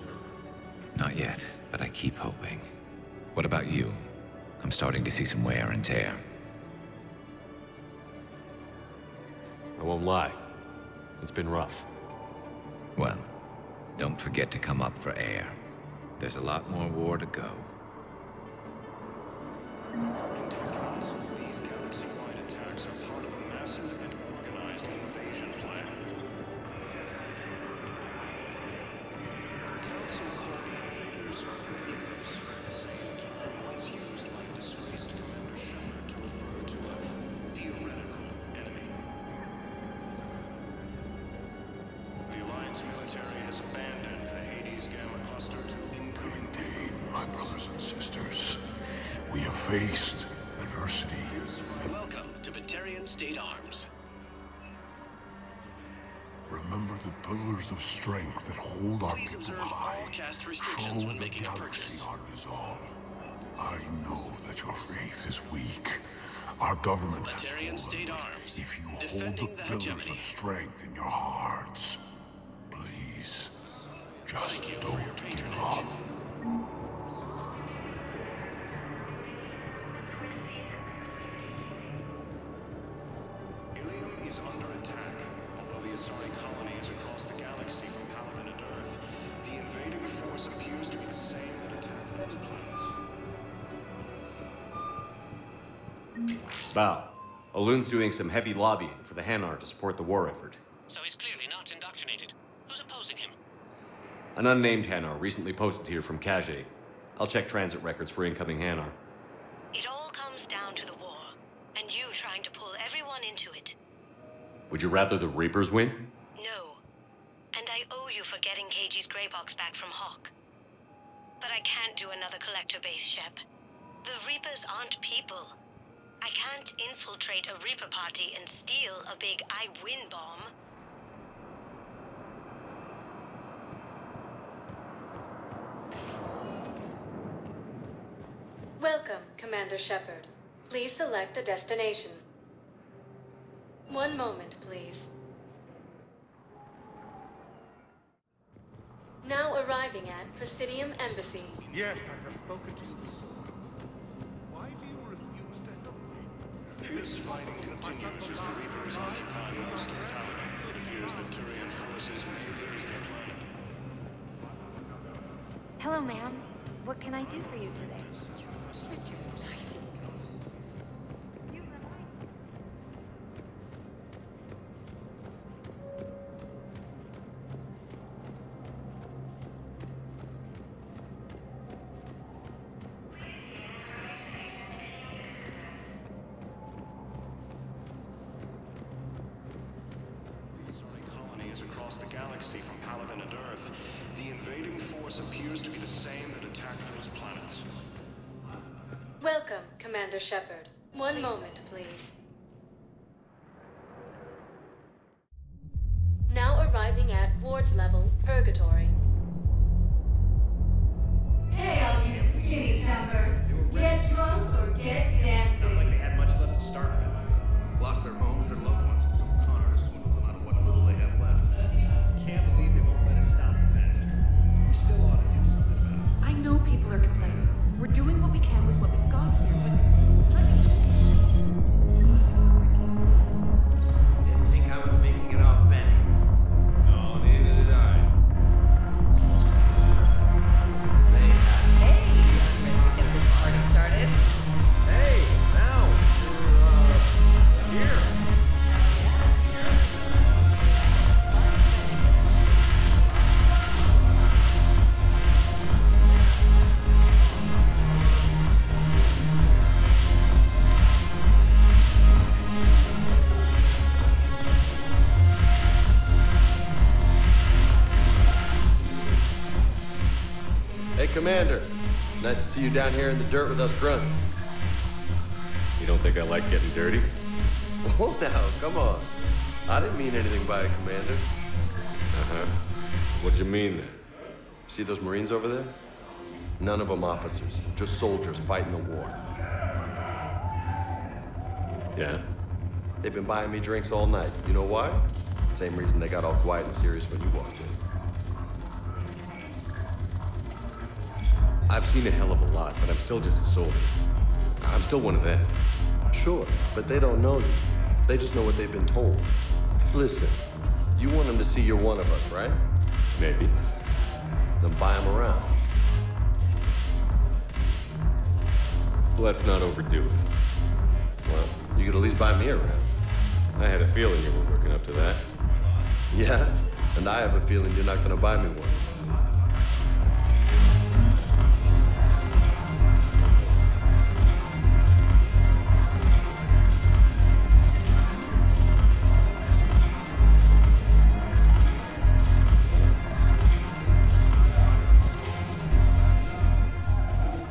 U: Not yet, but I keep hoping. What about you? I'm starting to see some wear and tear.
B: I won't lie. It's been rough.
U: Well, don't forget to come up for air. There's a lot more war to go.
X: According to the Council, these galaxy-wide attacks are part of a massive and organized invasion plan. The Council called the invaders Reapers, the same term once used by disgraced Commander Shepard to refer to a theoretical enemy. The Alliance military has abandoned the Hades Gamma cluster to incoming.
N: Indeed, my brothers and sisters. We have faced adversity.
X: Welcome to Batarian State Arms.
N: Remember the pillars of strength that hold our
X: Please
N: people
X: observe
N: high.
X: all cast restrictions
N: Show
X: when
N: the
X: making a
N: galaxy
X: purchase.
N: our resolve. I know that your faith is weak. Our government has
X: Batarian
N: fallen.
X: State Arms.
N: If you hold the
X: Defending the
N: pillars
X: hegemony.
N: of strength in your hearts, please, just don't give up.
X: Ilium is under attack. Although the Asari colony is across the galaxy from Paladin and Earth, the invading force
B: Bow. Aloon's doing some heavy lobbying for the Hanar to support the war effort.
S: So he's clearly not indoctrinated. Who's opposing him?
B: An unnamed Hanar recently posted here from Kage. I'll check transit records for incoming Hanar.
C: It all comes down to the war, and you trying to pull everyone into it.
B: Would you rather the Reapers win?
C: No. And I owe you for getting KG's Grey Box back from Hawk. But I can't do another collector base, Shep. The Reapers aren't people. I can't infiltrate a Reaper party and steal a big I win bomb.
K: Welcome, Commander Shepard. Please select a destination. One moment, please. Now arriving at Presidium Embassy.
H: Yes, I have spoken to you before. Why do you refuse to help me?
X: Fierce fighting continues as the Reapers occupy most of Paladin. It appears that Turian forces may lose their planet.
Y: Hello, ma'am. What can I do for you today?
X: Colonies across the galaxy from Paladin and Earth. The invading force appears to be the same that attacked those planets.
K: Welcome, Commander Shepard. One moment, please. Now arriving at Ward's level, Purgatory.
D: Hey, all you skinny jumpers. Get drunk or get dancing.
I: Not like they had much left to start with. Lost their homes, their loved ones, and some con artists swindled them out of what little they have left. Can't believe they won't let us stop the bastard. We still ought to do something about it.
E: I know people are complaining. We're doing what we can with what we've got here, but...
T: Didn't think I was making it off, Benny. No, neither did I.
E: Hey, ready to get this party started?
I: Hey, now, you're, here.
O: Hey, Commander. Nice to see you down here in the dirt with us grunts.
B: You don't think I like getting dirty?
O: Oh, now, come on. I didn't mean anything by it, Commander.
B: Uh-huh. What'd you mean then?
O: See those Marines over there? None of them officers, just soldiers fighting the war.
B: Yeah?
O: They've been buying me drinks all night. You know why? Same reason they got all quiet and serious when you walked in.
B: I've seen a hell of a lot, but I'm still just a soldier. I'm still one of them.
O: Sure, but they don't know you. They just know what they've been told. Listen, you want them to see you're one of us, right?
B: Maybe.
O: Then buy them around.
B: Let's not overdo it.
O: Well, you could at least buy me around.
B: I had a feeling you were working up to that.
O: Yeah, and I have a feeling you're not gonna buy me one.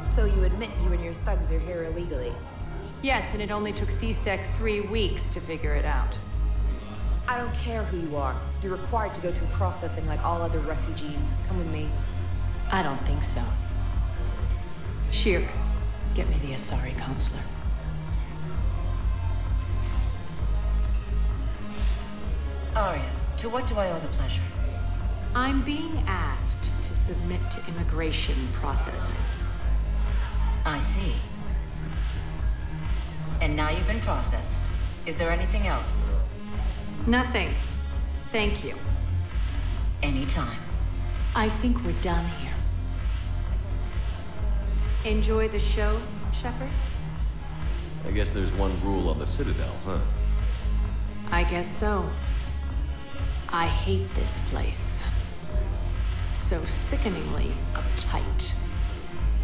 G: So you admit you and your thugs are here illegally?
E: Yes, and it only took CSEC 3 weeks to figure it out.
G: I don't care who you are. You're required to go through processing like all other refugees. Come with me.
E: I don't think so. Shirk, get me the Asari counselor.
Q: Arya, to what do I owe the pleasure?
E: I'm being asked to submit to immigration processing.
Q: I see. And now you've been processed. Is there anything else?
E: Nothing. Thank you.
Q: Anytime.
E: I think we're done here. Enjoy the show, Shepard?
B: I guess there's one rule on the Citadel, huh?
E: I guess so. I hate this place. So sickeningly uptight.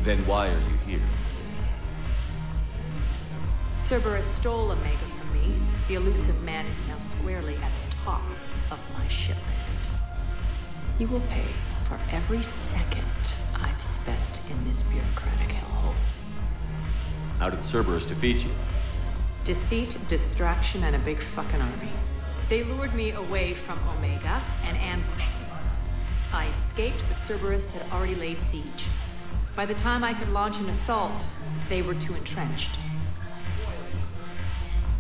B: Then why are you here?
E: Cerberus stole Omega from me. The elusive man is now squarely at the top of my shit list. You will pay for every second I've spent in this bureaucratic hellhole.
B: How did Cerberus defeat you?
E: Deceit, distraction, and a big fucking army. They lured me away from Omega and ambushed me. I escaped, but Cerberus had already laid siege. By the time I could launch an assault, they were too entrenched.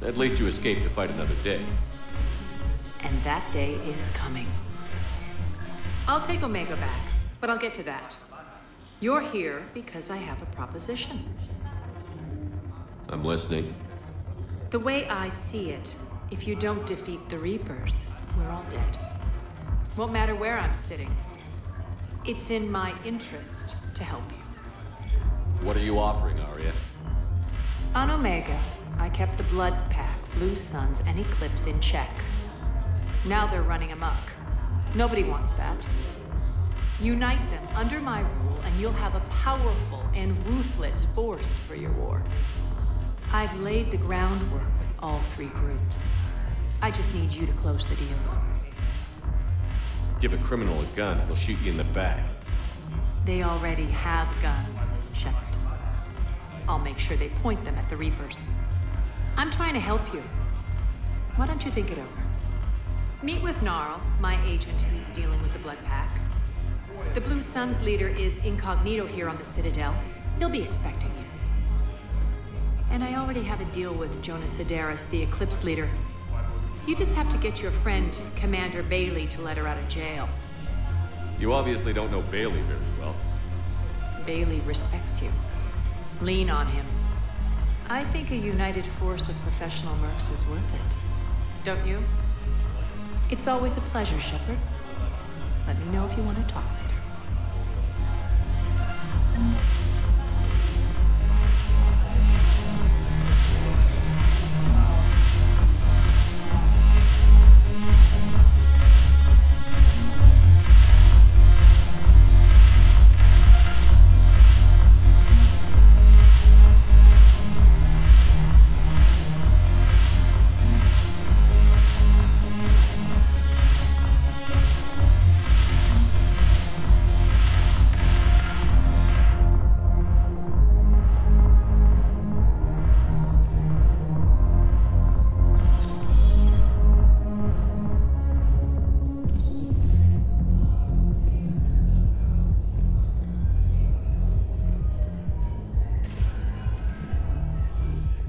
B: At least you escaped to fight another day.
E: And that day is coming. I'll take Omega back, but I'll get to that. You're here because I have a proposition.
B: I'm listening.
E: The way I see it, if you don't defeat the Reapers, we're all dead. Won't matter where I'm sitting. It's in my interest to help you.
B: What are you offering, Arya?
E: On Omega, I kept the Blood Pack, Blue Suns, and Eclipse in check. Now they're running amok. Nobody wants that. Unite them under my rule, and you'll have a powerful and ruthless force for your war. I've laid the groundwork with all three groups. I just need you to close the deals.
B: Give a criminal a gun, he'll shoot you in the back.
E: They already have guns, Shepard. I'll make sure they point them at the Reapers. I'm trying to help you. Why don't you think it over? Meet with Gnarl, my agent who's dealing with the Blood Pack. The Blue Suns leader is incognito here on the Citadel. He'll be expecting you. And I already have a deal with Jonas Sidaris, the Eclipse leader. You just have to get your friend, Commander Bailey, to let her out of jail.
B: You obviously don't know Bailey very well.
E: Bailey respects you. Lean on him. I think a united force of professional mercs is worth it. Don't you? It's always a pleasure, Shepard. Let me know if you want to talk later.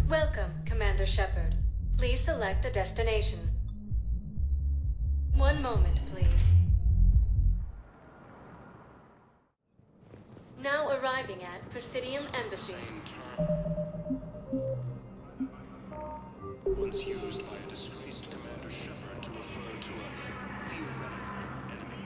K: Welcome, Commander Shepard. Please select a destination. One moment, please. Now arriving at Presidium Embassy.
X: Once used by a disgraced Commander Shepard to refer to a theoretical enemy.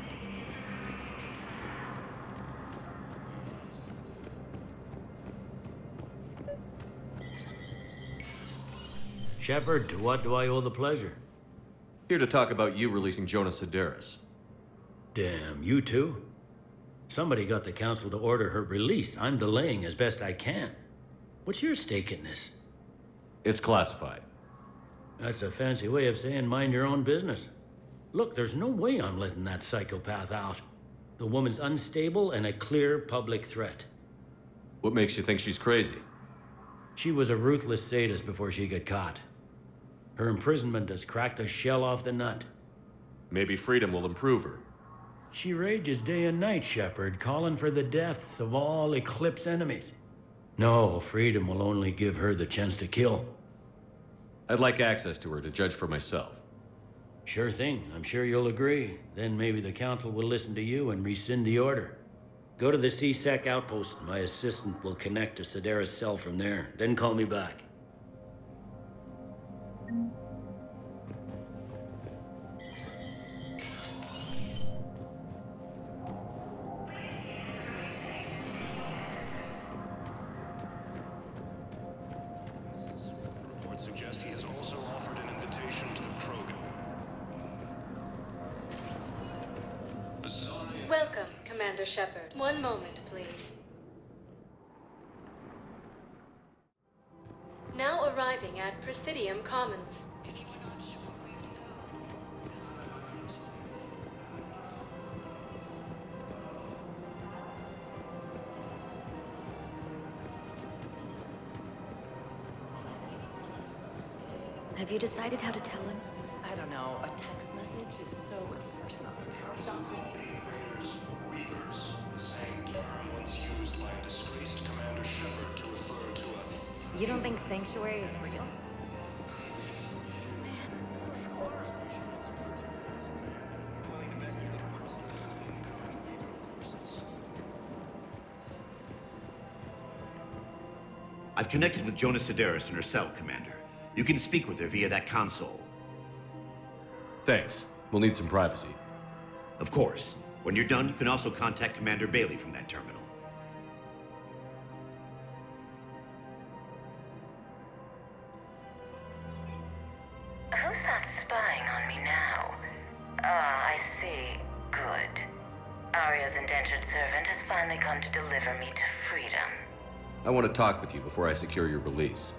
T: Shepard, to what do I owe the pleasure?
B: Here to talk about you releasing Jonas Sidaris.
T: Damn, you too? Somebody got the council to order her release. I'm delaying as best I can. What's your stake in this?
B: It's classified.
T: That's a fancy way of saying mind your own business. Look, there's no way I'm letting that psychopath out. The woman's unstable and a clear public threat.
B: What makes you think she's crazy?
T: She was a ruthless sadist before she got caught. Her imprisonment has cracked the shell off the nut.
B: Maybe freedom will improve her.
T: She rages day and night, Shepard, calling for the deaths of all Eclipse enemies. No, freedom will only give her the chance to kill.
B: I'd like access to her to judge for myself.
T: Sure thing. I'm sure you'll agree. Then maybe the council will listen to you and rescind the order. Go to the C-Sec outpost. My assistant will connect to Sidaris' cell from there. Then call me back.
K: Commander Shepard. One moment, please. Now arriving at Presidium Commons.
A: Have you decided how to tell him?
Q: I don't know. A text message is so impersonal.
X: Reapers, the same term once used by a disgraced Commander Shepard to refer to a...
A: You don't think Sanctuary is real?
I: I've connected with Jonas Sedaris in her cell, Commander. You can speak with her via that console.
B: Thanks. We'll need some privacy.
I: Of course. When you're done, you can also contact Commander Bailey from that terminal.
Q: Who's that spying on me now? Ah, I see. Good. Arya's indentured servant has finally come to deliver me to freedom.
B: I want to talk with you before I secure your release.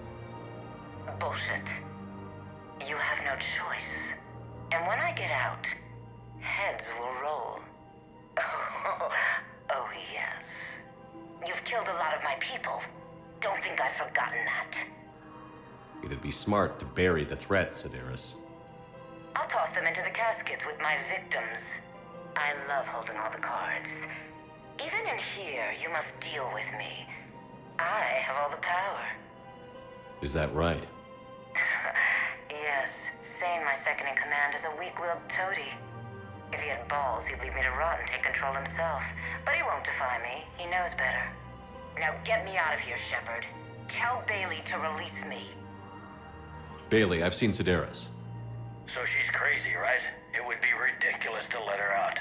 Q: Bullshit. You have no choice. And when I get out, heads will roll. Oh, yes. You've killed a lot of my people. Don't think I've forgotten that.
B: It'd be smart to bury the threat, Sedaris.
Q: I'll toss them into the caskets with my victims. I love holding all the cards. Even in here, you must deal with me. I have all the power.
B: Is that right?
Q: Yes, Sane, my second-in-command, is a weak-willed toady. If he had balls, he'd leave me to rot and take control himself. But he won't defy me. He knows better. Now get me out of here, Shepard. Tell Bailey to release me.
B: Bailey, I've seen Sedaris.
V: So she's crazy, right? It would be ridiculous to let her out.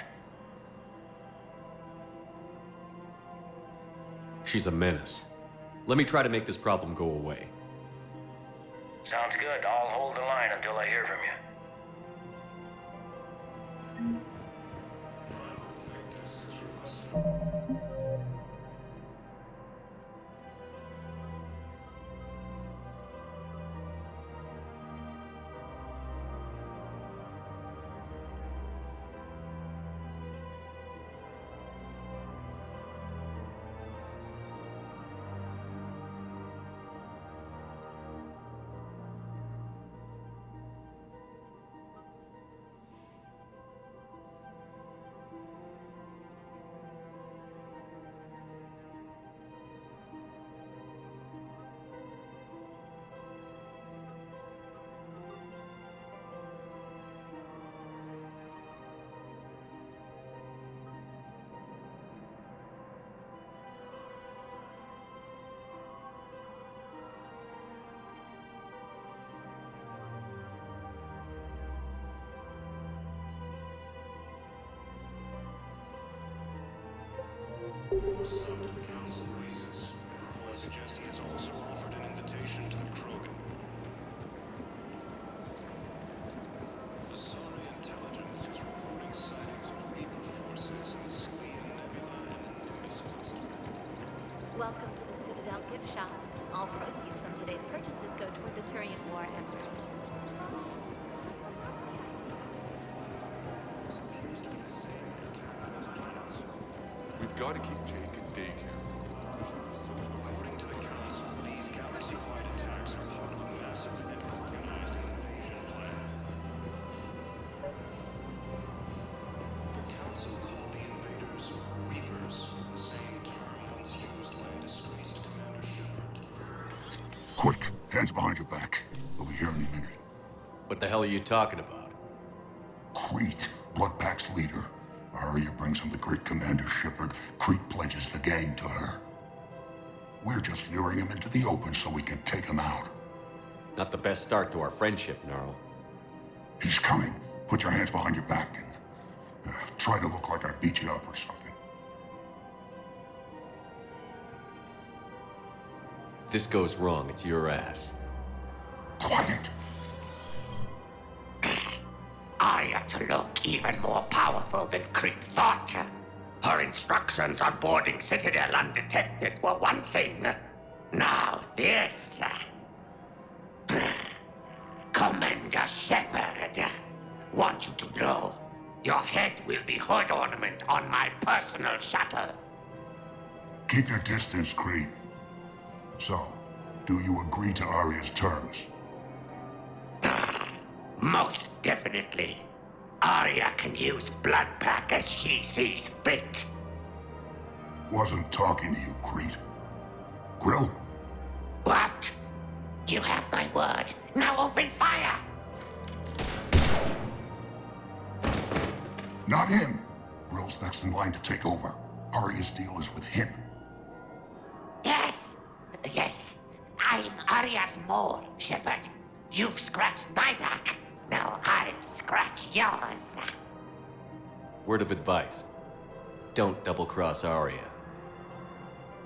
B: She's a menace. Let me try to make this problem go away.
V: Sounds good. I'll hold the line until I hear from you.
X: Some of the council races. I suggest he has also offered an invitation to the Krogan. The Asari intelligence is reporting sightings of Reaper forces in the Silian Nebula and Luminous.
A: Welcome to the Citadel gift shop. All proceeds from today's purchases go toward the Turian War effort.
H: We've got to keep Jake in daycare.
X: According to the council, these galaxy-wide attacks are part of a massive and organized invasion plan. The council called the invaders Reapers, the same term once used by a disgraced Commander Shepard.
N: Quick, hands behind your back. We'll be here in a minute.
B: What the hell are you talking about?
N: Crete, Bloodpack's leader. Arya brings him the great Commander Shepard. Crete pledges the gang to her. We're just luring him into the open so we can take him out.
B: Not the best start to our friendship, Gnarl.
N: He's coming. Put your hands behind your back and try to look like I beat you up or something.
B: If this goes wrong, it's your ass.
N: Quiet!
F: Arya to look even more powerful than Crete thought. Her instructions on boarding Citadel undetected were one thing. Now this. Commander Shepard, want you to know, your head will be hood ornament on my personal shuttle.
N: Keep your distance, Creed. So, do you agree to Arya's terms?
F: Most definitely. Arya can use blood pack as she sees fit.
N: Wasn't talking to you, Creed. Grill?
F: What? You have my word. Now open fire!
N: Not him! Grill's next in line to take over. Arya's deal is with him.
F: Yes. I'm Arya's mole, Shepard. You've scratched my back. Now I'll scratch yours.
B: Word of advice. Don't double-cross Arya.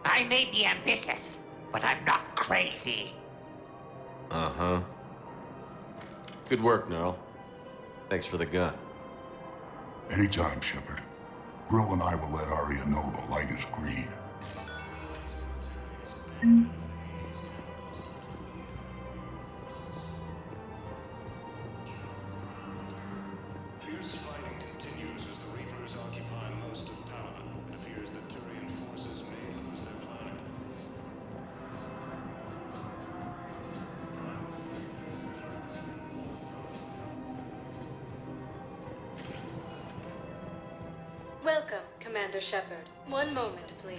F: I may be ambitious, but I'm not crazy.
B: Uh-huh. Good work, Gnarl. Thanks for the gun.
N: Anytime, Shepard. Grill and I will let Arya know the light is green.
X: Fierce fighting continues as the Reapers occupy most of Paladin. It appears that Turian forces may lose their planet.
K: Welcome, Commander Shepard. One moment, please.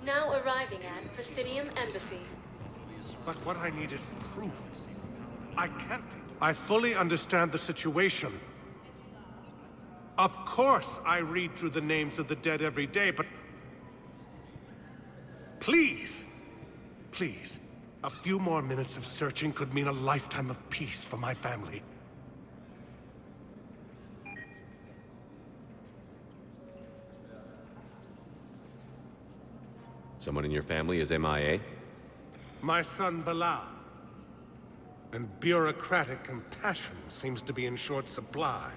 K: Now arriving at Presidium Embassy.
H: But what I need is proof. I fully understand the situation. Of course I read through the names of the dead every day, but... Please! Please. A few more minutes of searching could mean a lifetime of peace for my family.
B: Someone in your family is MIA?
H: My son, Bilal. And bureaucratic compassion seems to be in short supply.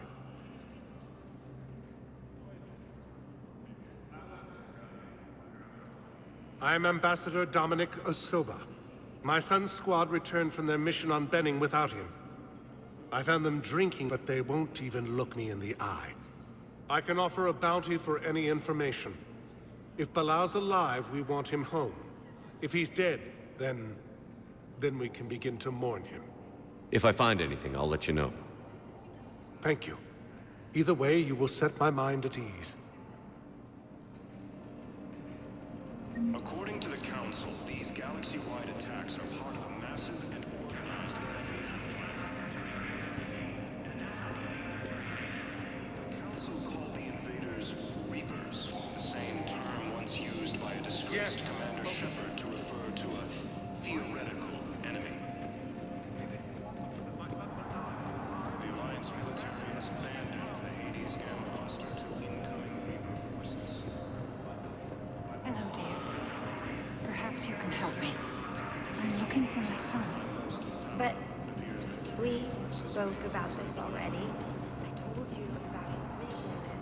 H: I'm Ambassador Dominic Osoba. My son's squad returned from their mission on Benning without him. I found them drinking, but they won't even look me in the eye. I can offer a bounty for any information. If Bilal's alive, we want him home. If he's dead, then we can begin to mourn him.
B: If I find anything, I'll let you know.
H: Thank you. Either way, you will set my mind at ease.
X: According to the Council, these galaxy-wide attacks are part of a massive and organized invasion. The Council called the invaders Reapers, the same term once used by a disgraced Commander Shepard to refer to a theoretical enemy. The Alliance military has abandoned the Hades Gambuster to incoming Reaper forces.
J: Hello, dear. Perhaps you can help me. I'm looking for my son.
L: But we spoke about this already. I told you about his mission and...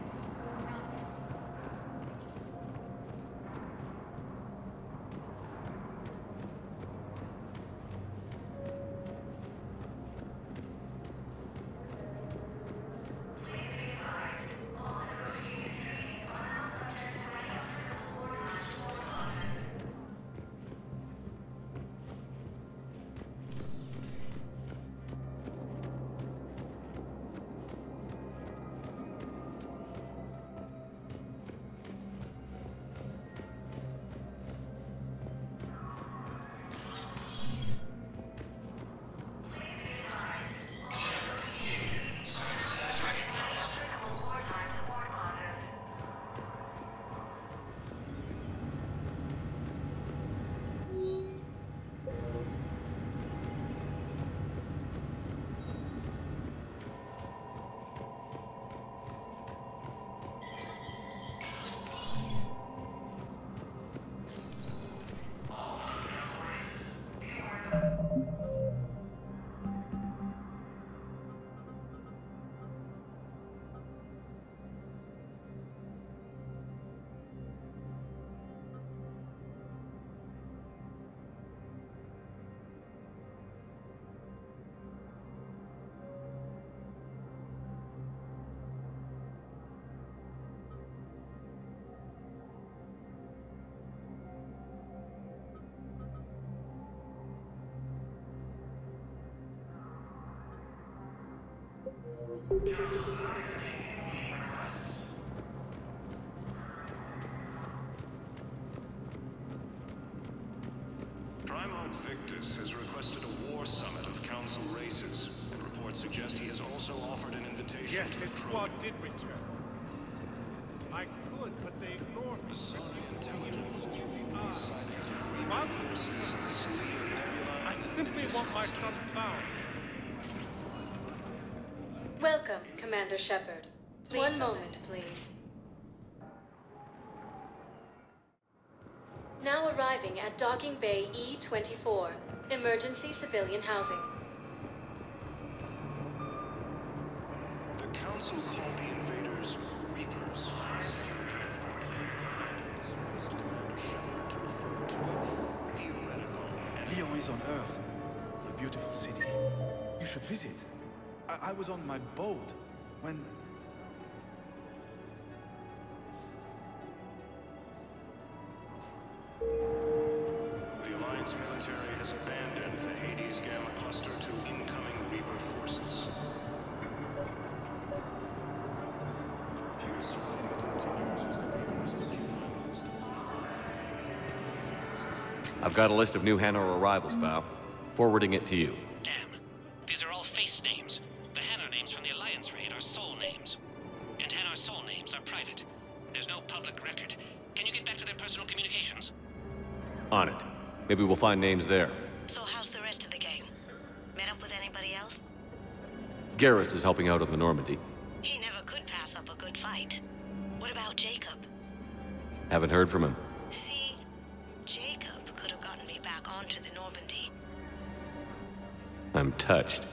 X: Primarch Victus has requested a war summit of Council races, and reports suggest he has also offered an invitation
H: Yes,
X: to
H: his
X: the crew.
H: squad did return. I could, but they ignored me. What? I simply want my son found.
K: Welcome, Commander Shepard. One moment, please. Now arriving at Docking Bay E-24, emergency civilian housing.
X: The Council called the invaders Reapers.
M: Lyon is on Earth. A beautiful city. You should visit. I was on my boat when...
X: The Alliance military has abandoned the Hades Gamma cluster to incoming Reaper forces. Fierce fighting continues as the Reapers
B: I've got a list of new Hanar arrivals, Bao. Forwarding it to you.
S: Damn. These are all face names. The Hanar names from the Alliance raid are soul names. And Hanar soul names are private. There's no public record. Can you get back to their personal communications?
B: On it. Maybe we'll find names there.
Q: So how's the rest of the gang? Met up with anybody else?
B: Garrus is helping out on the Normandy.
Q: He never could pass up a good fight. What about Jacob?
B: Haven't heard from him.
Q: See? Jacob could have gotten me back onto the Normandy.
B: I'm touched.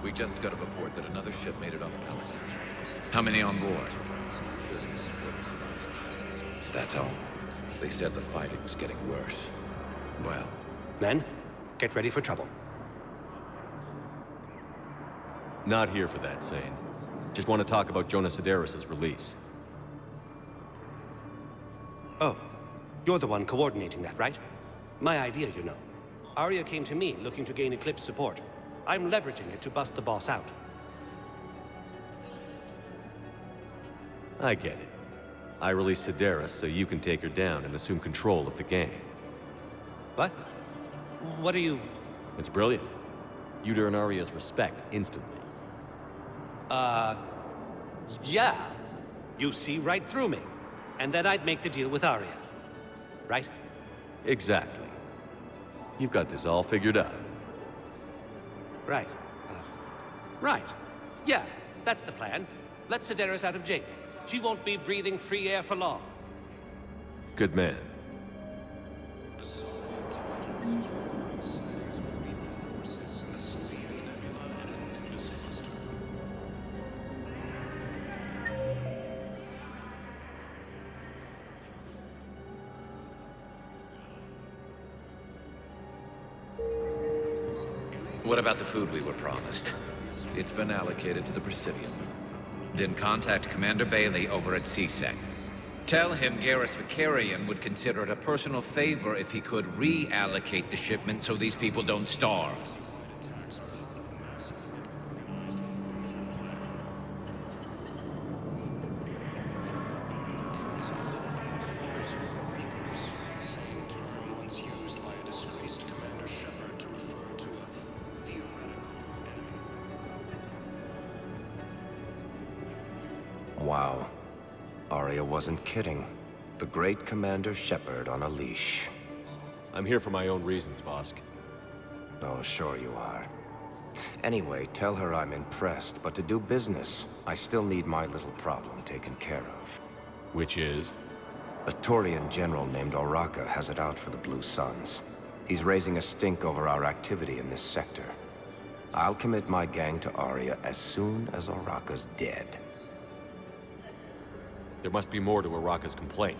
P: We just got a report that another ship made it off Palace. How many on board? That's all. They said the fighting's getting worse. Well...
S: Men, get ready for trouble.
B: Not here for that, Sane. Just want to talk about Jonas Sedaris' release.
S: Oh, you're the one coordinating that, right? My idea, you know. Arya came to me looking to gain Eclipse support. I'm leveraging it to bust the boss out.
B: I get it. I release Sedaris so you can take her down and assume control of the gang.
S: What? What are you...
B: It's brilliant. You'd earn Arya's respect instantly.
S: Yeah. You see right through me. And then I'd make the deal with Arya. Right?
B: Exactly. You've got this all figured out.
S: Right. Right. Yeah, that's the plan. Let Sedaris out of jail. She won't be breathing free air for long.
B: Good man.
P: What about the food we were promised? It's been allocated to the Presidium. Then contact Commander Bailey over at CSEC. Tell him Garrus Vicarian would consider it a personal favor if he could reallocate the shipment so these people don't starve.
R: Wow. Arya wasn't kidding. The great Commander Shepard on a leash.
B: I'm here for my own reasons, Vosk.
R: Oh, sure you are. Anyway, tell her I'm impressed, but to do business, I still need my little problem taken care of.
B: Which is?
R: A Turian general named Oraka has it out for the Blue Suns. He's raising a stink over our activity in this sector. I'll commit my gang to Arya as soon as Oraka's dead.
B: There must be more to Oraka's complaint.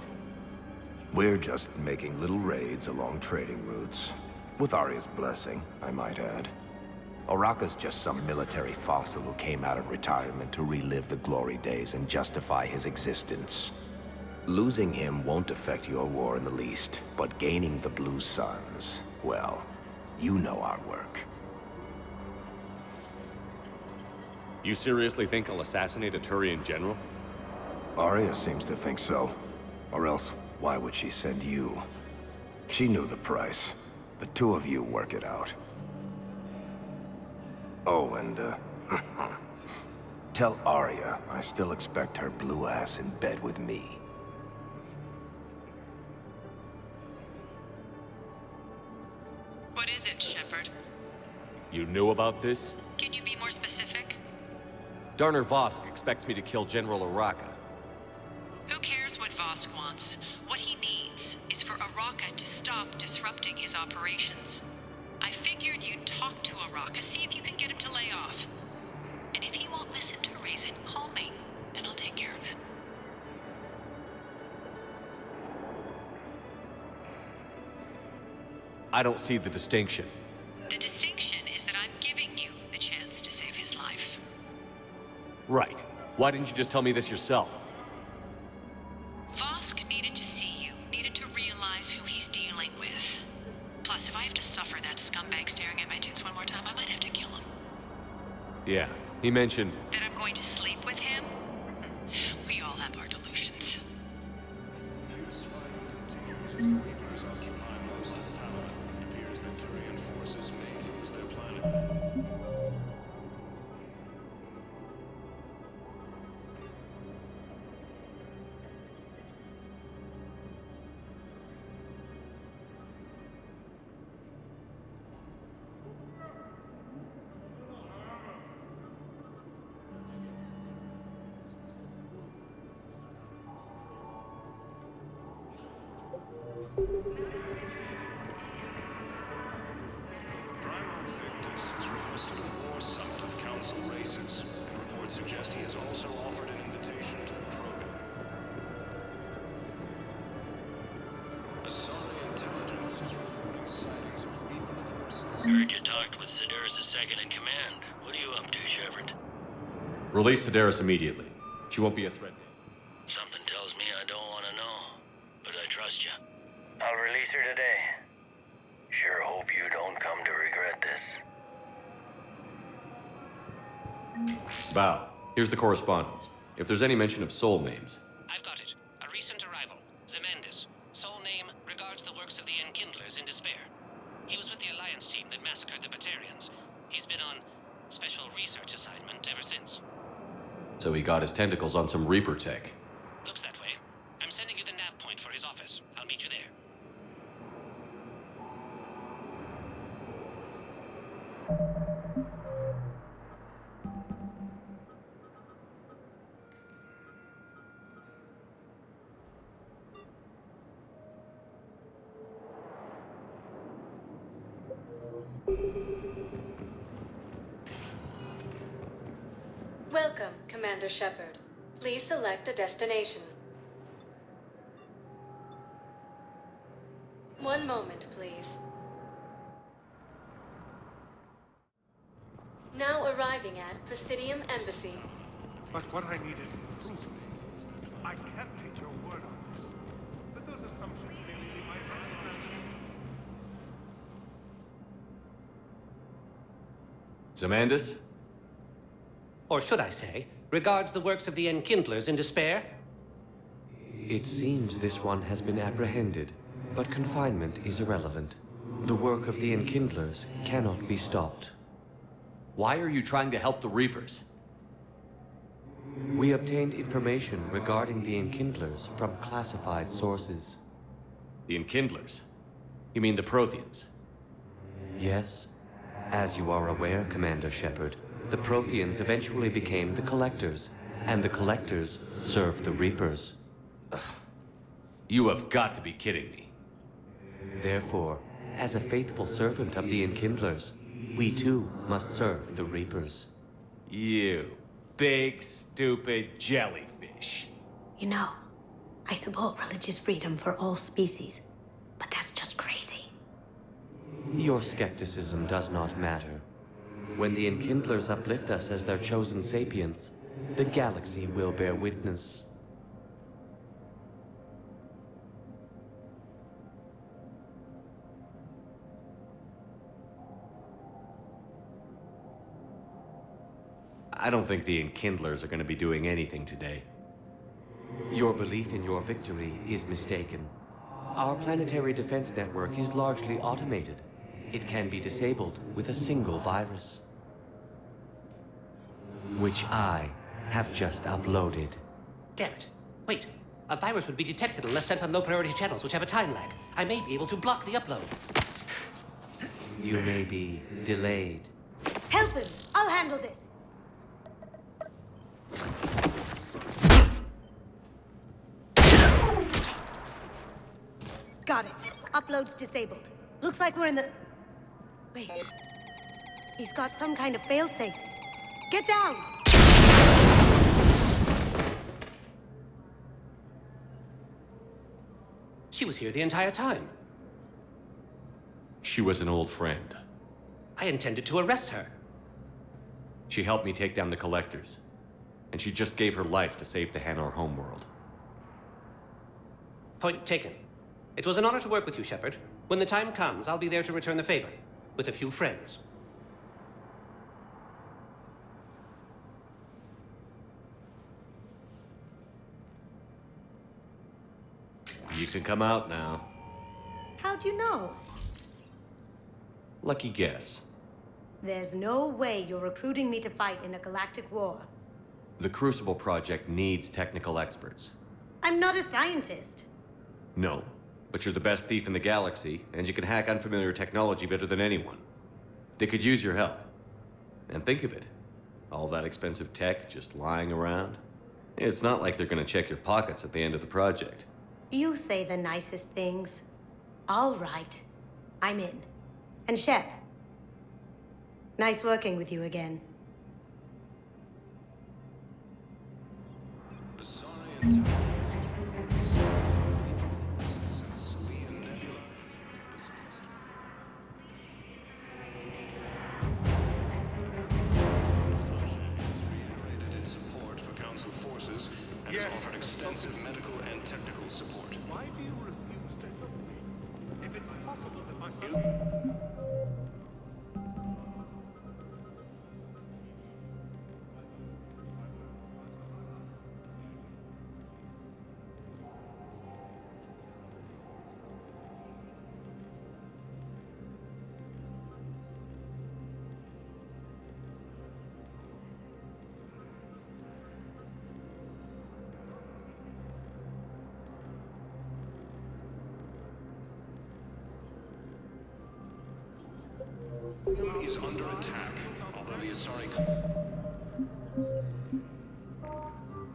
R: We're just making little raids along trading routes. With Arya's blessing, I might add. Oraka's just some military fossil who came out of retirement to relive the glory days and justify his existence. Losing him won't affect your war in the least, but gaining the Blue Suns, well, you know our work.
B: You seriously think I'll assassinate a Turian general?
R: Arya seems to think so. Or else, why would she send you? She knew the price. The two of you work it out. Oh, and, tell Arya I still expect her blue ass in bed with me.
E: What is it, Shepard?
B: You knew about this?
E: Can you be more specific?
B: Darner Vosk expects me to kill General Araka.
E: Who cares what Vosk wants? What he needs is for Araka to stop disrupting his operations. I figured you'd talk to Araka, see if you can get him to lay off. And if he won't listen to reason, call me, and I'll take care of it.
B: I don't see the distinction.
E: The distinction is that I'm giving you the chance to save his life.
B: Right. Why didn't you just tell me this yourself?
E: Vosk needed to see you, needed to realize who he's dealing with. Plus, if I have to suffer that scumbag staring at my tits one more time, I might have to kill him.
B: Yeah, he mentioned...
E: That I'm going to sleep with him? We all have our delusions.
X: Reapers occupy most of power. It appears that Turian forces may lose their planet. Has requested a war summit of council races, and reports suggest he has also offered an invitation to the Krogan. Asari intelligence is reporting sightings of Reaper forces.
V: Heard you talked with Sedaris' second in command. What are you up to, Shepard?
B: Release Sedaris immediately. She won't be a threat.
V: Something tells me I don't want to know, but I trust you. I'll release her today. Sure hope you don't come to regret this.
B: Val, here's the correspondence. If there's any mention of soul names...
S: I've got it. A recent arrival. Zemandis. Sole name regards the works of the Enkindlers in despair. He was with the Alliance team that massacred the Batarians. He's been on special research assignment ever since.
B: So he got his tentacles on some Reaper tech.
S: Looks that way. I'm sending you the nav point for his office. I'll meet you there.
K: Welcome, Commander Shepard. Please select a destination. One moment, please. Now arriving at Presidium Embassy.
H: But what I need is proof. I can't take your word on this. But those assumptions merely leave myself stranded.
B: Zemandis?
S: Or should I say, regards the works of the Enkindlers in despair?
C: It seems this one has been apprehended, but confinement is irrelevant. The work of the Enkindlers cannot be stopped.
B: Why are you trying to help the Reapers?
C: We obtained information regarding the Enkindlers from classified sources.
B: The Enkindlers? You mean the Protheans?
C: Yes. As you are aware, Commander Shepard, the Protheans eventually became the Collectors, and the Collectors served the Reapers.
B: You have got to be kidding me.
C: Therefore, as a faithful servant of the Enkindlers, we too must serve the Reapers.
B: You big, stupid jellyfish.
A: You know, I support religious freedom for all species, but that's just crazy.
C: Your skepticism does not matter. When the Enkindlers uplift us as their chosen sapients, the galaxy will bear witness.
B: I don't think the Enkindlers are going to be doing anything today.
C: Your belief in your victory is mistaken. Our planetary defense network is largely automated. It can be disabled with a single virus, which I have just uploaded.
S: Damn it. Wait. A virus would be detected unless sent on low-priority channels, which have a time lag. I may be able to block the upload.
C: You may be delayed.
D: Help him! I'll handle this! Got it. Upload's disabled. Looks like we're in the... Wait. He's got some kind of failsafe. Get down!
S: She was here the entire time.
B: She was an old friend.
S: I intended to arrest her.
B: She helped me take down the Collectors. And she just gave her life to save the Hanar homeworld.
S: Point taken. It was an honor to work with you, Shepard. When the time comes, I'll be there to return the favor. With a few friends.
B: You can come out now.
D: How'd you know?
B: Lucky guess.
D: There's no way you're recruiting me to fight in a galactic war.
B: The Crucible Project needs technical experts.
D: I'm not a scientist.
B: No, but you're the best thief in the galaxy, and you can hack unfamiliar technology better than anyone. They could use your help. And think of it. All that expensive tech just lying around. It's not like they're gonna check your pockets at the end of the project.
D: You say the nicest things. All right. I'm in. And Shep. Nice working with you again.
H: Support for Council forces and has offered extensive medical and technical support. Why do you refuse to help me? If it's possible that my... is under attack, although the Asari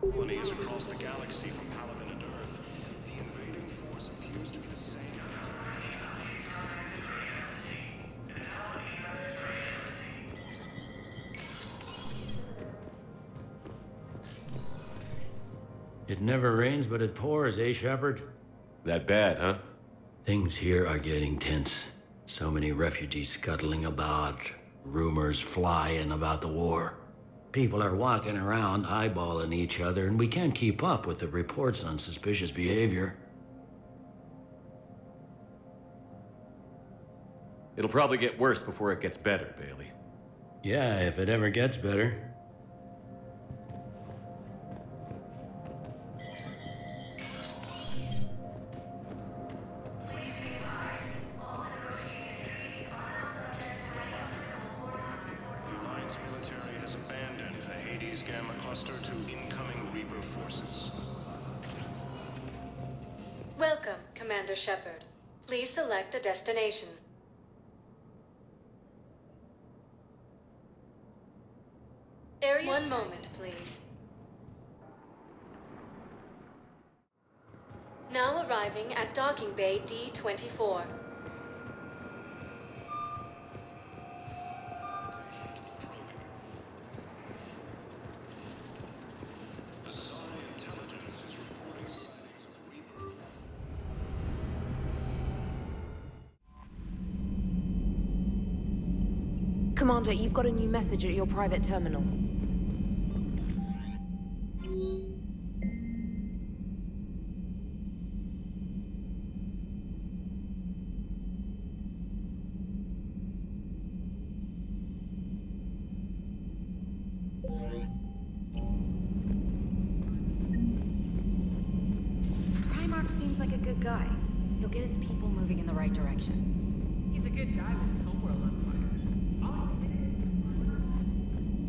H: colony is across the galaxy from Paladin and Earth. The invading force appears to be the same.
O: It never rains, but it pours, eh, Shepard?
B: That bad, huh?
O: Things here are getting tense. So many refugees scuttling about, rumors flying about the war. People are walking around eyeballing each other, and we can't keep up with the reports on suspicious behavior.
B: It'll probably get worse before it gets better, Bailey.
O: Yeah, if it ever gets better.
K: Welcome, Commander Shepard. Please select a destination. Area. One moment, please. Now arriving at Docking Bay D-24.
U: Commander, you've got a new message at your private terminal.
L: guy. He'll get his people moving in the right direction.
E: He's a good guy with his homeworld on fire. All he did is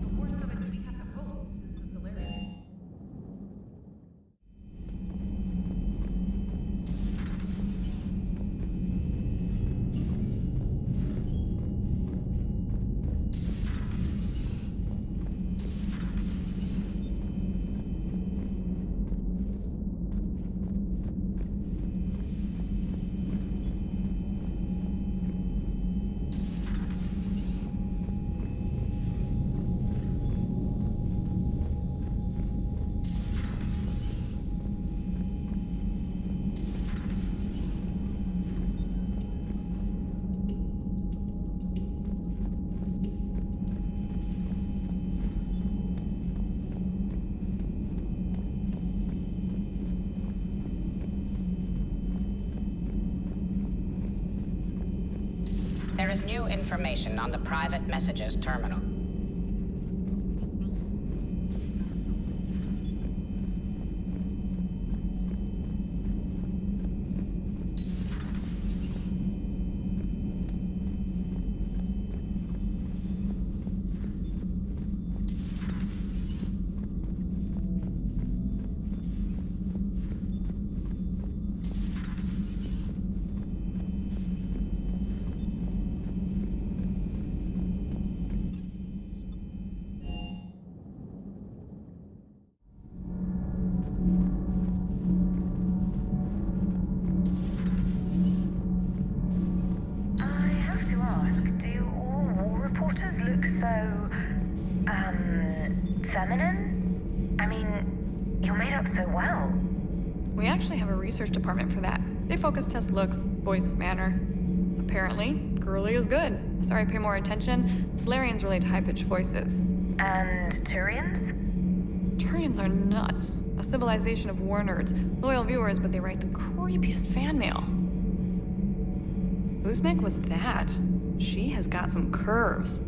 E: the worst of it we have to hope is the Solarian.
G: There is new information on the private messages terminal.
I: Feminine? I mean, you're made up so well.
T: We actually have a research department for that. They focus test looks, voice, manner. Apparently, girly is good. Sorry, pay more attention. Solarians relate to high-pitched voices.
I: And Turians?
T: Turians are nuts. A civilization of war nerds. Loyal viewers, but they write the creepiest fan mail. Uzmek was that. She has got some curves.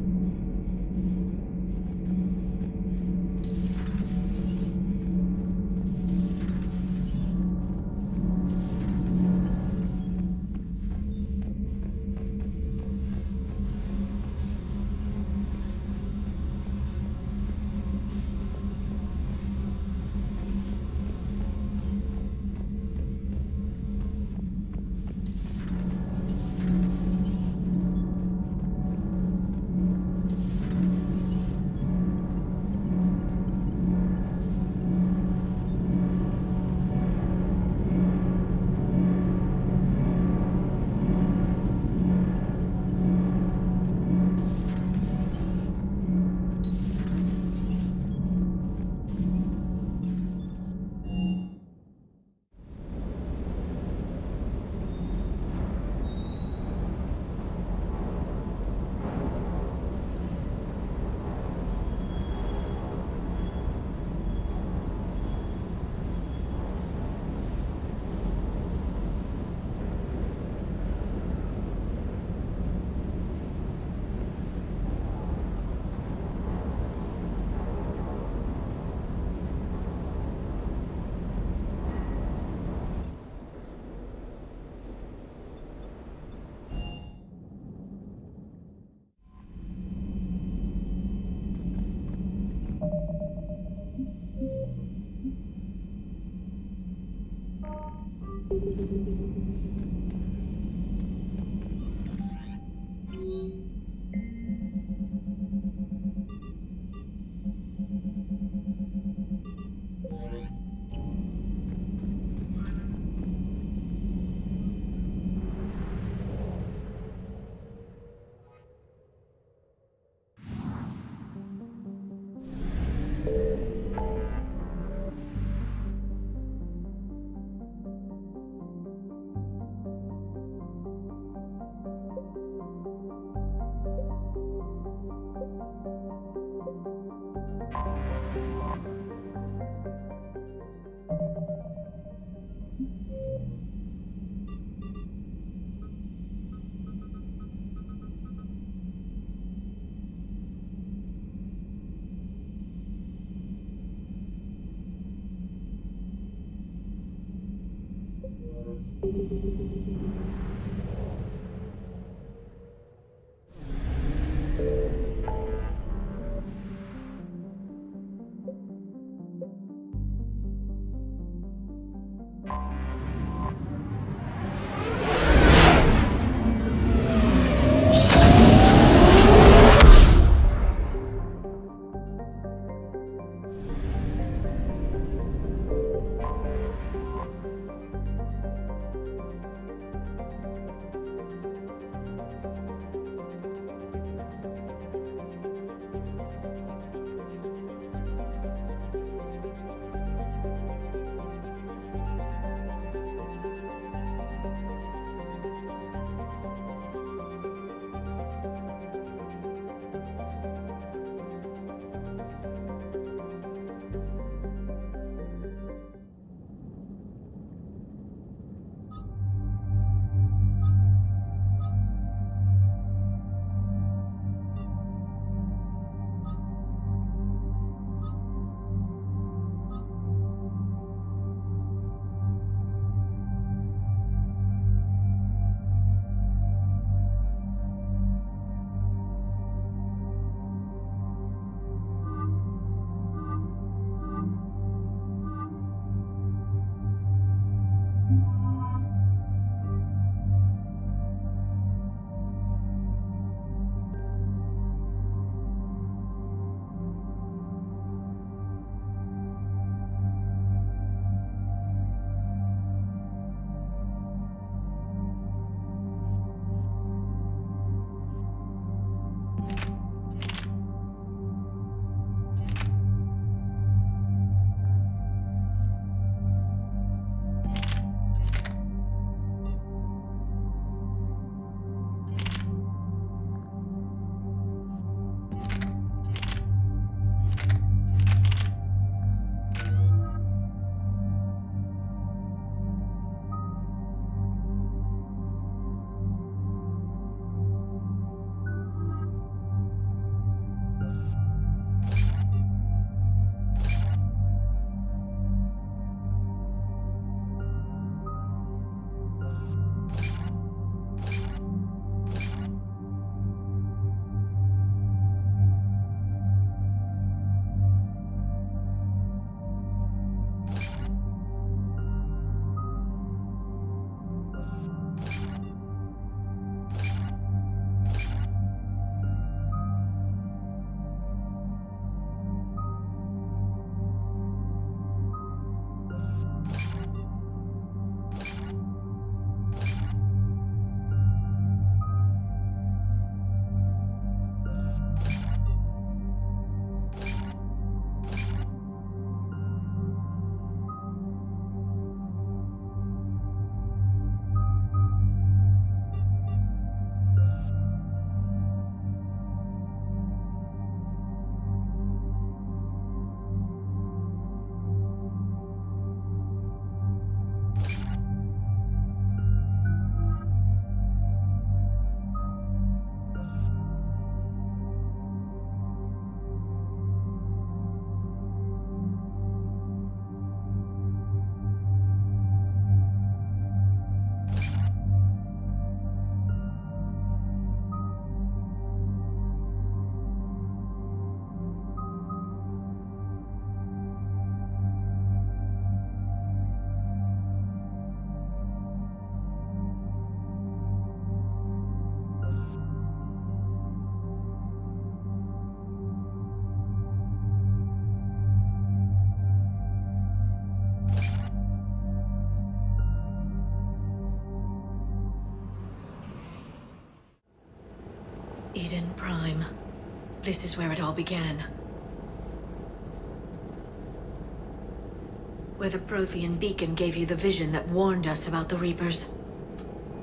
A: Eden Prime. This is where it all began. Where the Prothean beacon gave you the vision that warned us about the Reapers.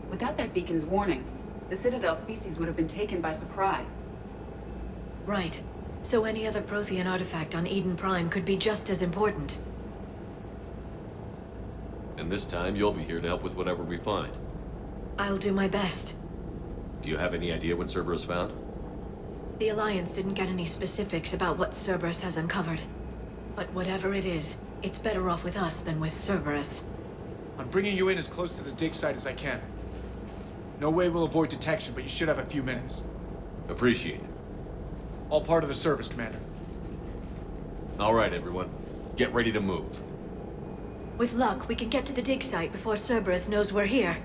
F: Without that beacon's warning, the Citadel species would have been taken by surprise.
A: Right. So any other Prothean artifact on Eden Prime could be just as important.
B: And this time, you'll be here to help with whatever we find.
A: I'll do my best.
B: Do you have any idea when Cerberus found?
A: The Alliance didn't get any specifics about what Cerberus has uncovered. But whatever it is, it's better off with us than with Cerberus.
J: I'm bringing you in as close to the dig site as I can. No way we'll avoid detection, but you should have a few minutes.
B: Appreciate it.
J: All part of the service, Commander.
B: All right, everyone. Get ready to move.
A: With luck, we can get to the dig site before Cerberus knows we're here.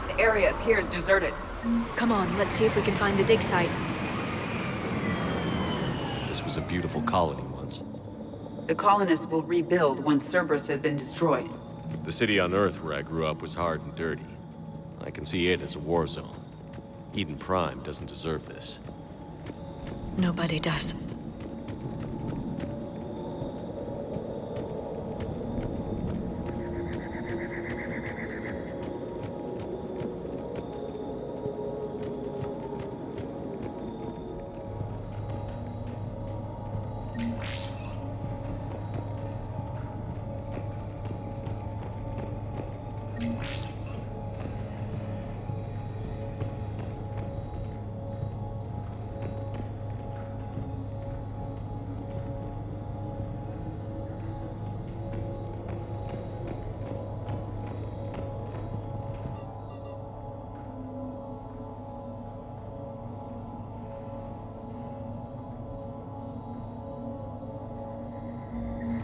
F: The area appears deserted.
A: Come on, let's see if we can find the dig site.
B: This was a beautiful colony once.
F: The colonists will rebuild once Cerberus has been destroyed.
B: The city on Earth where I grew up was hard and dirty. I can see it as a war zone. Eden Prime doesn't deserve this.
A: Nobody does.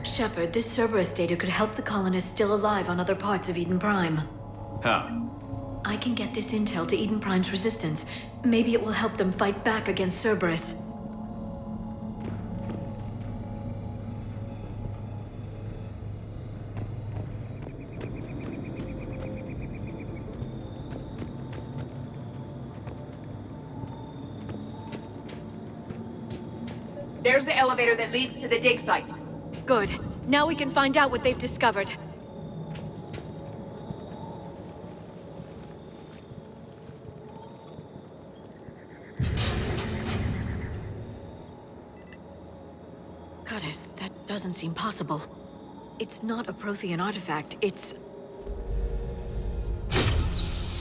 A: Shepard, this Cerberus data could help the colonists still alive on other parts of Eden Prime.
B: How?
A: I can get this intel to Eden Prime's resistance. Maybe it will help them fight back against Cerberus.
F: There's the elevator that leads to the dig site.
A: Good. Now we can find out what they've discovered. Goddess, that doesn't seem possible. It's not a Prothean artifact, it's...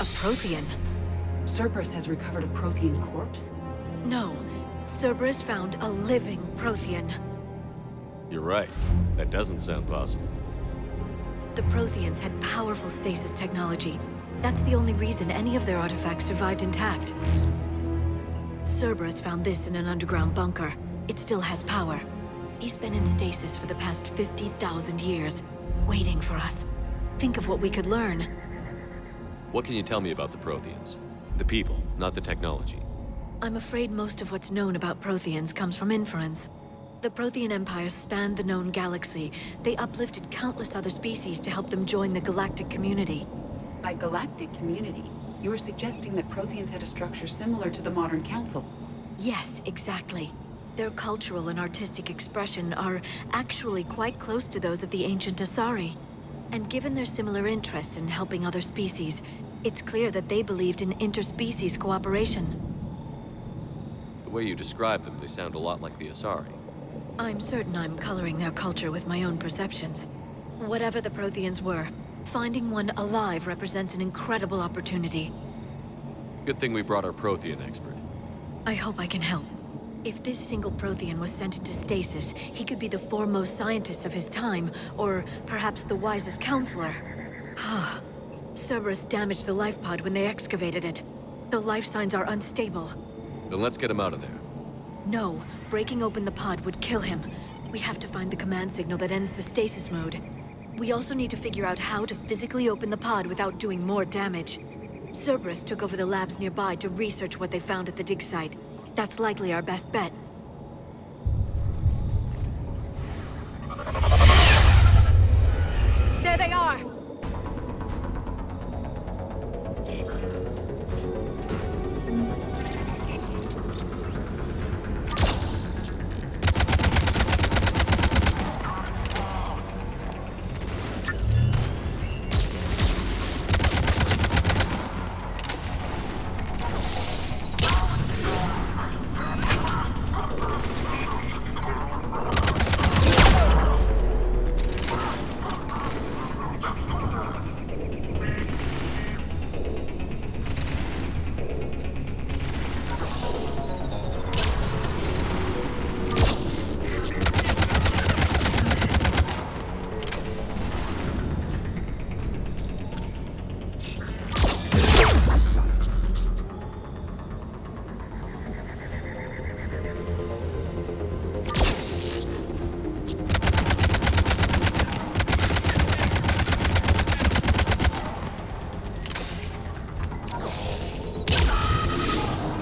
A: a Prothean.
F: Cerberus has recovered a Prothean corpse?
A: No. Cerberus found a living Prothean.
B: You're right. That doesn't sound possible.
A: The Protheans had powerful stasis technology. That's the only reason any of their artifacts survived intact. Cerberus found this in an underground bunker. It still has power. He's been in stasis for the past 50,000 years, waiting for us. Think of what we could learn.
B: What can you tell me about the Protheans? The people, not the technology.
A: I'm afraid most of what's known about Protheans comes from inference. The Prothean Empire spanned the known galaxy. They uplifted countless other species to help them join the galactic community.
F: By galactic community, you are suggesting that Protheans had a structure similar to the modern council.
A: Yes, exactly. Their cultural and artistic expression are actually quite close to those of the ancient Asari. And given their similar interests in helping other species, it's clear that they believed in interspecies cooperation.
B: The way you describe them, they sound a lot like the Asari.
A: I'm certain I'm coloring their culture with my own perceptions. Whatever the Protheans were, finding one alive represents an incredible opportunity.
B: Good thing we brought our Prothean expert.
A: I hope I can help. If this single Prothean was sent into stasis, he could be the foremost scientist of his time, or perhaps the wisest counselor. Cerberus damaged the life pod when they excavated it. The life signs are unstable.
B: Then let's get him out of there.
A: No, breaking open the pod would kill him. We have to find the command signal that ends the stasis mode. We also need to figure out how to physically open the pod without doing more damage. Cerberus took over the labs nearby to research what they found at the dig site. That's likely our best bet. There they are!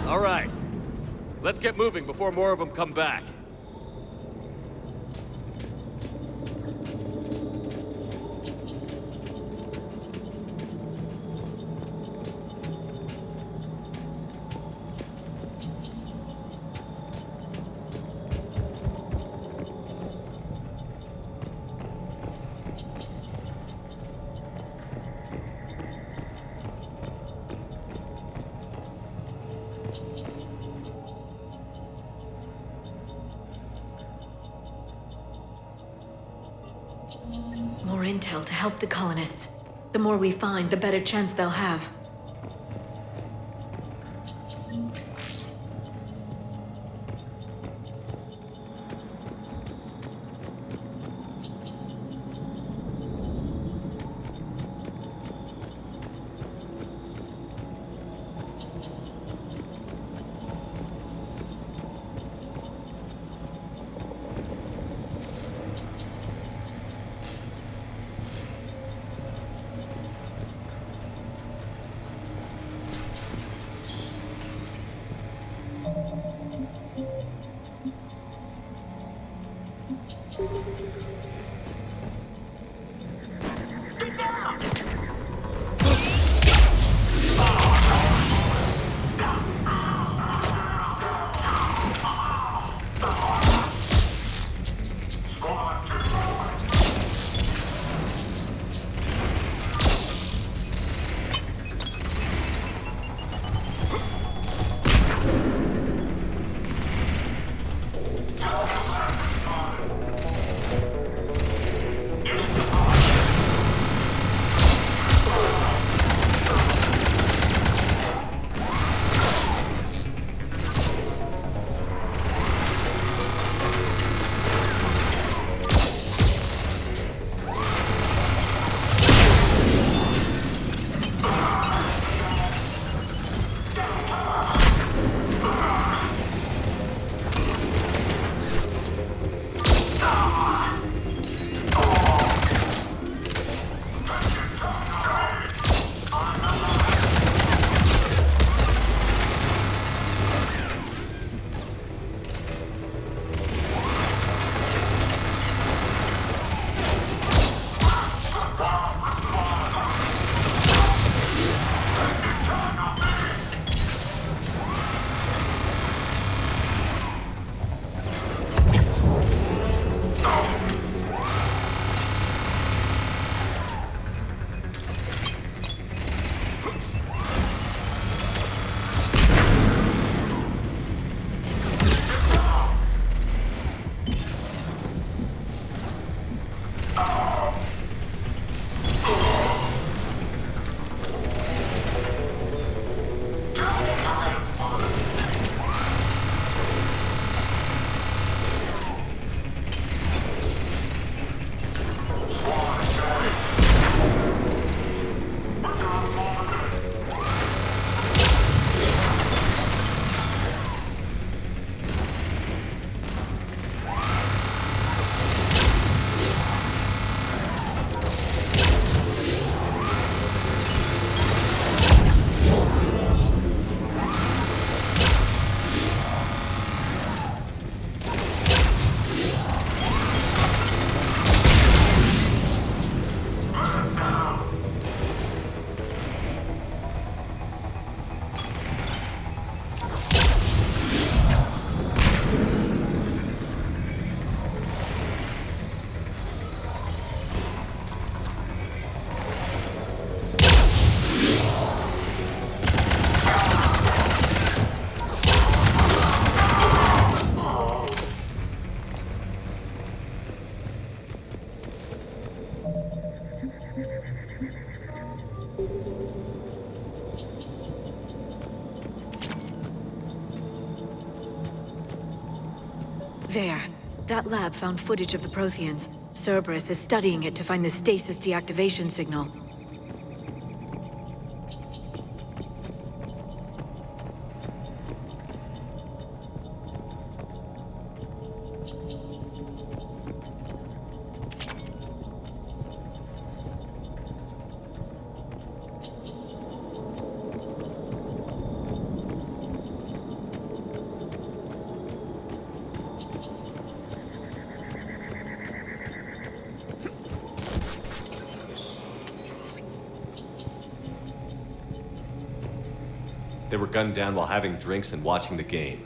B: All right. Let's get moving before more of them come back.
A: More intel to help the colonists. The more we find, the better chance they'll have. There. That lab found footage of the Protheans. Cerberus is studying it to find the stasis deactivation signal.
B: They were gunned down while having drinks and watching the game.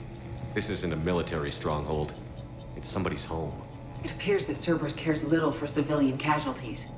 B: This isn't a military stronghold. It's somebody's home.
F: It appears that Cerberus cares little for civilian casualties.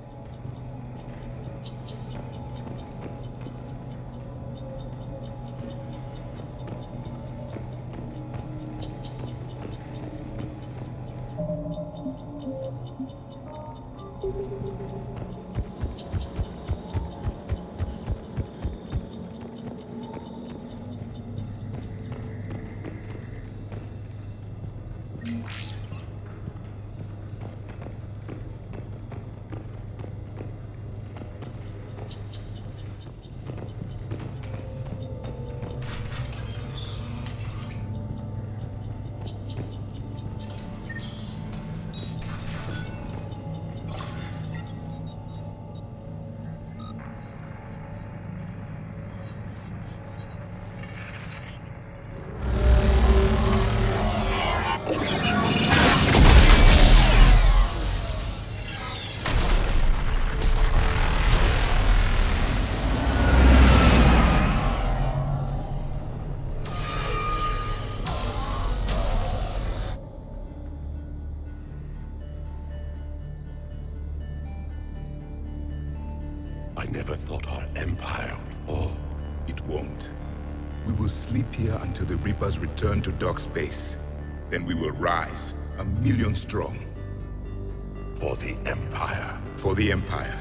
M: I never thought our empire would fall. It won't. We will sleep here until the Reapers return to dark space. Then we will rise, 1,000,000 strong. For the Empire. For the Empire.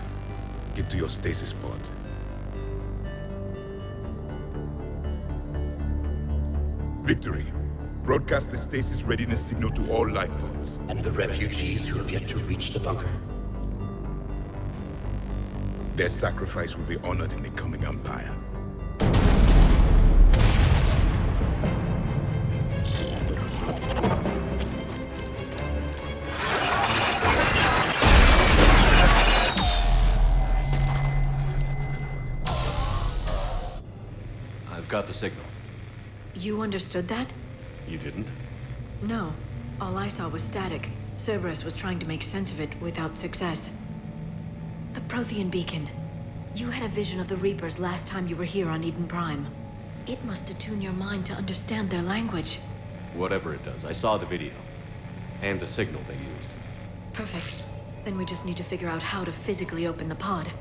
M: Get to your stasis pod. Victory. Broadcast the stasis readiness signal to all life pods.
V: And the refugees who have yet to reach the bunker.
M: Their sacrifice will be honored in the coming Empire.
B: I've got the signal.
A: You understood that?
B: You didn't?
A: No. All I saw was static. Cerberus was trying to make sense of it without success. The Prothean beacon. You had a vision of the Reapers last time you were here on Eden Prime. It must attune your mind to understand their language.
B: Whatever it does, I saw the video. And the signal they used.
A: Perfect. Then we just need to figure out how to physically open the pod.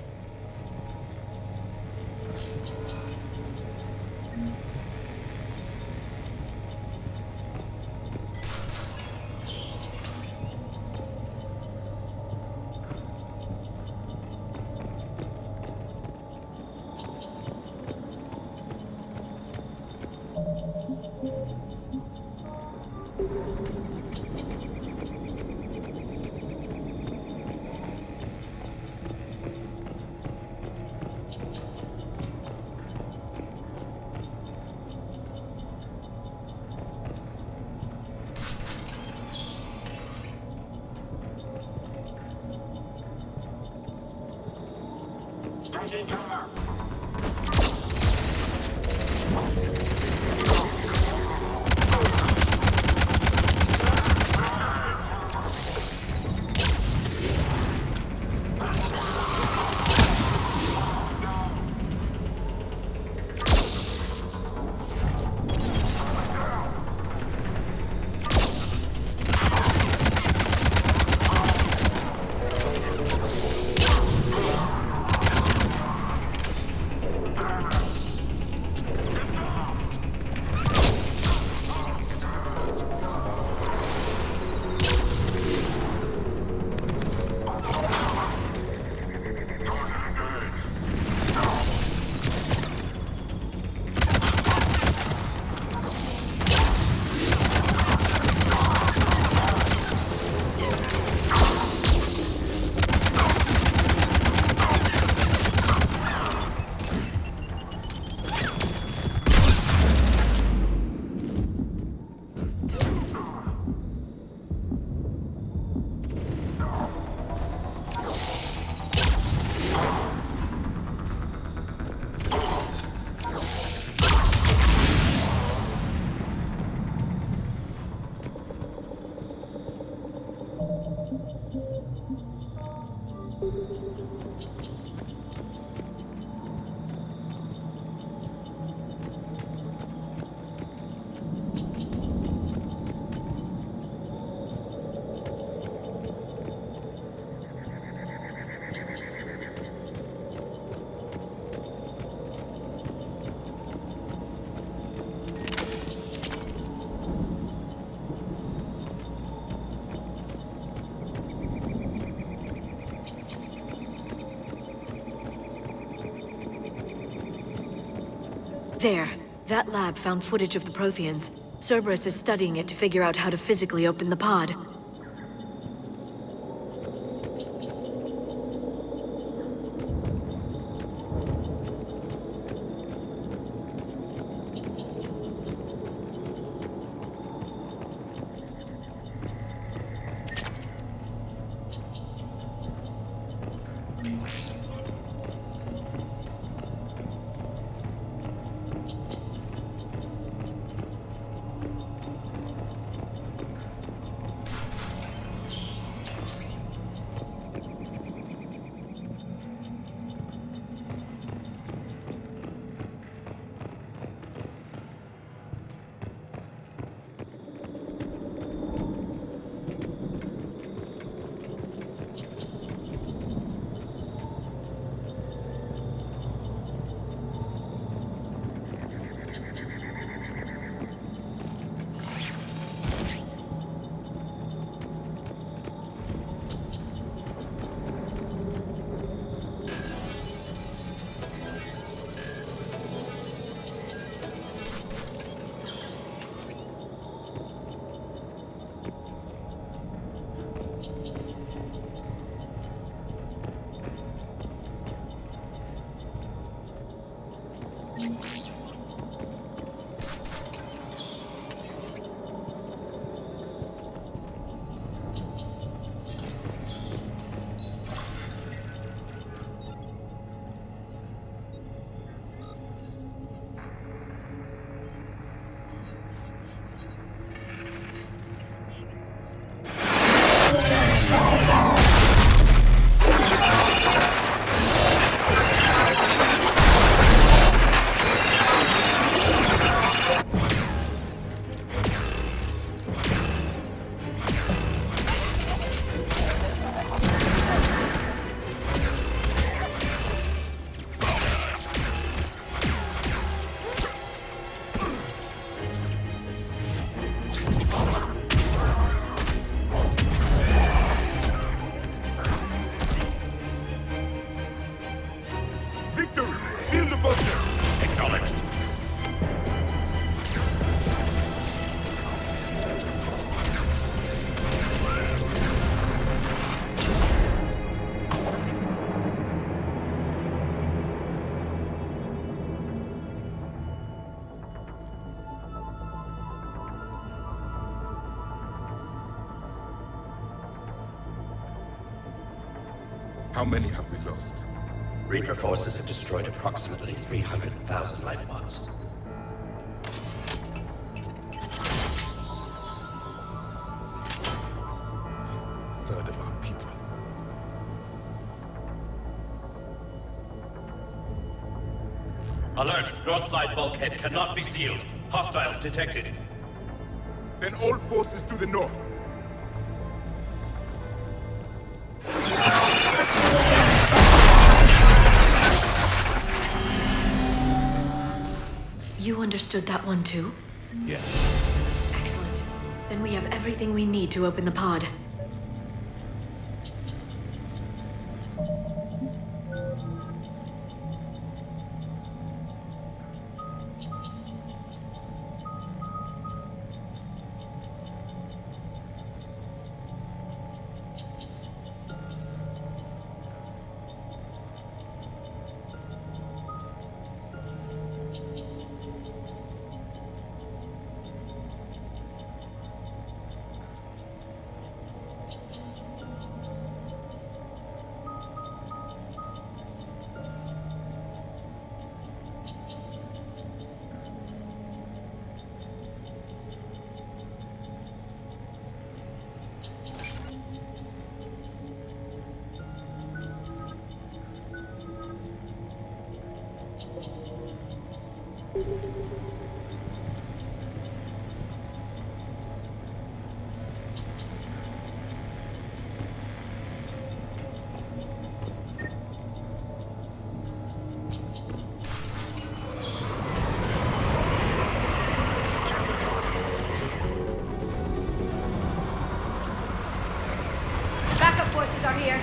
A: There. That lab found footage of the Protheans. Cerberus is studying it to figure out how to physically open the pod.
M: How many have we lost?
O: Reaper forces have destroyed approximately 300,000 life pods.
M: Third of our people.
N: Alert! North side bulkhead cannot be sealed. Hostiles detected.
M: Then all forces to the north.
A: You understood that one too?
B: Yes.
A: Excellent. Then we have everything we need to open the pod.
U: Backup forces are here.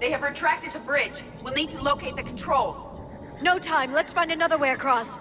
P: They have retracted the bridge. We'll need to locate the controls.
A: No time. Let's find another way across.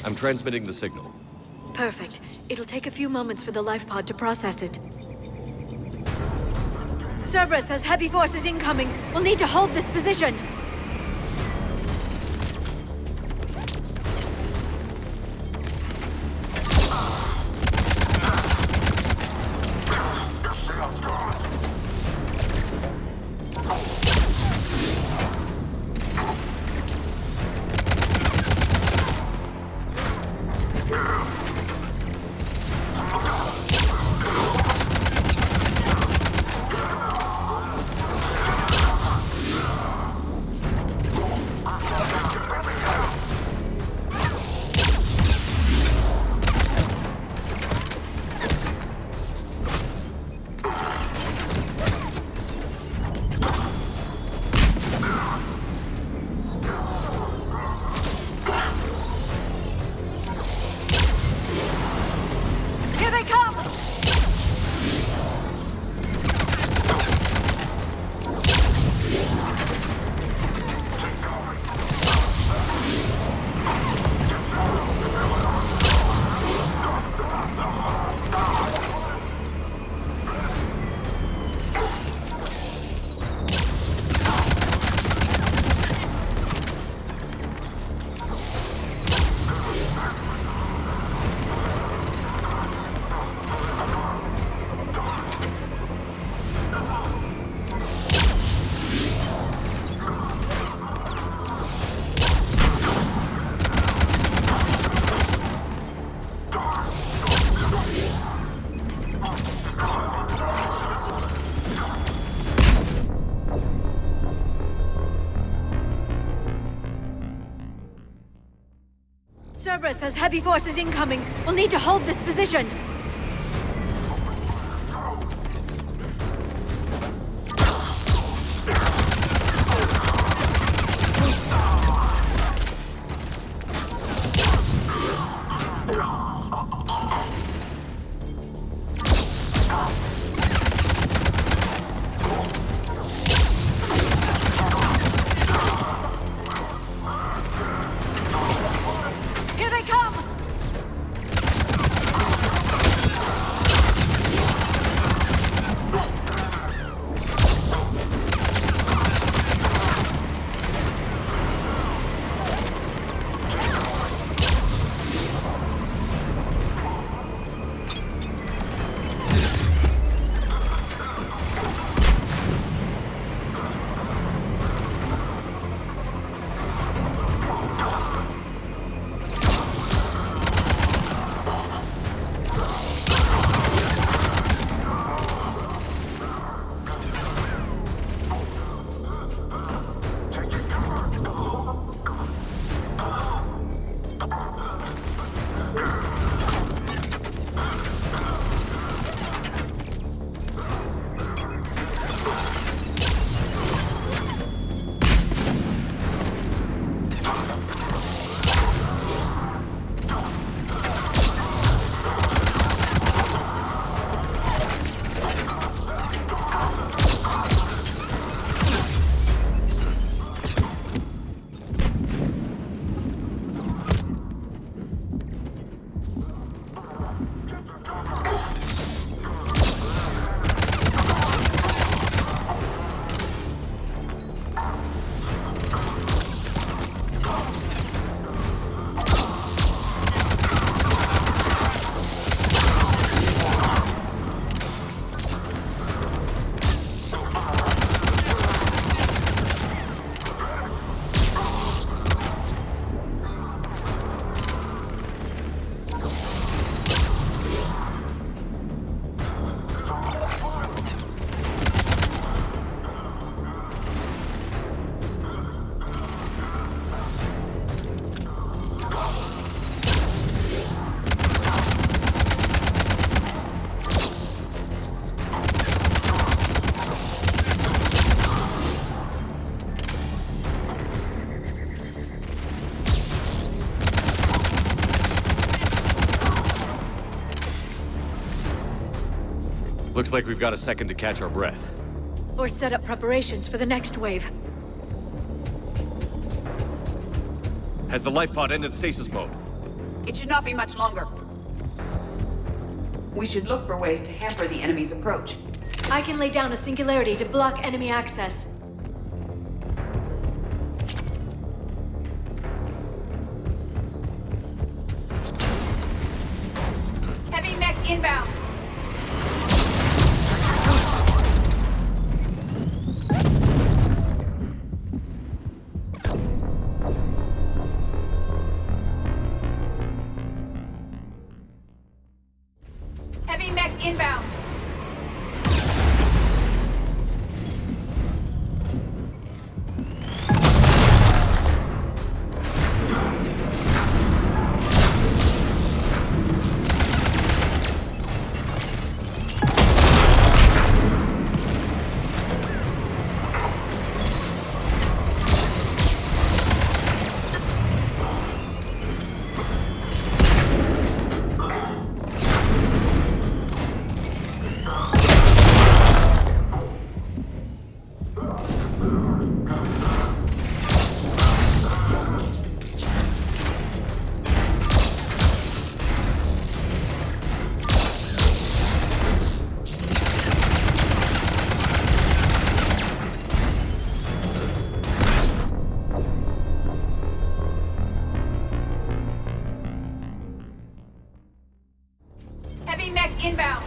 B: I'm transmitting the signal.
A: Perfect. It'll take a few moments for the life pod to process it. Cerberus has heavy forces incoming. We'll need to hold this position. Cerberus has heavy forces incoming. We'll need to hold this position.
B: Looks like we've got a second to catch our breath.
A: Or set up preparations for the next wave.
B: Has the life pod ended stasis mode?
P: It should not be much longer. We should look for ways to hamper the enemy's approach.
A: I can lay down a singularity to block enemy access.
P: Heavy mech inbound. Heavy mech inbound. Heavy mech inbound.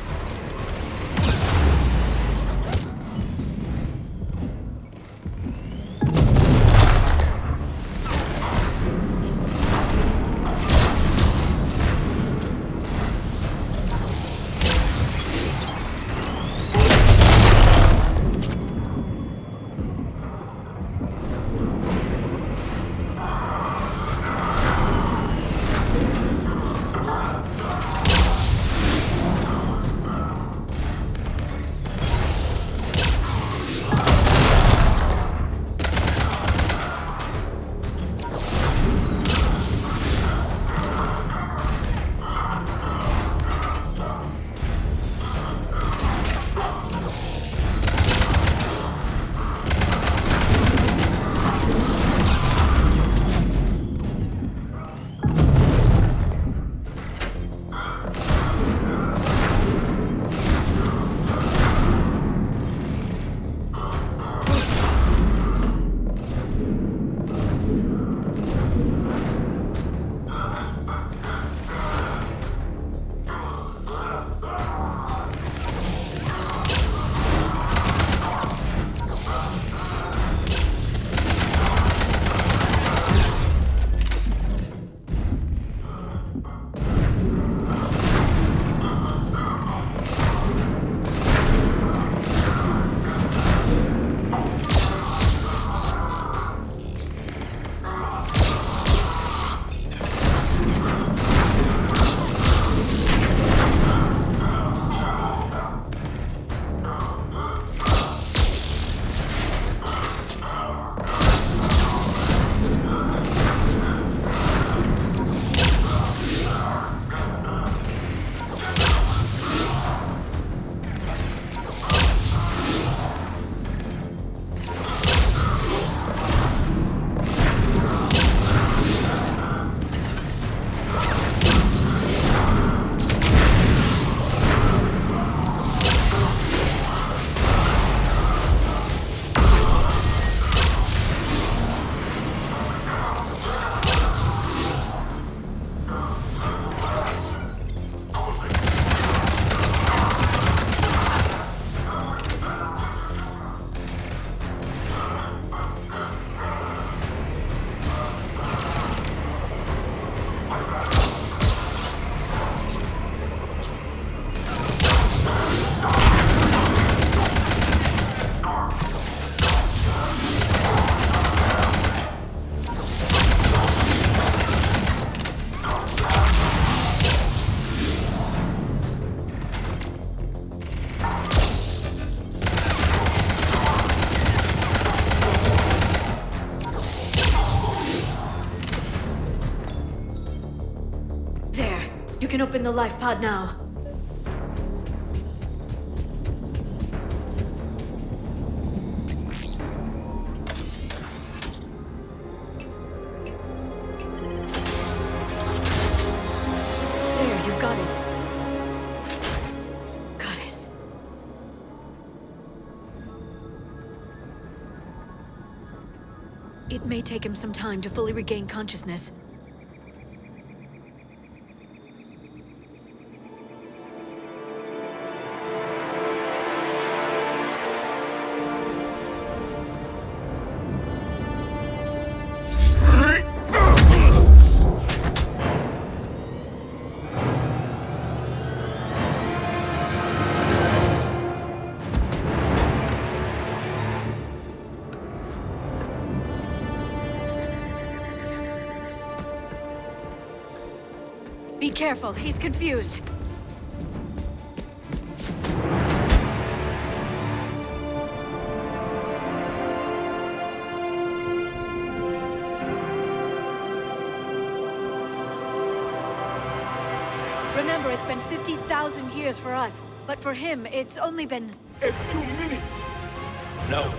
A: You can open the life pod now. It may take him some time to fully regain consciousness. Be careful, he's confused. Remember, it's been 50,000 years for us, but for him, it's only been...
M: A few minutes!
N: No.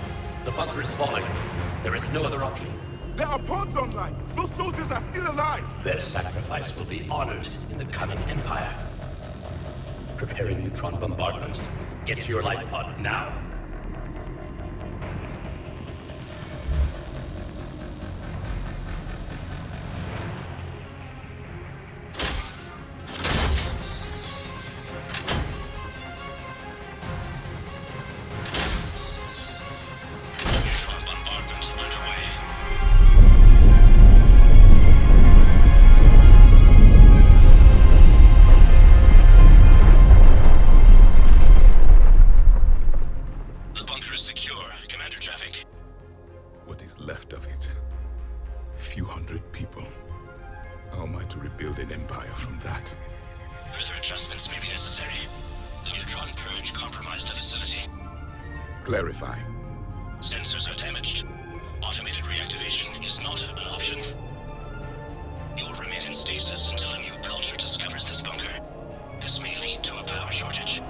N: The bunker is falling. There is no other option.
M: There are pods online! Those soldiers are still alive!
N: Their sacrifice will be honored in the coming Empire. Preparing neutron bombardment. Get to your life pod now.
M: Clarify.
V: Sensors are damaged. Automated reactivation is not an option. You will remain in stasis until a new culture discovers this bunker. This may lead to a power shortage.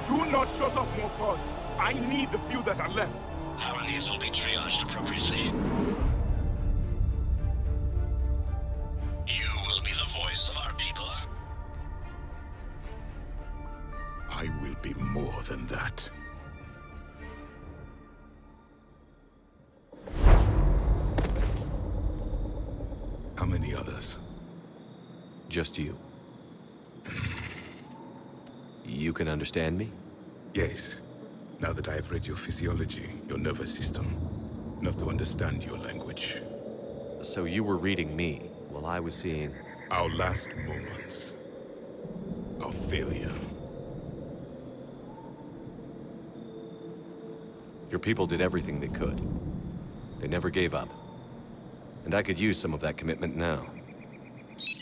M: Do not shut off more pods. I need the few that are left.
V: Power needs will be triaged appropriately. You will be the voice of our people.
M: I will be more than that. How many others?
B: Just you. You can understand me?
M: Yes. Now that I have read your physiology, your nervous system, enough to understand your language.
B: So you were reading me, while I was seeing...
M: Our last moments. Our failure.
B: Your people did everything they could. They never gave up. And I could use some of that commitment now.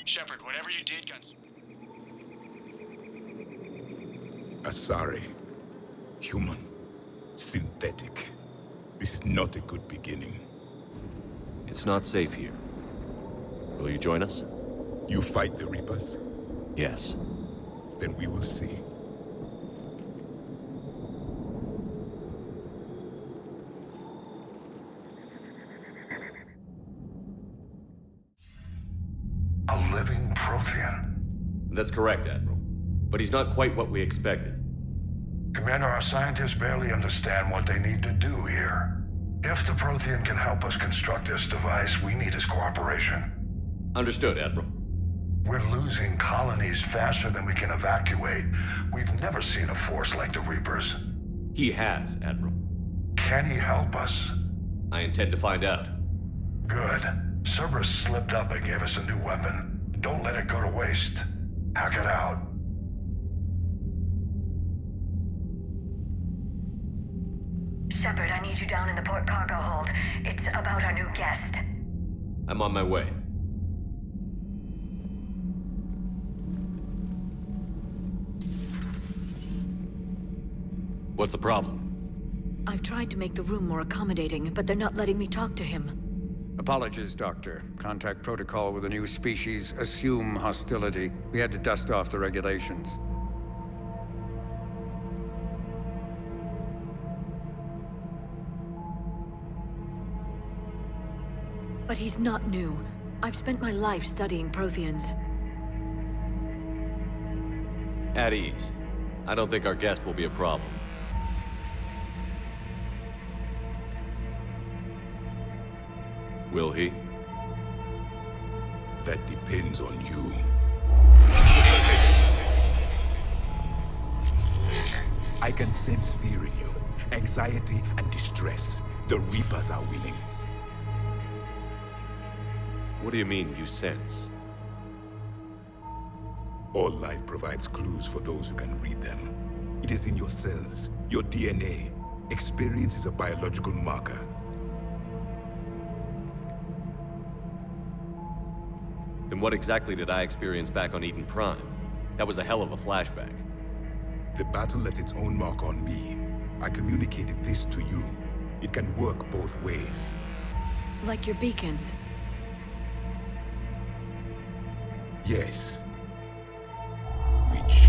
J: Shepard, whatever you did, guns.
M: Asari. Human. Synthetic. This is not a good beginning.
B: It's not safe here. Will you join us?
M: You fight the Reapers?
B: Yes.
M: Then we will see.
H: A living Prothean.
B: That's correct, Admiral. But he's not quite what we expected.
H: Commander, our scientists barely understand what they need to do here. If the Prothean can help us construct this device, we need his cooperation.
B: Understood, Admiral.
H: We're losing colonies faster than we can evacuate. We've never seen a force like the Reapers.
B: He has, Admiral.
H: Can he help us?
B: I intend to find out.
H: Good. Cerberus slipped up and gave us a new weapon. Don't let it go to waste. Hack it out.
I: Shepard, I need you down in the port cargo hold. It's about our new guest.
B: I'm on my way. What's the problem?
A: I've tried to make the room more accommodating, but they're not letting me talk to him.
Q: Apologies, Doctor. Contact protocol with a new species. Assume hostility. We had to dust off the regulations.
A: But he's not new. I've spent my life studying Protheans.
B: At ease. I don't think our guest will be a problem. Will he?
M: That depends on you. I can sense fear in you, anxiety and distress. The Reapers are winning.
B: What do you mean, you sense?
M: All life provides clues for those who can read them. It is in your cells, your DNA. Experience is a biological marker.
B: Then what exactly did I experience back on Eden Prime? That was a hell of a flashback.
M: The battle left its own mark on me. I communicated this to you. It can work both ways.
A: Like your beacons.
M: Yes. Which...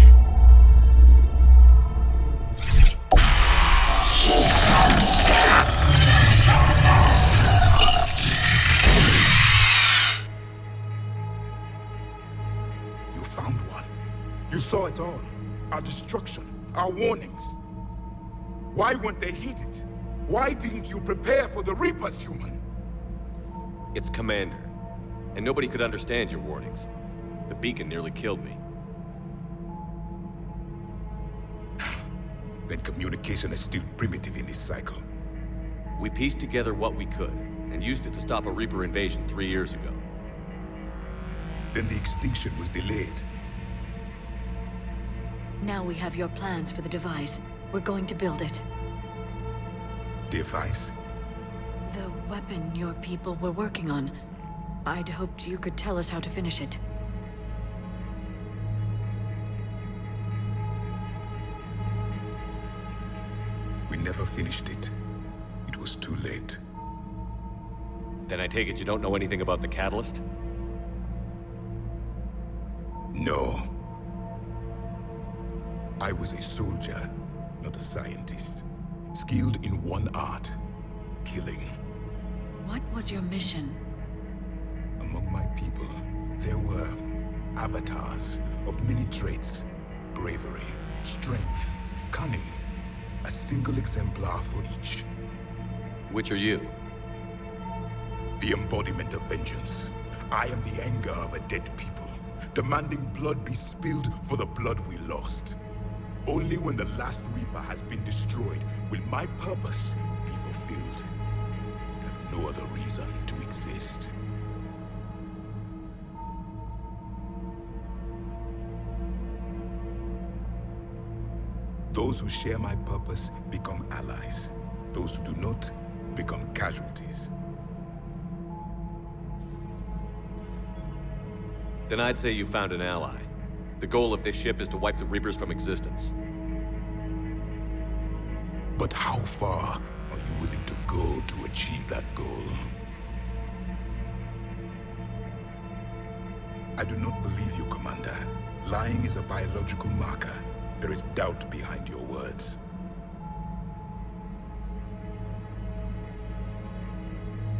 M: You found one. You saw it all. Our destruction, our warnings. Why weren't they heeded? Why didn't you prepare for the Reapers, human?
B: It's Commander. And nobody could understand your warnings. The beacon nearly killed me.
M: Then communication is still primitive in this cycle.
B: We pieced together what we could, and used it to stop a Reaper invasion 3 years ago.
M: Then the extinction was delayed.
A: Now we have your plans for the device. We're going to build it.
M: Device?
A: The weapon your people were working on. I'd hoped you could tell us how to finish it.
M: We never finished it. It was too late.
B: Then I take it you don't know anything about the catalyst?
M: No. I was a soldier, not a scientist. Skilled in one art, killing.
A: What was your mission?
M: Among my people, there were avatars of many traits. Bravery, strength, cunning. A single exemplar for each.
B: Which are you?
M: The embodiment of vengeance. I am the anger of a dead people, demanding blood be spilled for the blood we lost. Only when the last Reaper has been destroyed will my purpose be fulfilled. I have no other reason to exist. Those who share my purpose become allies. Those who do not become casualties.
B: Then I'd say you found an ally. The goal of this ship is to wipe the Reapers from existence.
M: But how far are you willing to go to achieve that goal? I do not believe you, Commander. Lying is a biological marker. There is doubt behind your words.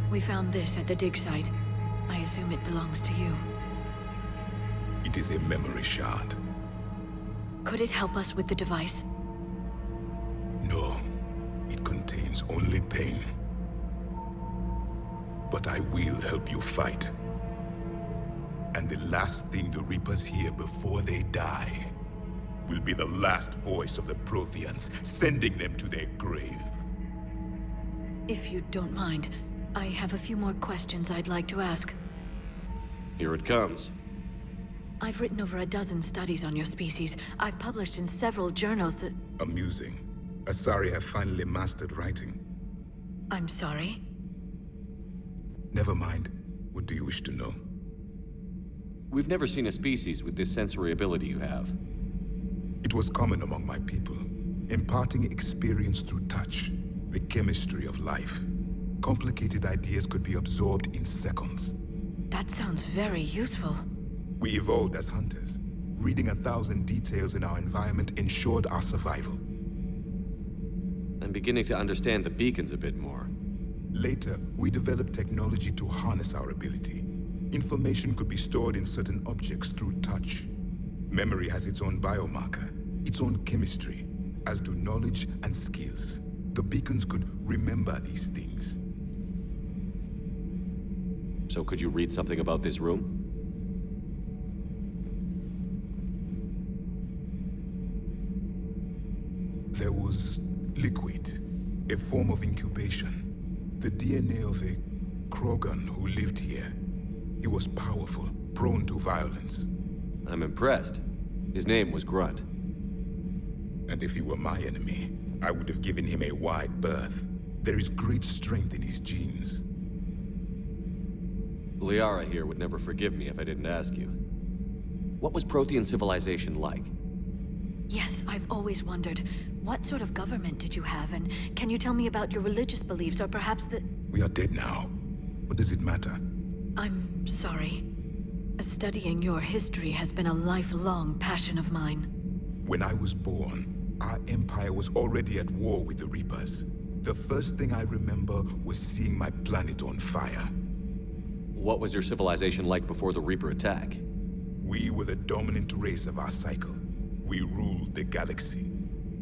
A: We found this at the dig site. I assume it belongs to you.
M: It is a memory shard.
A: Could it help us with the device?
M: No. It contains only pain. But I will help you fight. And the last thing the Reapers hear before they die will be the last voice of the Protheans, sending them to their grave.
A: If you don't mind, I have a few more questions I'd like to ask.
B: Here it comes.
A: I've written over a dozen studies on your species. I've published in several journals that...
M: Amusing. Asari have finally mastered writing.
A: I'm sorry?
M: Never mind. What do you wish to know?
B: We've never seen a species with this sensory ability you have.
M: It was common among my people, imparting experience through touch, the chemistry of life. Complicated ideas could be absorbed in seconds.
A: That sounds very useful.
M: We evolved as hunters. Reading 1,000 details in our environment ensured our survival.
B: I'm beginning to understand the beacons a bit more.
M: Later, we developed technology to harness our ability. Information could be stored in certain objects through touch. Memory has its own biomarker, its own chemistry, as do knowledge and skills. The beacons could remember these things.
B: So could you read something about this room?
M: There was liquid, a form of incubation. The DNA of a Krogan who lived here. He was powerful, prone to violence.
B: I'm impressed. His name was Grunt.
M: And if he were my enemy, I would have given him a wide berth. There is great strength in his genes.
B: Liara here would never forgive me if I didn't ask you. What was Prothean civilization like?
A: Yes, I've always wondered. What sort of government did you have, and can you tell me about your religious beliefs, or perhaps the...
M: We are dead now. What does it matter?
A: I'm sorry. Studying your history has been a lifelong passion of mine.
M: When I was born, our empire was already at war with the Reapers. The first thing I remember was seeing my planet on fire.
B: What was your civilization like before the Reaper attack?
M: We were the dominant race of our cycle. We ruled the galaxy.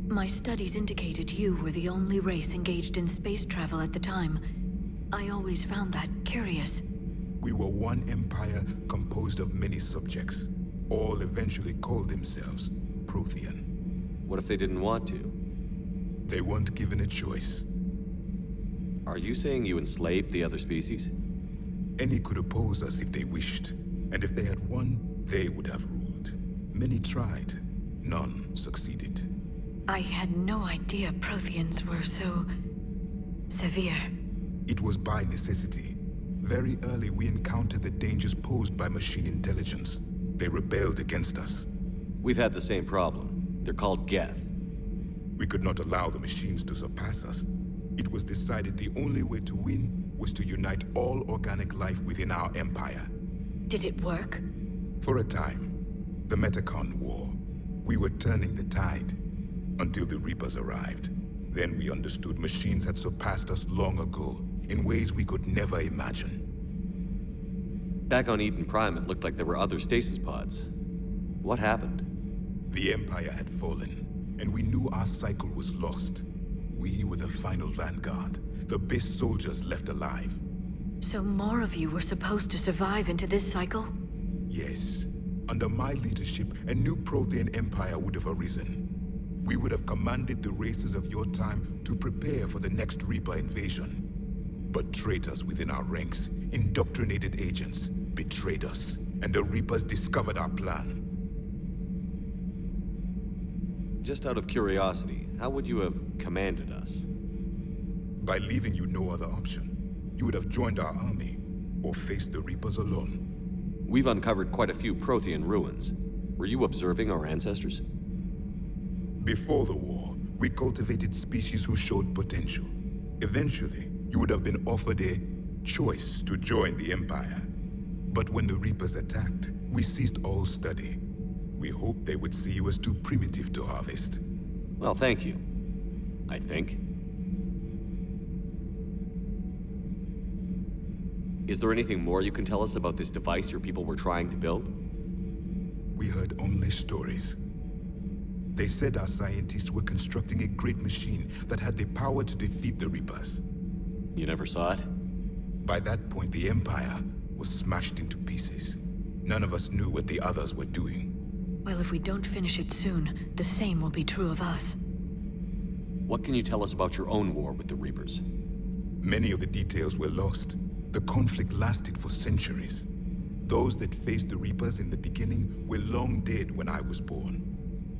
A: My studies indicated you were the only race engaged in space travel at the time. I always found that curious.
M: We were one empire composed of many subjects. All eventually called themselves Prothean.
B: What if they didn't want to?
M: They weren't given a choice.
B: Are you saying you enslaved the other species?
M: Any could oppose us if they wished. And if they had won, they would have ruled. Many tried. None succeeded.
A: I had no idea Protheans were so... severe.
M: It was by necessity. Very early we encountered the dangers posed by machine intelligence. They rebelled against us.
B: We've had the same problem. They're called Geth.
M: We could not allow the machines to surpass us. It was decided the only way to win was to unite all organic life within our empire.
A: Did it work?
M: For a time. The Metacon War. We were turning the tide. Until the Reapers arrived. Then we understood machines had surpassed us long ago, in ways we could never imagine.
B: Back on Eden Prime, it looked like there were other stasis pods. What happened?
M: The Empire had fallen, and we knew our cycle was lost. We were the final vanguard, the best soldiers left alive.
A: So more of you were supposed to survive into this cycle?
M: Yes. Under my leadership, a new Prothean empire would have arisen. We would have commanded the races of your time to prepare for the next Reaper invasion. But traitors within our ranks, indoctrinated agents, betrayed us, and the Reapers discovered our plan.
B: Just out of curiosity, how would you have commanded us?
M: By leaving you no other option. You would have joined our army, or faced the Reapers alone.
B: We've uncovered quite a few Prothean ruins. Were you observing our ancestors?
M: Before the war, we cultivated species who showed potential. Eventually, you would have been offered a choice to join the Empire. But when the Reapers attacked, we ceased all study. We hoped they would see you as too primitive to harvest.
B: Well, thank you. I think. Is there anything more you can tell us about this device your people were trying to build?
M: We heard only stories. They said our scientists were constructing a great machine that had the power to defeat the Reapers.
B: You never saw it?
M: By that point, the Empire was smashed into pieces. None of us knew what the others were doing.
A: Well, if we don't finish it soon, the same will be true of us.
B: What can you tell us about your own war with the Reapers?
M: Many of the details were lost. The conflict lasted for centuries. Those that faced the Reapers in the beginning were long dead when I was born.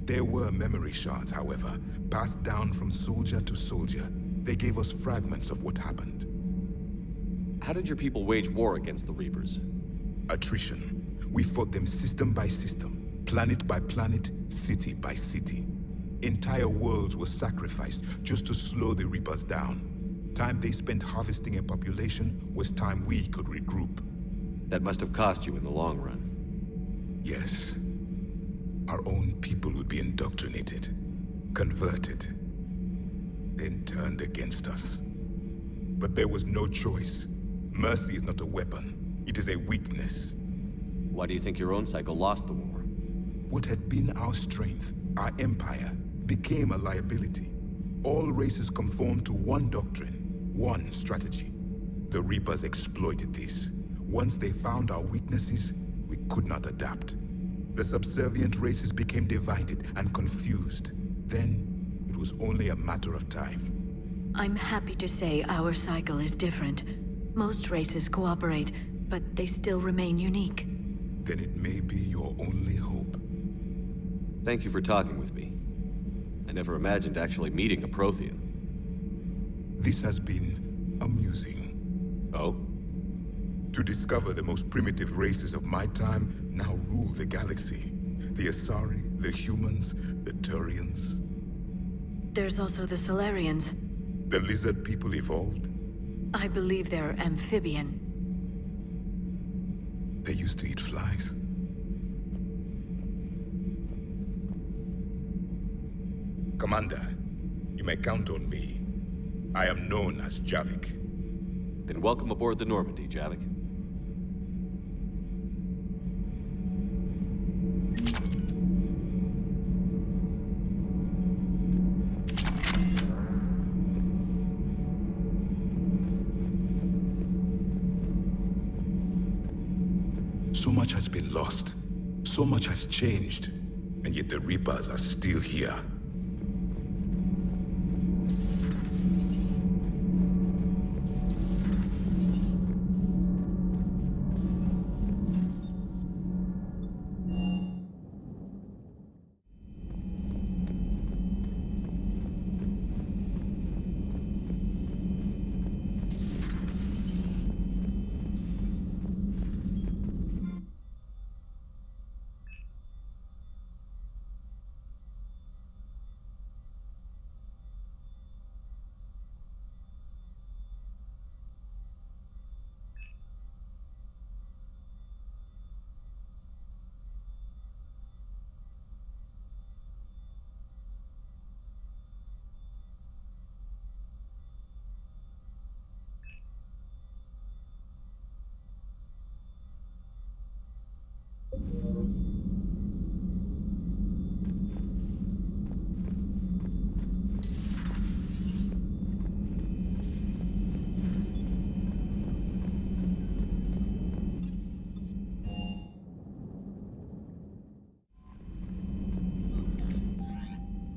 M: There were memory shards, however, passed down from soldier to soldier. They gave us fragments of what happened.
B: How did your people wage war against the Reapers?
M: Attrition. We fought them system by system, planet by planet, city by city. Entire worlds were sacrificed just to slow the Reapers down. Time they spent harvesting a population was time we could regroup.
B: That must have cost you in the long run.
M: Yes. Our own people would be indoctrinated, converted, then turned against us. But there was no choice. Mercy is not a weapon. It is a weakness.
B: Why do you think your own cycle lost the war?
M: What had been our strength, our empire, became a liability. All races conformed to one doctrine, one strategy. The Reapers exploited this. Once they found our weaknesses, we could not adapt. The subservient races became divided and confused. Then, it was only a matter of time.
A: I'm happy to say our cycle is different. Most races cooperate, but they still remain unique.
M: Then it may be your only hope.
B: Thank you for talking with me. I never imagined actually meeting a Prothean.
M: This has been amusing.
B: Oh?
M: To discover the most primitive races of my time now rule the galaxy. The Asari, the humans, the Turians.
A: There's also the Solarians.
M: The lizard people evolved?
A: I believe they're amphibian.
M: They used to eat flies. Commander, you may count on me. I am known as Javik.
B: Then welcome aboard the Normandy, Javik.
M: So much has been lost. So much has changed. And yet the Reapers are still here.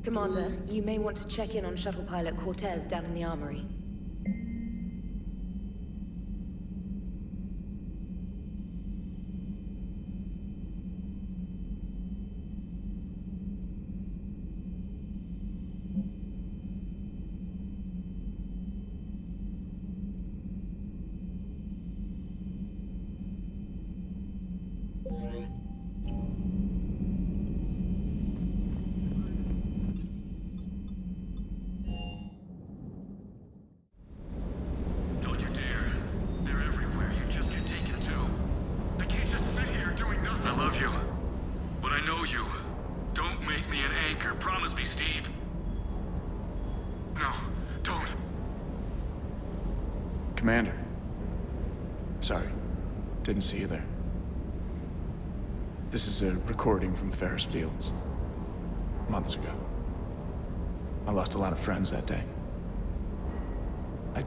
U: Commander, you may want to check in on shuttle pilot Cortez down in the armory.
H: Don't you dare. They're everywhere. You just get taken too. I can't just sit here doing nothing. I love you. But I know you. Don't make me an anchor. Promise me, Steve. No, don't.
J: Commander. Sorry. Didn't see you there. This is a recording from Ferris Fields. Months ago. I lost a lot of friends that day. I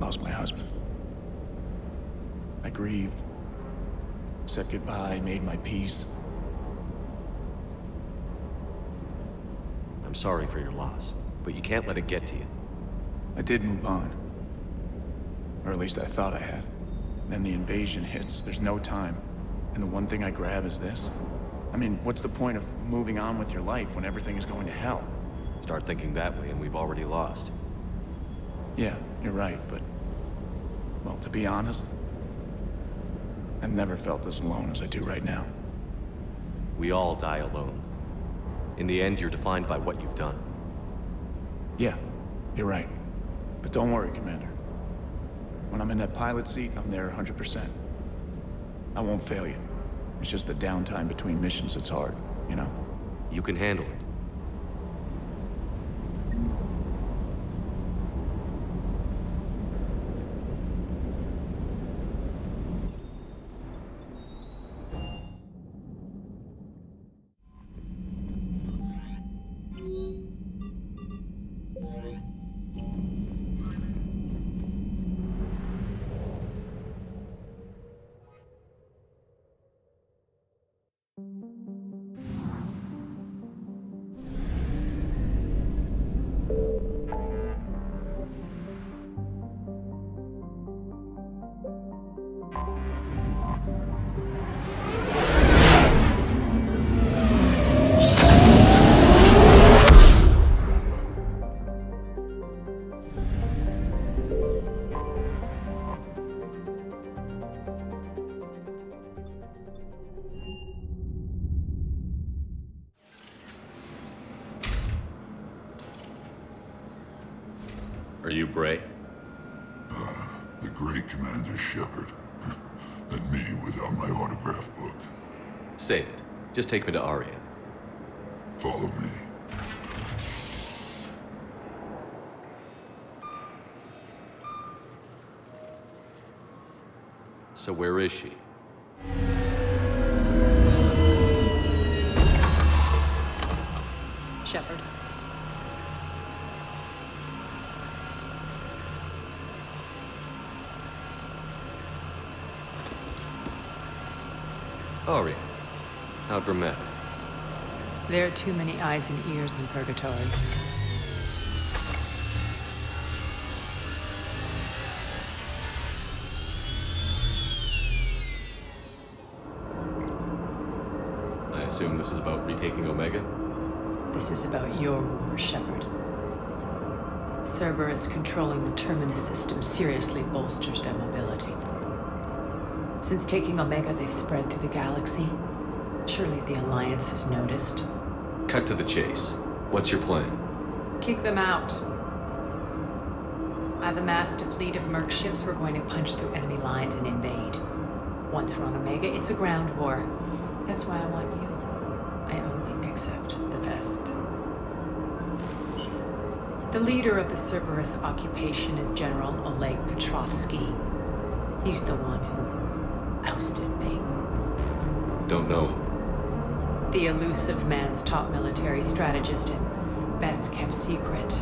J: lost my husband. I grieved. Said goodbye, made my peace.
B: I'm sorry for your loss, but you can't let it get to you.
J: I did move on. Or at least I thought I had. Then the invasion hits, there's no time. And the one thing I grab is this. I mean, what's the point of moving on with your life when everything is going to hell?
B: Start thinking that way and we've already lost.
J: Yeah, you're right, but... well, to be honest, I've never felt as alone as I do right now.
B: We all die alone. In the end, you're defined by what you've done.
J: Yeah, you're right. But don't worry, Commander. When I'm in that pilot seat, I'm there 100%. I won't fail you. It's just the downtime between missions that's hard, you know?
B: You can handle it. Are you Bray?
C: The great Commander Shepard. And me without my autograph book.
B: Save it. Just take me to Aria.
C: Follow me.
B: So where is she?
E: Shepard.
B: Aria. How dramatic.
E: There are too many eyes and ears in Purgatory.
B: I assume this is about retaking Omega?
E: This is about your war, Shepard. Cerberus controlling the Terminus system seriously bolsters their mobility. Since taking Omega, they've spread through the galaxy. Surely the Alliance has noticed.
B: Cut to the chase. What's your plan?
E: Kick them out. I've amassed a fleet of merc ships. We're going to punch through enemy lines and invade. Once we're on Omega, it's a ground war. That's why I want you. I only accept the best. The leader of the Cerberus occupation is General Oleg Petrovsky. He's the one who ousted me.
B: Don't know him.
E: The elusive man's top military strategist and best kept secret.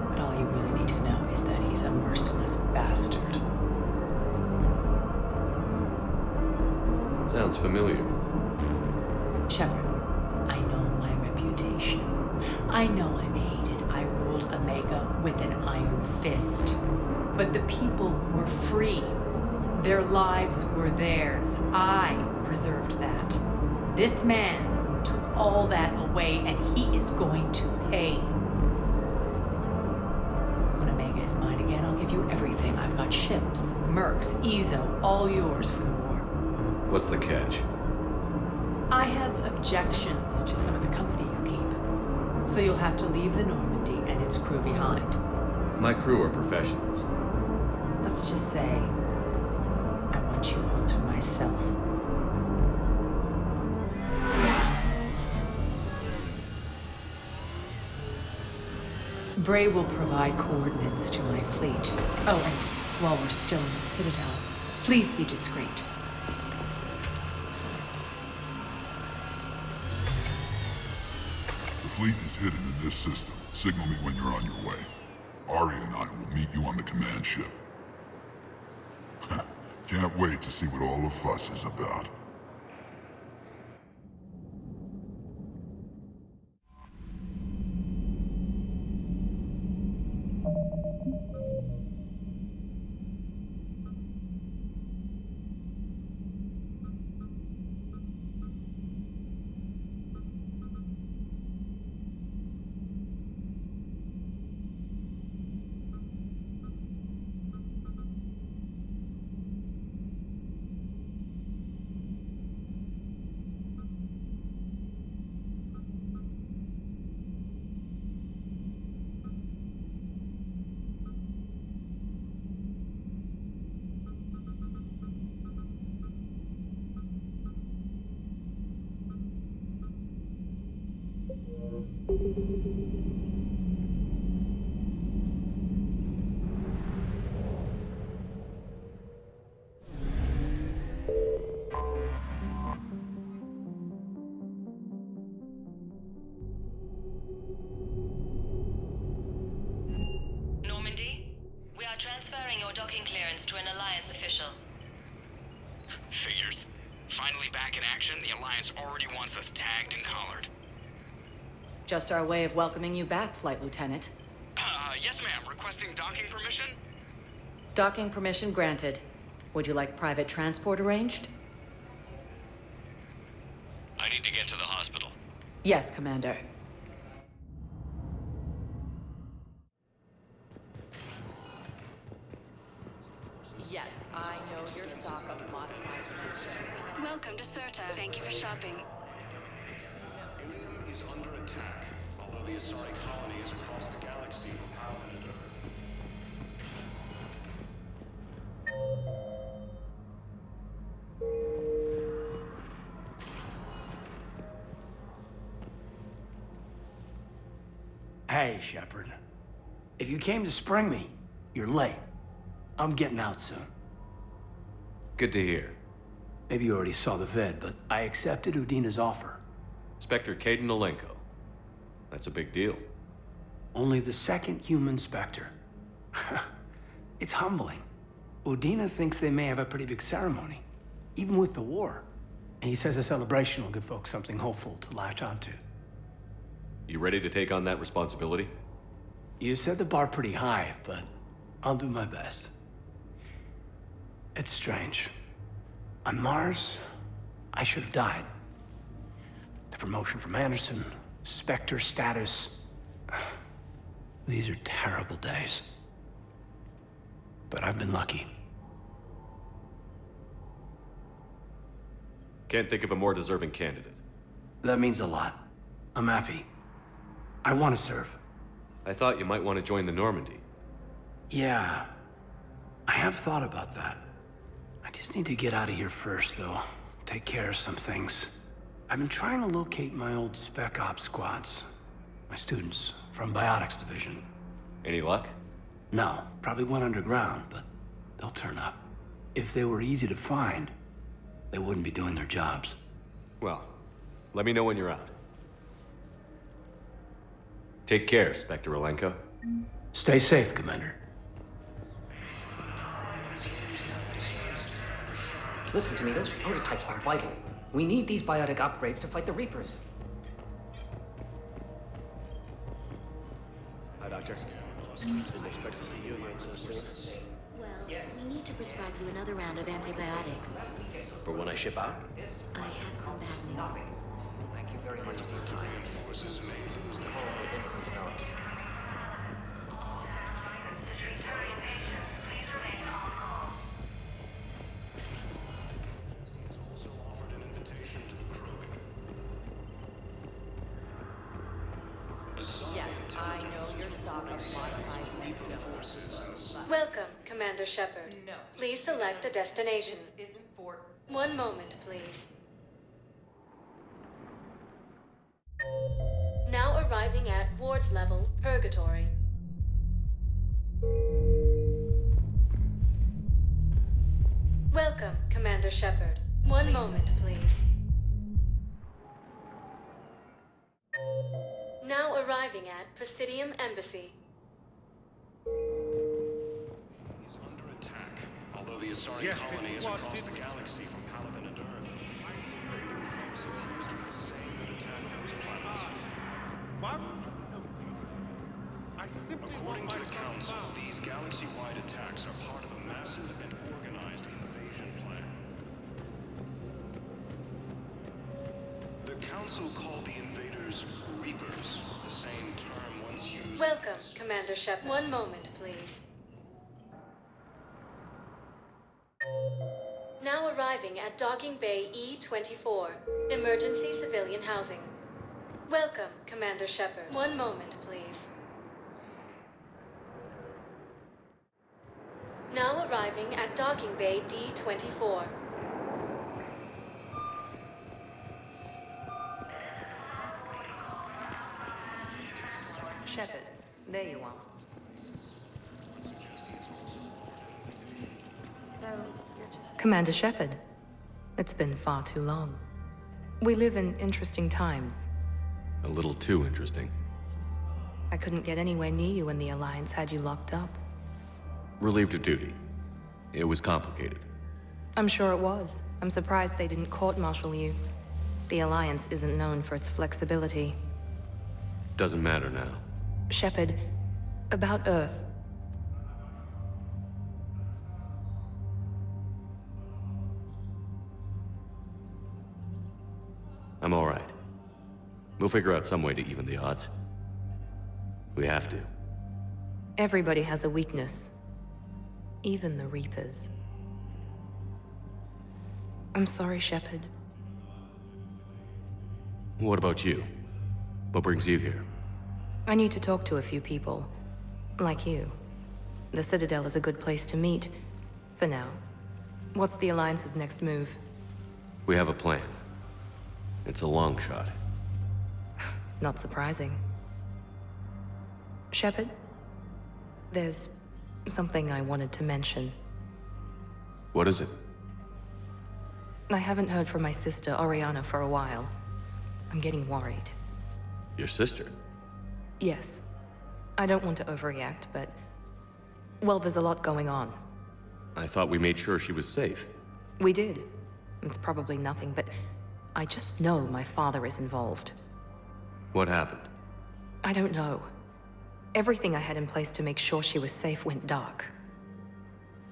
E: But all you really need to know is that he's a merciless bastard.
B: Sounds familiar.
E: Shepard, I know my reputation. I know I'm hated. I ruled Omega with an iron fist. But the people were free. Their lives were theirs. I preserved that. This man took all that away, and he is going to pay. When Omega is mine again, I'll give you everything. I've got ships, mercs, Ezo, all yours for the war.
B: What's the catch?
E: I have objections to some of the company you keep. So you'll have to leave the Normandy and its crew behind.
B: My crew are professionals.
E: Let's just say, I want you all to myself. Bray will provide coordinates to my fleet. Oh, and while we're still in the Citadel, please be discreet.
C: The fleet is hidden in this system. Signal me when you're on your way. Aria and I will meet you on the command ship. Can't wait to see what all the fuss is about.
R: Transferring your docking clearance to an Alliance official.
W: Figures. Finally back in action, the Alliance already wants us tagged and collared.
D: Just our way of welcoming you back, Flight Lieutenant.
W: Yes ma'am. Requesting docking permission?
D: Docking permission granted. Would you like private transport arranged?
W: I need to get to the hospital.
D: Yes, Commander.
E: Yes, I know your stock of modified munitions.
K: Welcome to Serta. Thank you for shopping.
H: Ilium is under attack, although the Asari colony is across the galaxy.
G: Hey, Shepard. If you came to spring me, you're late. I'm getting out soon.
B: Good to hear.
G: Maybe you already saw the vid, but I accepted Udina's offer.
B: Inspector Caden Alenko. That's a big deal.
G: Only the second human Spectre. It's humbling. Udina thinks they may have a pretty big ceremony, even with the war. And he says a celebration will give folks something hopeful to latch onto.
B: You ready to take on that responsibility?
G: You set the bar pretty high, but I'll do my best. It's strange. On Mars, I should have died. The promotion from Anderson, Spectre status. These are terrible days. But I've been lucky.
B: Can't think of a more deserving candidate.
G: That means a lot. I'm happy. I want to serve.
B: I thought you might want to join the Normandy.
G: Yeah, I have thought about that. I just need to get out of here first, though. Take care of some things. I've been trying to locate my old Spec Ops squads. My students from Biotics Division.
B: Any luck?
G: No, probably went underground, but they'll turn up. If they were easy to find, they wouldn't be doing their jobs.
B: Well, let me know when you're out. Take care, Spectre Alenko.
G: Stay safe, Commander.
L: Listen to me, those prototypes are vital. We need these biotic upgrades to fight the Reapers.
N: Hi, Doctor. Didn't expect to see you again so soon.
U: Well, we need to prescribe you another round of antibiotics.
N: For when I ship out?
U: I have some bad news.
L: Thank you very much for your time.
H: Forces may lose the
L: Call if anything develops.
S: Yes, I know your stock of modified
K: Welcome, Commander Shepard.
S: No.
K: Please select a destination.
S: This isn't for...
K: One moment, please. Now arriving at Ward's level, Purgatory. Welcome, Commander Shepard. One moment, please. Now arriving at Presidium Embassy.
H: He's under attack. Although the Asari colony is across the galaxy from Paladin and Earth, invading folks appears to be the same that attacked those planets.
X: What?
H: According to the Council, these galaxy-wide attacks are part of a massive and organized invasion plan. The Council called the invaders Reapers, the same term once used...
K: Welcome, Commander Shepard. One moment, please. Now arriving at Docking Bay E-24, Emergency Civilian Housing. Welcome, Commander Shepard. One moment, please. Now arriving at Docking Bay D-24.
U: Shepard, there you are. So, you're just...
Y: Commander Shepard, it's been far too long. We live in interesting times.
B: A little too interesting.
Y: I couldn't get anywhere near you when the Alliance had you locked up.
B: Relieved of duty. It was complicated.
Y: I'm sure it was. I'm surprised they didn't court-martial you. The Alliance isn't known for its flexibility.
B: Doesn't matter now.
Y: Shepard, about Earth.
B: I'm all right. We'll figure out some way to even the odds. We have to.
Y: Everybody has a weakness. Even the Reapers. I'm sorry, Shepard.
B: What about you? What brings you here?
Y: I need to talk to a few people. Like you. The Citadel is a good place to meet. For now. What's the Alliance's next move?
B: We have a plan. It's a long shot.
Y: Not surprising. Shepard, there's something I wanted to mention.
B: What is it?
Y: I haven't heard from my sister, Oriana, for a while. I'm getting worried.
B: Your sister?
Y: Yes. I don't want to overreact, but... well, there's a lot going on.
B: I thought we made sure she was safe.
Y: We did. It's probably nothing, but I just know my father is involved.
B: What happened?
Y: I don't know. Everything I had in place to make sure she was safe went dark.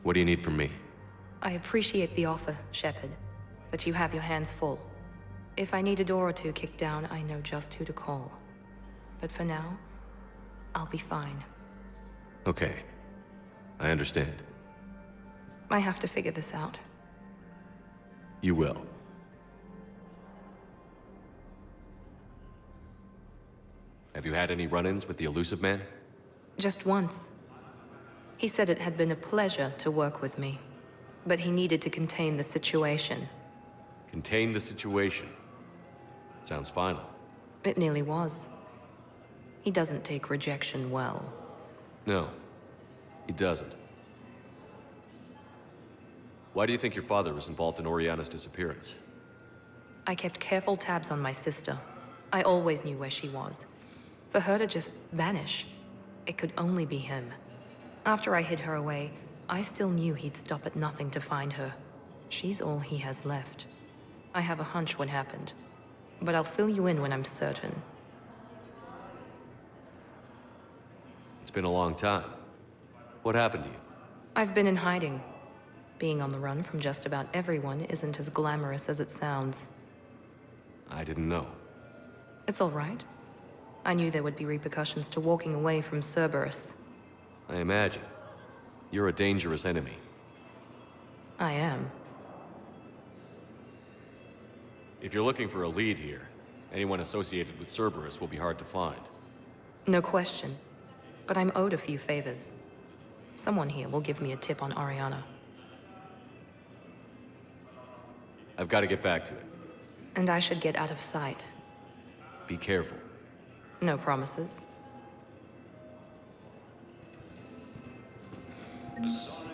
B: What do you need from me?
Y: I appreciate the offer, Shepard, but you have your hands full. If I need a door or two kicked down, I know just who to call. But for now, I'll be fine.
B: Okay. I understand.
Y: I have to figure this out.
B: You will. Have you had any run-ins with the elusive man?
Y: Just once. He said it had been a pleasure to work with me, but he needed to contain the situation.
B: Contain the situation. Sounds final.
Y: It nearly was. He doesn't take rejection well.
B: No, he doesn't. Why do you think your father was involved in Oriana's disappearance?
Y: I kept careful tabs on my sister. I always knew where she was. For her to just vanish, it could only be him. After I hid her away, I still knew he'd stop at nothing to find her. She's all he has left. I have a hunch what happened, but I'll fill you in when I'm certain.
B: It's been a long time. What happened to you?
Y: I've been in hiding. Being on the run from just about everyone isn't as glamorous as it sounds.
B: I didn't know.
Y: It's all right. I knew there would be repercussions to walking away from Cerberus.
B: I imagine. You're a dangerous enemy.
Y: I am.
B: If you're looking for a lead here, anyone associated with Cerberus will be hard to find.
Y: No question. But I'm owed a few favors. Someone here will give me a tip on Oriana.
B: I've got to get back to it.
Y: And I should get out of sight.
B: Be careful.
Y: No promises.
H: The sun